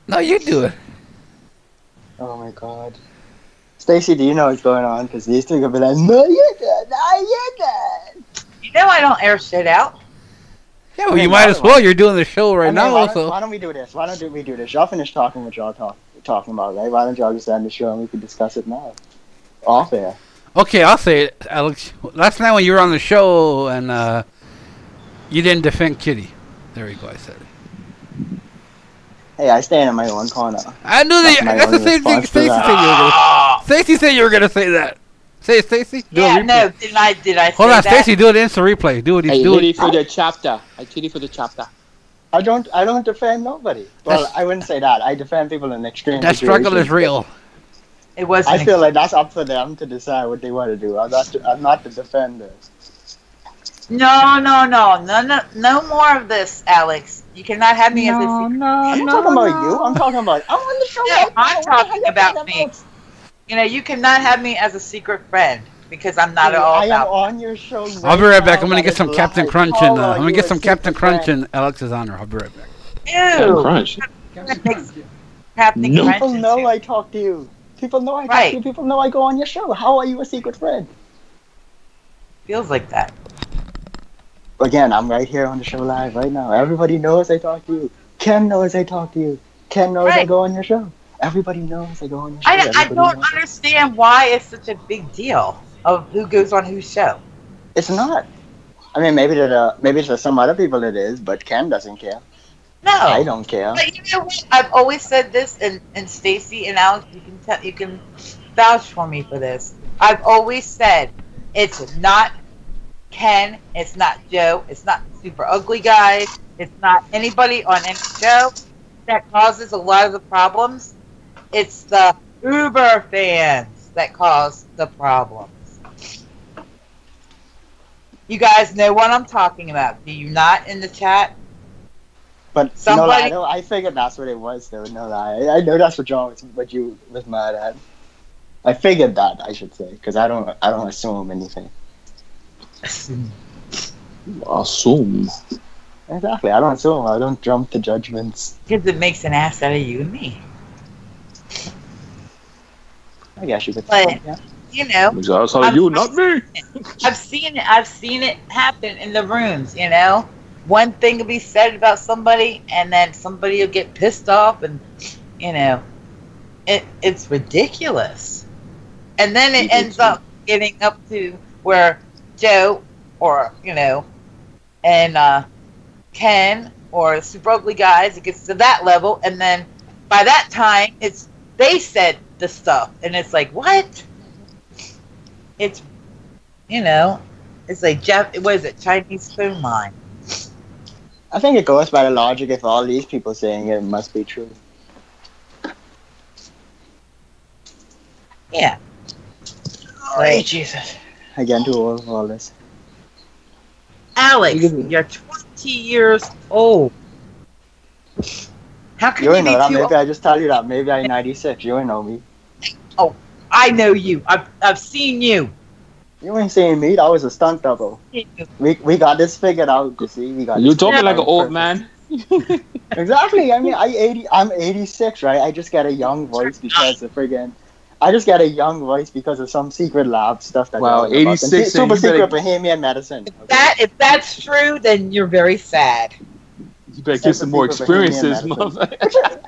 No, you do it. Oh my god. Stacy, do you know what's going on? Because these two could be like, no, you did. No, you did. You know I don't air shit out. Yeah, well, Okay, you might as why- well. You're doing the show right I mean, now, why so. don't we do this? Why don't we do this? Y'all finish talking what y'all talking about, right? Why don't y'all just end the show and we can discuss it now? Off air. Okay, I'll say it, Alex. Last night when you were on the show and you didn't defend Kitty. There you go, I said it. Hey, I stand in my own corner. I knew that. That's my That's the only same thing response to Stacy that. said you were gonna. Stacy said you were gonna say that. Say it, Stacy. Do a Yeah, replay. no, did I Hold say on, that? Stacy. Do it instant replay. Do it. I Do ready it. for the chapter. I ready for the chapter. I don't defend nobody. Well, That's- I wouldn't say that. I defend people in extreme That struggle is situations. real. It wasn't. I feel like that's up to them to decide what they want to do. I'm not the defender. No more of this, Alex. You cannot have me as a secret. I'm not talking about you. I'm talking about. I'm on the show. No, right now. I'm What the talking hell you about talking me. You know, you cannot have me as a secret friend because I'm not at all I am about. on your show. I'll be right back. now. I'm gonna That get is some Captain live. Crunch How and are I'm gonna you get a some secret Captain Crunch friend? in Alex's honor. I'll be right back. Ew. Crunch. Captain No. Crunch People is know too- I talk to you. People know I talk Right. to you. People know I go on your show. How are you a secret friend? feels like that. Again, I'm right here on the show live right now. Everybody knows I talk to you. Ken knows I talk to you. Ken knows I Right. go on your show. Everybody knows I go on your show. I Everybody don't knows. understand why it's such a big deal of who goes on whose show. It's not. I mean, maybe to some other people it is, but Ken doesn't care. No. I don't care. But you know what? I've always said this, and Stacy and Alex, you can vouch for me for this. I've always said it's not Ken, it's not Joe, it's not Super Ugly Guys, it's not anybody on any show that causes a lot of the problems. It's the Uber fans that cause the problems. You guys know what I'm talking about, do you not in the chat? But Somebody- no, I figured that's what it was. Though, no lie. I know that's what you was mad at. I figured that I should say because I don't assume anything. Assume. Exactly, I don't assume. I don't jump to judgments. Because it makes an ass out of you and me. I guess you could. But- say, yeah. You know, That's how you, not me. I've seen it happen in the rooms, you know. One thing will be said about somebody and then somebody will get pissed off and you know it's ridiculous. And then it ends up getting up to where Joe or, you know, and Ken or the Super Ugly Guys, it gets to that level and then by that time they said the stuff, and it's like, what? It's, it's like what is it? Chinese phone line. I think it goes by the logic. If all these people saying it, it must be true. Yeah. Oh, Jesus. I get too old for all this. Alex, you're 20 years old. How can You you ain't be know that. too Maybe old? I just tell you that. Maybe I'm 96. You ain't know me. Oh, I know you. I've seen you. You ain't saying me. That was a stunt double. We got this figured out. You see, we got. You're this talking figured like an out old perfect. man. Exactly. I mean, I'm 86, right? I just get a young voice because of friggin'. I just get a young voice because of some secret lab stuff that. Wow, goes on about 86 them. and Super you secret better- Bohemian medicine. If that's true, then you're very sad. You better get some more experiences, motherfucker.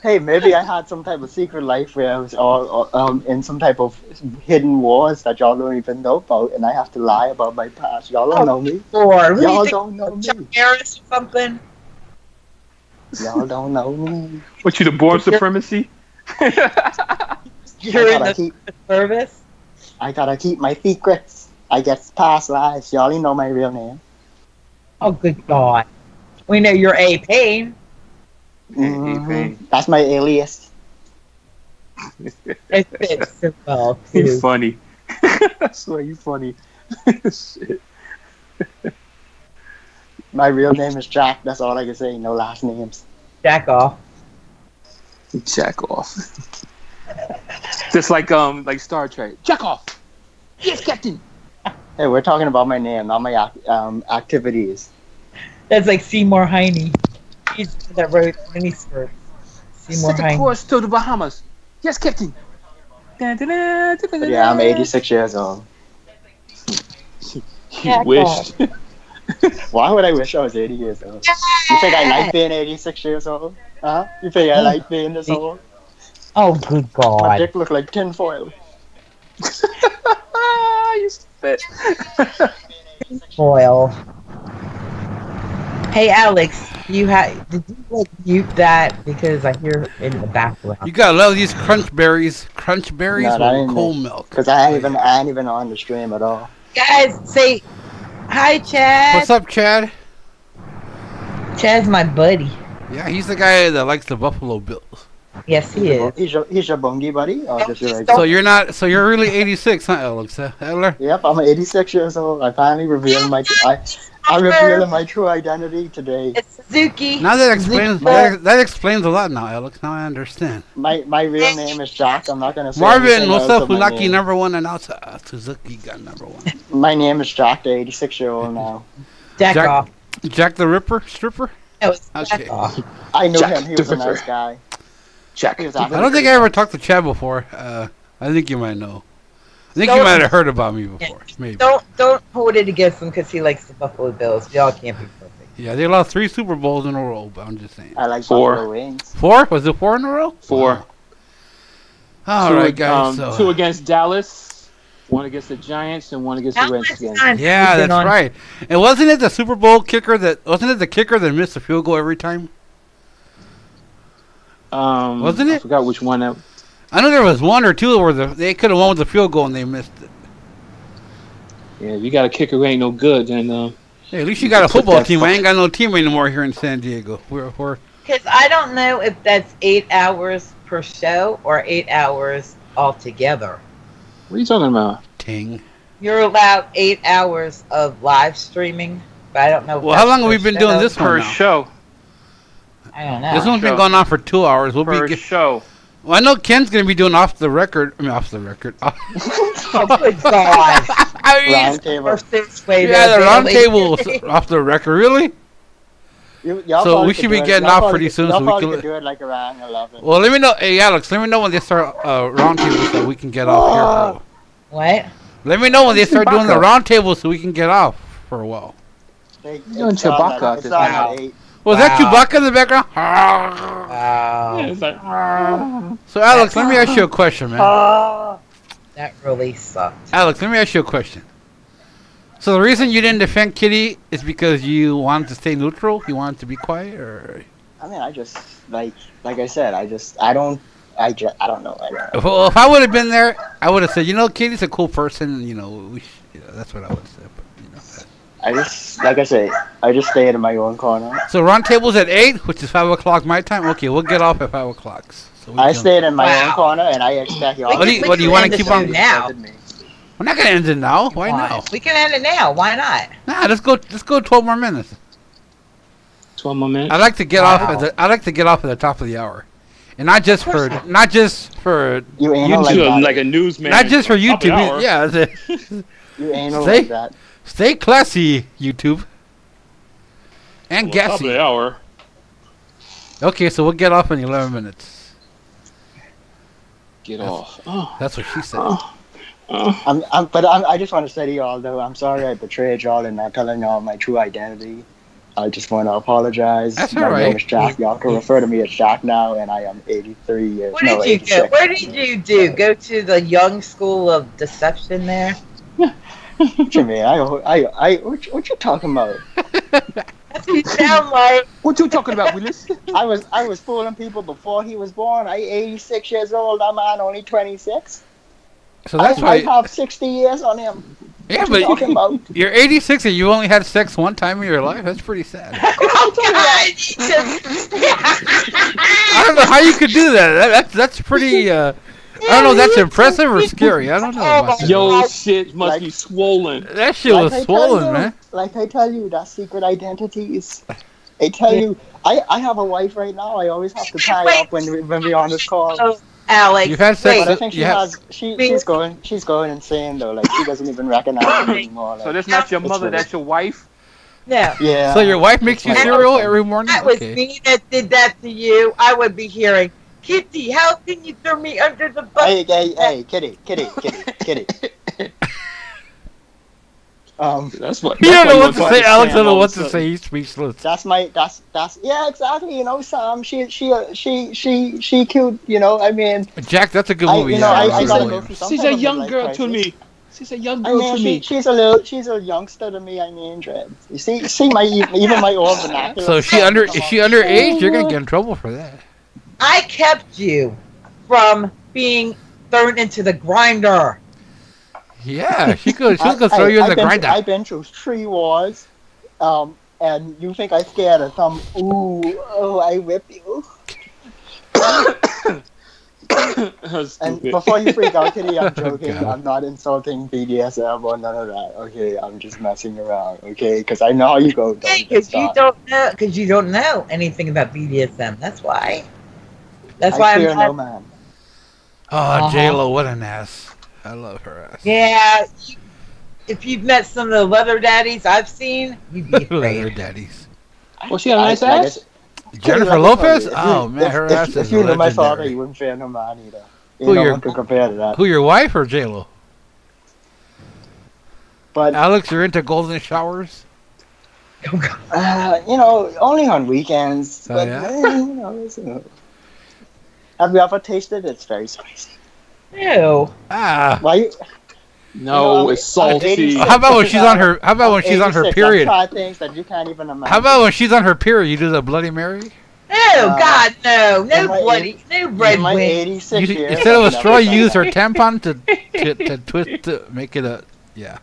Hey, maybe I had some type of secret life where I was all in some type of hidden wars that y'all don't even know about, and I have to lie about my past. Y'all don't know me. Or Y'all don't know me. Chuck Harris or something. Y'all don't know me. What, you the born supremacy? You're in gotta the keep- service. I gotta keep my secrets. I get past lives. Y'all know my real name. Oh, good God. We know you're A. Payne. Mhm. That's my alias. It fits so well, too. He's funny. I swear, you funny. Shit. My real name is Jack. That's all I can say. No last names. Jack off. Jack off. Just like Star Trek. Jack off. Yes, Captain. Hey, we're talking about my name, not my activities. That's like Seymour Heine. He's the one that wrote miniskirt. Seymour Set the Heine. course to the Bahamas. Yes, Captain. But yeah, I'm 86 years old. You Jack wished. Why would I wish I was 80 years old? You think I like being 86 years old? Huh? You think I like being this old? Oh, good My God. dick look like tinfoil. You spit. Foil. Hey, Alex, did you mute that? Because I hear in the background. You gotta love these crunch berries. Crunch berries No, that with ain't cold it. milk. Cause I ain't even on the stream at all. Guys, say hi, Chad. What's up, Chad? Chad's my buddy. Yeah, he's the guy that likes the Buffalo Bills. Yes, he is. He's your bungie buddy, or just your So you're not. So you're really 86, huh, Alex? Eller? Yep, I'm 86 years old. I finally revealed I revealed my true identity today. It's Suzuki. Now that explains Suzuki. that explains a lot now, Alex. Now I understand. My real name is Jack. I'm not gonna say Marvin, anything what's else up? of my Funaki name. #1 announcer. Suzuki got #1. My name is Jack, the 86-year-old now. Jack Jack- off. Jack the Ripper, stripper. No, it's Okay. Jack off. I knew Jack him. He was a the nice Ripper. guy. Jack. He was I don't think I ever talked to Chad before. I think you might know. I think you Don't- might have heard about me before. Maybe. Don't hold it against him because he likes the Buffalo Bills. Y'all can't be perfect. Yeah, they lost 3 Super Bowls in a row. But I'm just saying. I like 4. Buffalo wings. 4? Was it 4 in a row? 4. All right, guys. So. 2 against Dallas, 1 against the Giants, and 1 against the Redskins. Yeah, that's right. And wasn't it the Super Bowl kicker wasn't it the kicker that missed the field goal every time? Wasn't it? I forgot which one. I know there was 1 or 2 where they could have won with the field goal and they missed it. Yeah, if you got a kicker who ain't no good, then Hey, at least you got a football team. I ain't got no team anymore here in San Diego. We're Because I don't know if that's 8 hours per show or 8 hours altogether. what are you talking about? ting. You're allowed 8 hours of live streaming, but I don't know. if Well, how that's long have we per been doing show. this one Per now? show. I don't know. This one's been show. going on for 2 hours. We'll Per be. show. Well, I know Ken's gonna be doing off the record. I mean, off the record. Oh, good God. I mean, Round table. Or six way yeah, the round daily. table off the record. Really? Y'all So probably we could should be do it- getting y'all off probably pretty could- soon Y'all so we probably can could do it like around 11. Well, let me know. Hey, Alex, let me know when they start round tables so we can get off here. What? Let me know when they start doing the Chewbacca. round table so we can get off for a while. It's doing on Chewbacca at- at it's this on time. at 8. Was that Wow. Chewbacca in the background? Wow. It's like, So, Alex, let me ask you a question, man. That really sucked. Alex, let me ask you a question. So the reason you didn't defend Kitty is because you wanted to stay neutral? You wanted to be quiet, or? I mean, I just like I said, I don't I don't know. Well, if I would have been there, I would have said, you know, Katie's a cool person. You know, that's what I would have said. But, you know, I just, like I say, I just stayed in my own corner. so round table's at 8, which is 5 o'clock my time. Okay, we'll get off at 5 o'clock. So I stayed in my own corner, and I expect y'all. What do you want to keep on? now? We're not gonna end it now. Why now? We can end it now. Why not? Nah, let's go 12 more minutes. 12 more minutes. I like to get off at the top of the hour, and not just for You ain't YouTube, like that. Like a newsman. not just for Top of the YouTube. hour. Yeah, You ain't Stay- like that. stay classy, YouTube, and Well, top of gassy. the hour. Okay, so we'll get off in 11 minutes. Get off. Oh. That's what she said. I just want to say to y'all, though, I'm sorry I betrayed y'all and not telling y'all my true identity. I just want to apologize. That's My all name right. is Jack. Y'all can refer to me as Jack now, and I am 83 years. What no, did you go? 86. Where did you do? Go to the Young School of Deception there? What you mean? What you talking about? That's what you sound like. What you talking about, Willis? I was fooling people before he was born. I 86 years old. That man only 26. So that's I why. have 60 years on him. Yeah, What you talking but about? you're 86 and you only had sex one time in your life. That's pretty sad. I don't know how you could do that. That's pretty. I don't know. If that's impressive or scary. I don't know. About that. Yo, shit must Like- be swollen. That shit was I tell swollen, you, man. Like I tell you, that secret identities. I tell you, I have a wife right now. I always have to tie up when we're on this call. Oh, Alex. You've had sex. wait, But I think You have- she's going insane though. Like she doesn't even recognize me anymore. Like, So that's not your It's mother, really- that's your wife? No. yeah. So your wife makes you That's right. cereal every morning? That was Okay. me that did that to you. I would be hearing, Kitty, how can you throw me under the bus? Hey, kitty. That's what. You don't know what that's to why say, you're Alex. saying Don't know all what of a to sudden. say. He's speechless. that's yeah, exactly. You know, Sam. She cute. You know, I mean, Jack, that's a good I movie. you know, yeah, I Robin gotta go Williams. through some She's type a of young life girl crisis. to me. She's a young I girl mean, to me. she's a youngster to me. I mean, Dread. You see my even my old vernacular. So is she underage? You're gonna get in trouble for that. I kept you from being thrown into the grinder. Yeah, she'll go throw you in the grinder. I've been through 3 wars, and you think I scared of some? Oh, I whip you. That's And stupid. before you freak out, Kitty, I'm Oh, joking. God. I'm not insulting BDSM or none of that. Okay, I'm just messing around. Okay, because I know how you go. Don't get Because you started. don't know anything about BDSM. That's why. That's why I I'm fear not. no man. Oh, J-Lo, what an ass. I love her ass. Yeah. If you've met some of the leather daddies I've seen, you'd be Leather afraid. daddies. Well, she got a nice Like I ass? said, Jennifer like I Lopez? told you, Oh, man, her ass if is you knew my father, legendary. you wouldn't fear no man either. Who No your- one could compare to that. Who, your wife or J-Lo? But Alex, you're into golden showers? you know, only on weekends. Oh, But yeah? you know, have you ever tasted it? It's very spicy. Ew. Ah. Why you? No, it's salty. How about when she's on her? How about when she's on her 86, period? I've tried things that you can't even imagine. How about when she's on her period? You do the Bloody Mary? Oh God, no, no in my bloody, no red in my wings. 86 You, years? instead of a I've straw, never you done use her that. tampon to twist to make it a yeah.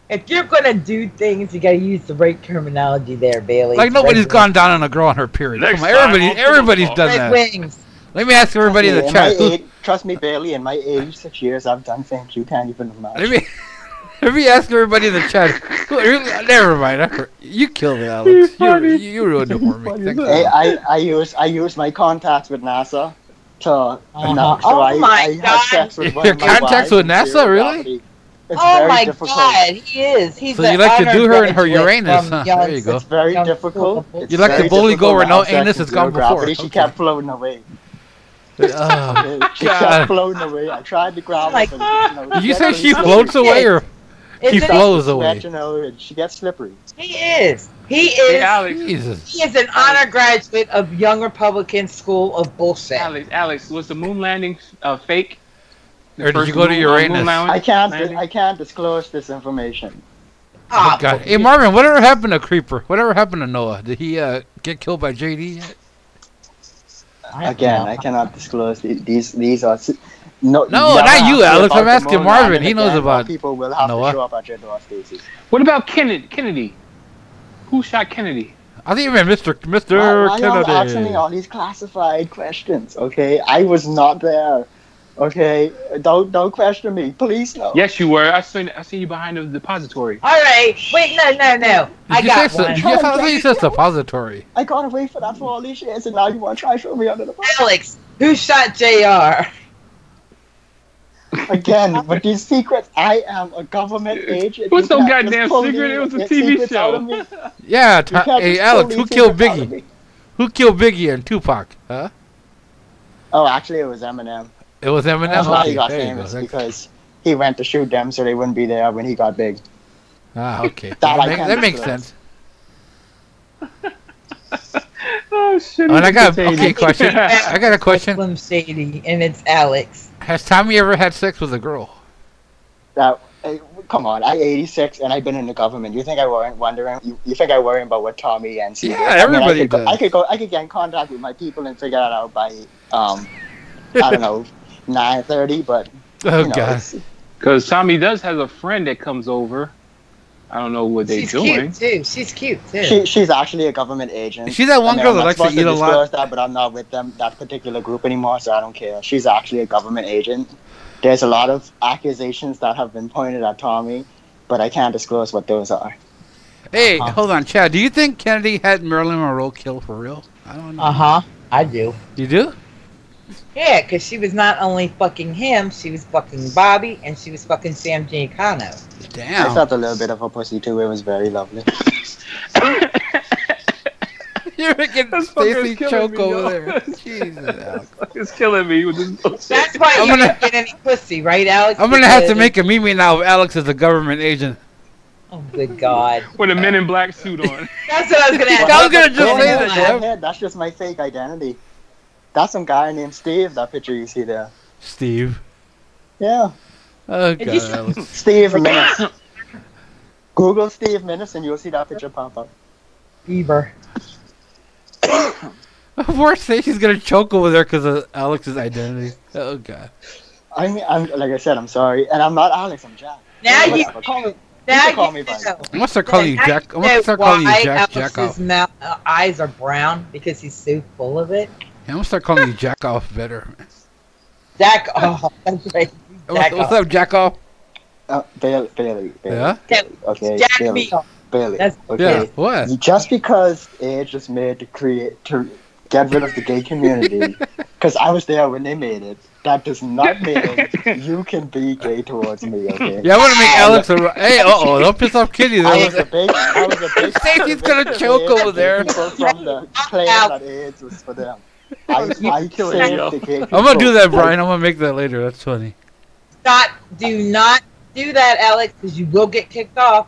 If you're gonna do things, you gotta use the right terminology there, Bailey. Like nobody's Red gone down on a girl on her period. Next Come on, time everybody's on done Red that. wings. Let me ask everybody in the In chat. my trust me, Bailey, in my 86 years, I've done things you can't even imagine. Let me ask everybody in the chat. Never mind. You killed it, Alex. You ruined it for me. Thanks. Hey, I use my contacts with NASA to so Oh I my had God. sex with one Your of my contacts wives with in NASA, zero really? gravity. It's Oh very my difficult. God, he is. He's So an you like to do honor her in her graduate Uranus, from huh? Young There you go. It's very Young difficult. School. It's You like the very bully difficult go where to no have sex anus in has gone zero gravity. before. She Okay. kept floating away. Oh, She God. kept floating away. I tried to grab Like, her. But, Did you get say her she slippery. floats away or Isn't she he? flows Sweat, away? you know, and she gets slippery. He is. He Hey, is. Alex. Jesus. He is an honor graduate of Young Republican School of Bullshit. Alex, was the moon landing fake? The Or did first you go to moon Uranus? landing? I can't disclose this information. Ah, Oh, God. Hey, Marvin, whatever happened to Creeper? Whatever happened to Noah? Did he get killed by JD yet? Again, I cannot disclose these are. No, No, never not you, ask me Alex. about I'm the asking moon Marvin. landing He knows again, about people will have Noah. to show up at your door, Stacey. What about Kennedy? Who shot Kennedy? I think you meant Mr. Why y'all asking me Kennedy. all these classified questions? Okay, I was not there. Okay, don't question me, please. No. Yes, you were. I seen you behind the depository. All right. Wait, no. I got one. Yes, I thought you said suppository. I gotta wait for that for all these years, and now you want to try to throw me under the bus Alex, who shot JR? again with these secrets. I am a government agent. What's You no can't just goddamn pull secret? these It was a secrets TV out of show. me. Yeah, You can't hey just Alex, pull who these killed secrets out of Biggie? me. Who killed Biggie and Tupac? Huh? Oh, actually, it was Eminem. It was Eminem. That's why Okay, he got there you go. famous, because he went to shoot them so they wouldn't be there when he got big. Ah, okay. That I can't That makes disclose. sense. Oh shit! And I got entertaining. okay question. I got a question. Slim Shady, and it's Alex. Has Tommy ever had sex with a girl? Come on, I'm 86 and I've been in the government. You think I weren't wondering? You think I worry about what Tommy and Steve? Yeah, did? everybody I does. I could get in contact with my people and figure that out by I don't know 9:30. But Oh you know, god. Because Tommy does have a friend that comes over. I don't know what they're She's doing. cute too. She's cute too. she's actually a government agent. Is she that one girl I'm that not likes to supposed eat a lot? disclose that, but I'm not with that particular group anymore, so I don't care. She's actually a government agent. There's a lot of accusations that have been pointed at Tommy, but I can't disclose what those are. Hey, hold on, Chad. Do you think Kennedy had Marilyn Monroe killed for real? I don't know. I do. You do? Yeah, because she was not only fucking him, she was fucking Bobby, and she was fucking Sam Giancano. I Damn. felt a little bit of a pussy too. It was very lovely. You're making That's fucking Stacy killing choke me, over yo. there. Jesus, Alex. It's killing me with this bullshit. That's why I'm you gonna- didn't get any pussy, right, Alex? I'm gonna have to Because- make a meme now of Alex as a government agent. Oh, good God. With a Men in Black suit on. That's what I was gonna ask. I was gonna just Go say ahead, that, go Jeff. ahead. That's just my fake identity. That's some guy named Steve. That picture you see there. Steve. Yeah, Oh Did god, you see- Alex. Steve Minnis. Google Steve Minnis and you'll see that picture pop up. Bieber. Poor Stacy's gonna choke over there because of Alex's identity. Oh god. I mean, I'm like I said, I'm sorry, and I'm not Alex. I'm Jack. Now you Whatever, call me. Now can call you me by know. I'm gonna start calling you Now Jack. I'm know gonna start calling you why Jack Alex's Jackoff. eyes are brown because he's so full of it. Yeah, I'm gonna start calling you Jackoff better. Jack off. That's right. Jack What's off. up, Jackoff? Bailey. Yeah? Okay, Jack Bailey. me off. Bailey. That's- Okay. Yeah. What? Just because age was made to get rid of the gay community, because I was there when they made it, that does not mean you can be gay towards me. Okay. Yeah, I want to make Alex a. Hey, don't piss off Kitty. I was There. a big. Stacy's gonna choke over there. People from the claim that AIDS was for them. I killing saved you. the gay I'm gonna do people. that, Brian. I'm gonna make that later. That's funny. Do not do that, Alex, because you will get kicked off.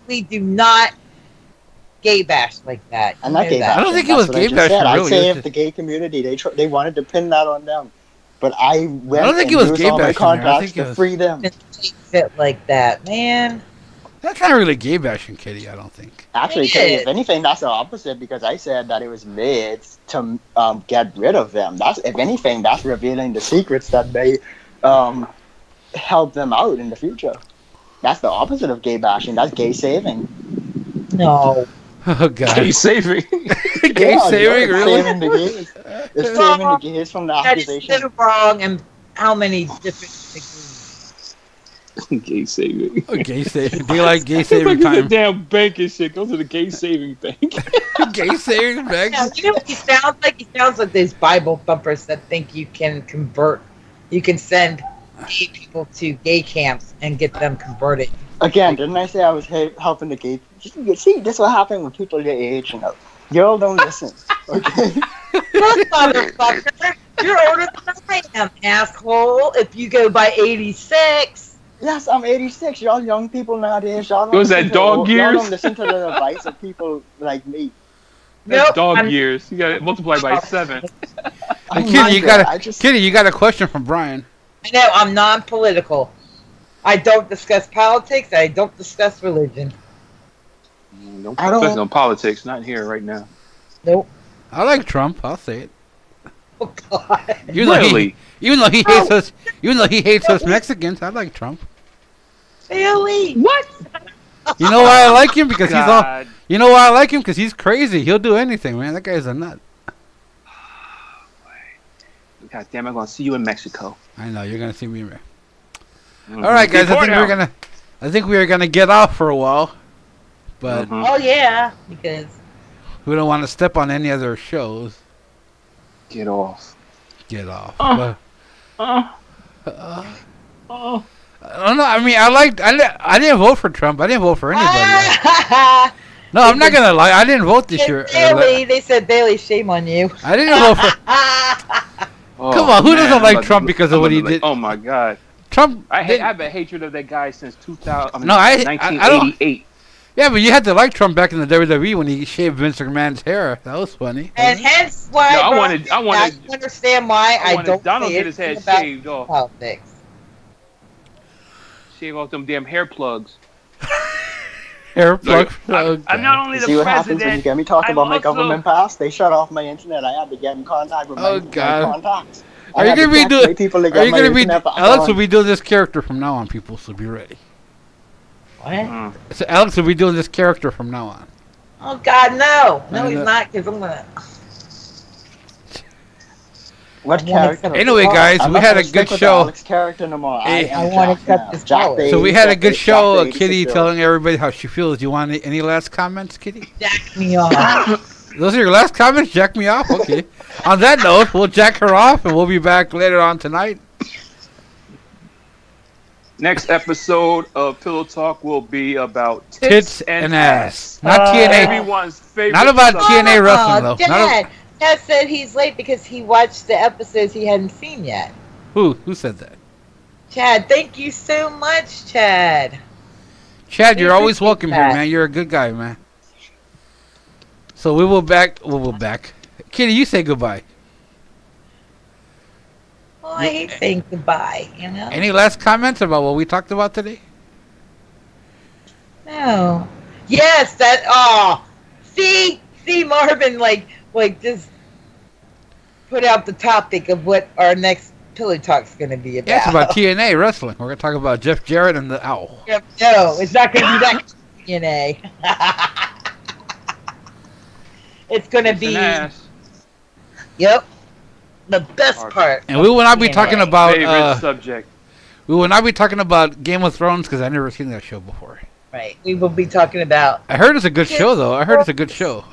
We do not gay bash like that. I'm not You gay know that. I don't think it was That's what I gay just bashing, said. really. I It's saved just- the gay community. They wanted to pin that on them, but I went. I don't think and it was used gay all my bashing there. I contacts think it to was- free them. Fit like that, man. That's not really gay bashing, Kitty. I don't think. Actually, It Katie, is. if anything, that's the opposite because I said that it was made to get rid of them. That's if anything, that's revealing the secrets that may help them out in the future. That's the opposite of gay bashing. That's gay saving. No. Oh god. He's saving. Gay Yeah, saving, it's really? saving the gays. It's saving the gays from the That is accusation. so wrong, and how many different degrees? Gay saving. Oh, gay saving. Do you like gay It's saving like the time? damn bank and shit. Go to the gay saving bank. Gay saving back? Yeah, you know what he sounds like? He sounds like those Bible thumpers that think you can convert. You can send gay people to gay camps and get them converted. Again, didn't I say I was helping the gays? You see, this is what happened when people your age, you know. Y'all don't listen, okay? Look, motherfucker, you're older than I am, asshole. If you go by 86. Yes, I'm 86. Y'all young people nowadays, y'all don't Was that listen to- dog Y'all years? don't listen to the advice of people like me. That's Nope, dog I'm- years. You got it multiplied by 7. I'm Kitty, not you that. got I a just Kitty, you got a question from Brian. I know, I'm non-political. I don't discuss politics. I don't discuss religion. Don't I don't- focus on politics. Not here right now. Nope. I like Trump. I'll say it. Oh God. Even though Really? even though he hates us, even though he hates us Mexicans, I like Trump. Really? What? You know why I like him? Because he's all. God. You know why I like him? Because he's crazy. He'll do anything, man. That guy's a nut. God damn, I'm gonna see you in Mexico. I know you're gonna see me, man. Mhm. All right, guys. Report out. I think we are gonna get off for a while, but Mhm. Oh yeah, because we don't want to step on any other shows. Get off. Get off. Uh. But, Uh, oh. I don't know. I mean, I didn't vote for Trump. I didn't vote for anybody. No, I'm not gonna lie. I didn't vote this year. Bailey, they said Bailey, shame on you. I didn't vote for. Oh, Come on, who man, doesn't like I'm Trump because of I'm what he about to did? Oh my God. Trump. I have a hatred of that guy since 2000. I mean, No, I don't- 1988. Yeah, but you had to like Trump back in the WWE when he shaved Vince McMahon's hair. That was funny. And hence why No, I bro, wanted- I wanted- I understand why I I wanted don't Donald say get his head anything about shaved off. politics. Shave off them damn hair plugs. Hair plug. I'm not only the See what happens when you president. get me talking I'm about my also- government pass? They shut off my internet. I had to get in contact with Oh, my God. contacts. Are you gonna be doing? People to Are get you my gonna be? internet back Alex on. will be doing this character from now on, people. So be ready. What? Mm. So Alex will be doing this character from now on. Oh God, no! No, I he's know. not. Because I'm gonna. What I wanna character? accept Anyway, Oh, guys, I'm we not had gonna a stick good with show. Alex character no more. Hey, I am wanna Jack accept now. this Jack power. Bates, So we had a Jack good Bates, show. Jack Bates, Kitty girl. telling everybody how she feels. You want any last comments, Kitty? Jack me off. Those are your last comments? Jack me off? Okay. On that note, we'll jack her off, and we'll be back later on tonight. Next episode of Pillow Talk will be about Tits and ass. Not Uh, TNA. Everyone's favorite. Not about subject. TNA wrestling, though. Not Dad. Dad said he's late because he watched the episodes he hadn't seen yet. Who said that? Chad, thank you so much, Chad. Chad, We you're always appreciate welcome here, that. man. You're a good guy, man. So we will back. Kitty, you say goodbye. Oh, I hate saying goodbye, you know? Any last comments about what we talked about today? No. Yes, that. Oh, see, Marvin, like just put out the topic of what our next Pillow Talk's going to be about. Yeah, it's about TNA wrestling. We're gonna talk about Jeff Jarrett and the Owl. Yep, no, it's not going to be that DNA. It's going to Tits and be. ass. Yep. The best part. And we will not be TNA. talking about. Favorite subject. We will not be talking about Game of Thrones because I've never seen that show before. Right. We will be talking about. I heard it's a good show, though. I heard it's a good show.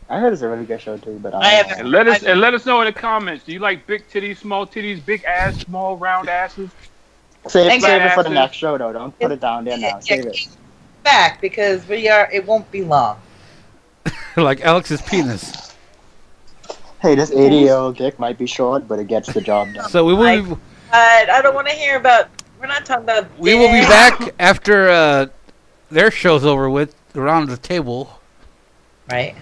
I heard it's a really good show too, but I haven't- And let us know in the comments. Do you like big titties, small titties, big ass, small round asses? Save it for the Asses. next show though. Don't put it down there now. Save it. Back because it won't be long. Like Alex's penis. Hey, this 80-year-old dick might be short, but it gets the job done. So we will. Be, I don't want to hear about. We're not talking about. we will be dick. back after their show's over with around the table. Right.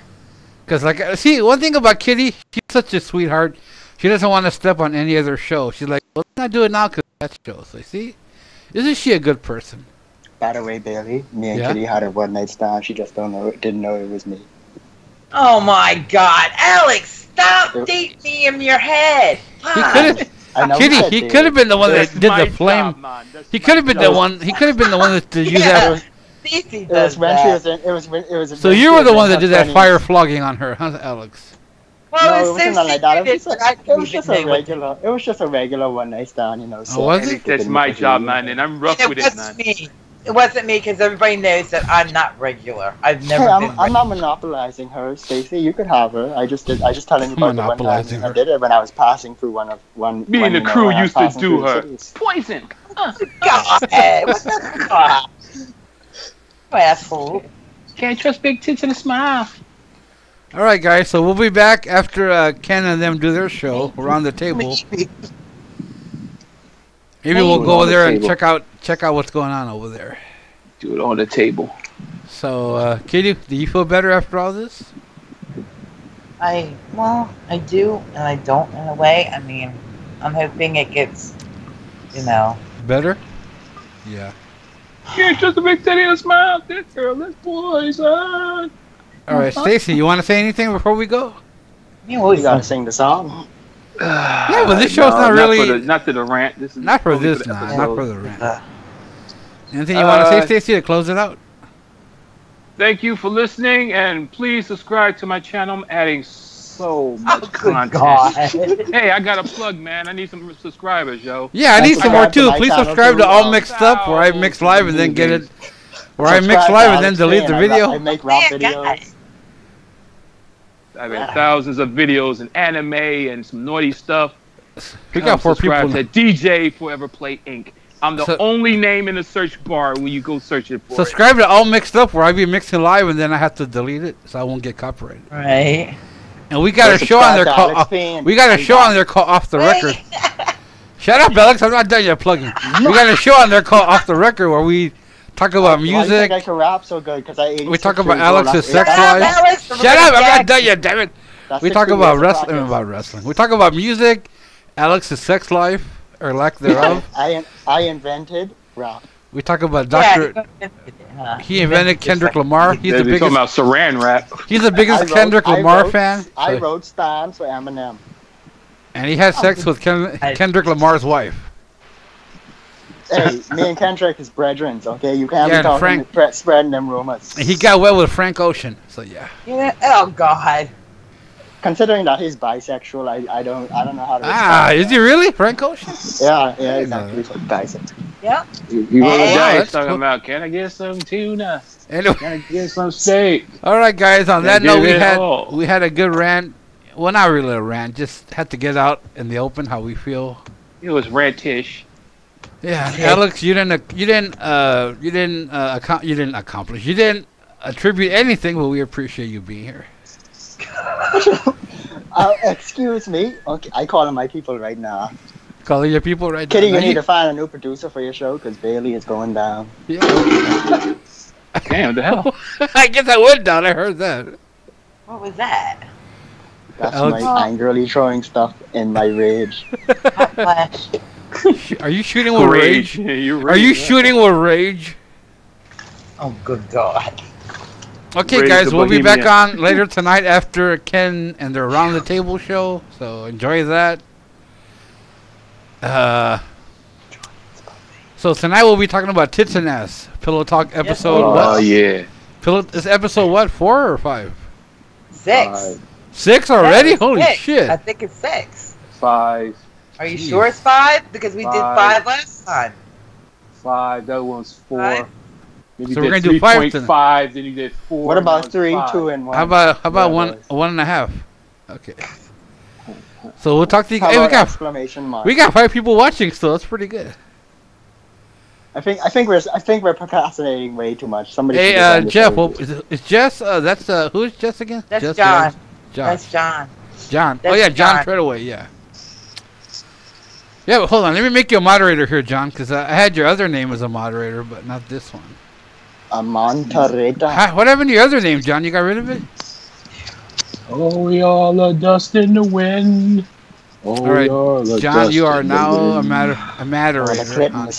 Because, see, one thing about Kitty, she's such a sweetheart. She doesn't want to step on any other show. She's like, well, let's not do it now because that show. So, see? Isn't she a good person? By the way, Bailey, me and Yeah? Kitty had a one-night stand. She just didn't know it was me. Oh my God, Alex! Stop It- dating me in your head. He could have. I know Kitty, that, he Bailey. could have been the one That's that did my the flame. job, man. That's He my could have been job. the one. He could have been the one that did use Yeah. that. Cece It does was when she that. was in. It was. So when you she were was the in one that her did that 20s. fire flogging on her, huh, Alex? Well, No, it it's wasn't so like that. It was secretive just, that I it was just a didn't know what- regular. It was just a regular one-night stand, you know. So was I it? think that's my job, man, and I'm rough It with it, man. wasn't me. It wasn't me because everybody knows that I'm not regular. I've never Hey, been. I'm not monopolizing her, Stacy. You could have her. I just telling you about the one Monopolizing time her. I did it when I was passing through one. Me and the you know, crew when I was used to passing do through the her. cities. Poison. God, what the fuck? You asshole. Can't trust big tits and a smile. All right, guys. So we'll be back after Ken and them do their show around the table. Maybe we'll go over there and check out what's going on over there. Do it on the table. So, Kitty, do you feel better after all this? I do and I don't in a way. I mean, I'm hoping it gets, Better? Yeah. Can't trust a big titty and a smile. This girl, this poison. All right, Stacy, you want to say anything before we go? You always You gotta sing the song. Yeah, but this show's not really. Not to the rant. This is Not for only this, the nah, episode. not for the rant. Anything you want to say, Stacy, to close it out? Thank you for listening, and please subscribe to my channel. I'm adding so much Oh, good content. God. Hey, I got a plug, man. I need some subscribers, yo. Yeah, I need some more Subscribe to too. my Please channel subscribe too. to All Mixed Up, where I mix live and then get it. Where I mix live and then delete the I video. make rap Man, videos. guys. I've had thousands of videos and anime and some naughty stuff. We got 4 Subscribe people. to DJ Forever Play Inc. I'm the So- only name in the search bar when you go search it for it. Subscribe to All Mixed Up, where I be mixing live and then I have to delete it, so I won't get copyrighted. Right. And we got a show on there called. We got a show on there called Off the Record. Shut up, Alex. I'm not done yet plugging. We got a show on there called Off the Record, where we talk about Why do you think music. I can rap so good? Because I ate We talk six about years old. Alex's That's- sex that's- life. Alex, Shut up! I'm not Jackson. done yet. Damn it. that's We 16 talk years about of wrestling. practice. About wrestling. We talk about music, Alex's sex life or lack thereof. I invented rap. We talk about Yeah, Doctor. huh? He invented Kendrick Lamar. He's They're the talking biggest. about Saran wrap. He's the biggest Kendrick Lamar fan. I So- wrote stands for Eminem. and he had sex with Kendrick Lamar's wife. Hey, me and Kendrick is brethren, okay? You can't Yeah, be talking, spreading them rumors. And he got well with Frank Ocean. So yeah. Yeah. Oh God. Considering that he's bisexual, I don't know how to. Ah, respond is to he really Frank Ocean? that. Yeah, didn't he's know actually bisexual. Yep. You roll the Oh, dice that's talking cool. about, can I get some tuna? Anyway, Can I get some steak? all right, guys. On that Yeah, note, give it all. we had a good rant. Well, not really a rant. Just had to get out in the open how we feel. It was rantish. Yeah, Alex, you didn't accomplish. You didn't attribute anything, but we appreciate you being here. Excuse me. Okay, I calling my people right now. Calling your people right Kitty, now. you need to find a new producer for your show because Bailey is going down. Yeah. Damn, the hell? I guess I went down. I heard that. What was that? That's Alex- my angrily throwing stuff in my rage. Hot flash. Are you shooting with rage? You Are you shooting with rage? Oh good God. Okay, Rage guys, the we'll be back Bohemian. on later tonight after Ken and their Around the Table show. So enjoy that. So tonight we'll be talking about tits and ass. Pillow Talk episode Oh, what? yeah. Pillow. Is episode what? 4 or 5? 6. 6 already? Yeah, Holy six. shit! I think it's 6. 5. Are you Jeez. sure it's 5? Because we did 5 5. last time. 5. That one's 4. 5? Then you So did we're gonna do 5 3.5, then you did 4. What about now 3, it's 2, and 1? How about Yeah, one boys. 1.5? Okay. So we'll talk to you. How Hey, about exclamation mark? we got 5 people watching still. That's pretty good. I think we're procrastinating way too much. Somebody. Hey, should get on the Jeff. show. Well, is Jess? That's who is Jess again? That's Jess John. Rose? John. That's John. John. Oh That's yeah, John John. Treadaway. Yeah. Yeah, but hold on. Let me make you a moderator here, John, because I had your other name as a moderator, but not this one. A Montereta. What happened to your other name, John? You got rid of it? Oh, we all are dust in the wind. Oh, All right, we all are John, dust you are in the now a wind. moderator. on-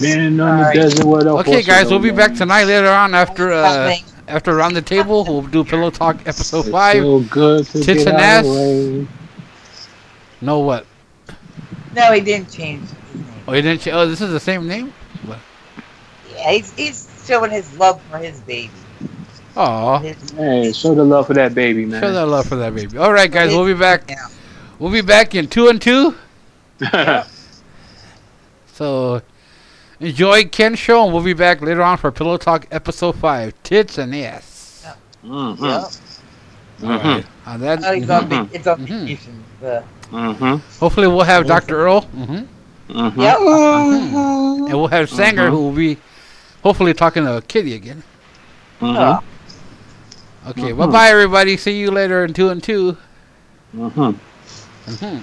Been on the Alright. desert with a Okay, horse guys, and we'll be a back man. tonight later on after Something. Around the Table. We'll do Pillow Talk episode It's 5. so good to Tits get and out of ass. the way. No what? No, he didn't change his name. Oh, you didn't. Oh, this is the same name. Yeah, he's showing his love for his baby. Aw. His- Hey, show the love for that baby, man. Show that love for that baby. All right, guys, we'll be back. Yeah. We'll be back in 2 and 2. So enjoy Ken's show, and we'll be back later on for Pillow Talk episode 5, Tits and Ass. Mm-hmm. Yep. All right. On that, Oh, he's on it's on Mhm. vacation. The- Mm-hmm. hopefully we'll have Dr. Earl, and Mm-hmm. Yep. we'll have Sanger, who will be hopefully talking to Kitty again. Oh. Okay, bye-bye, everybody. See you later in 2 and 2. Mm-hmm. Mhm.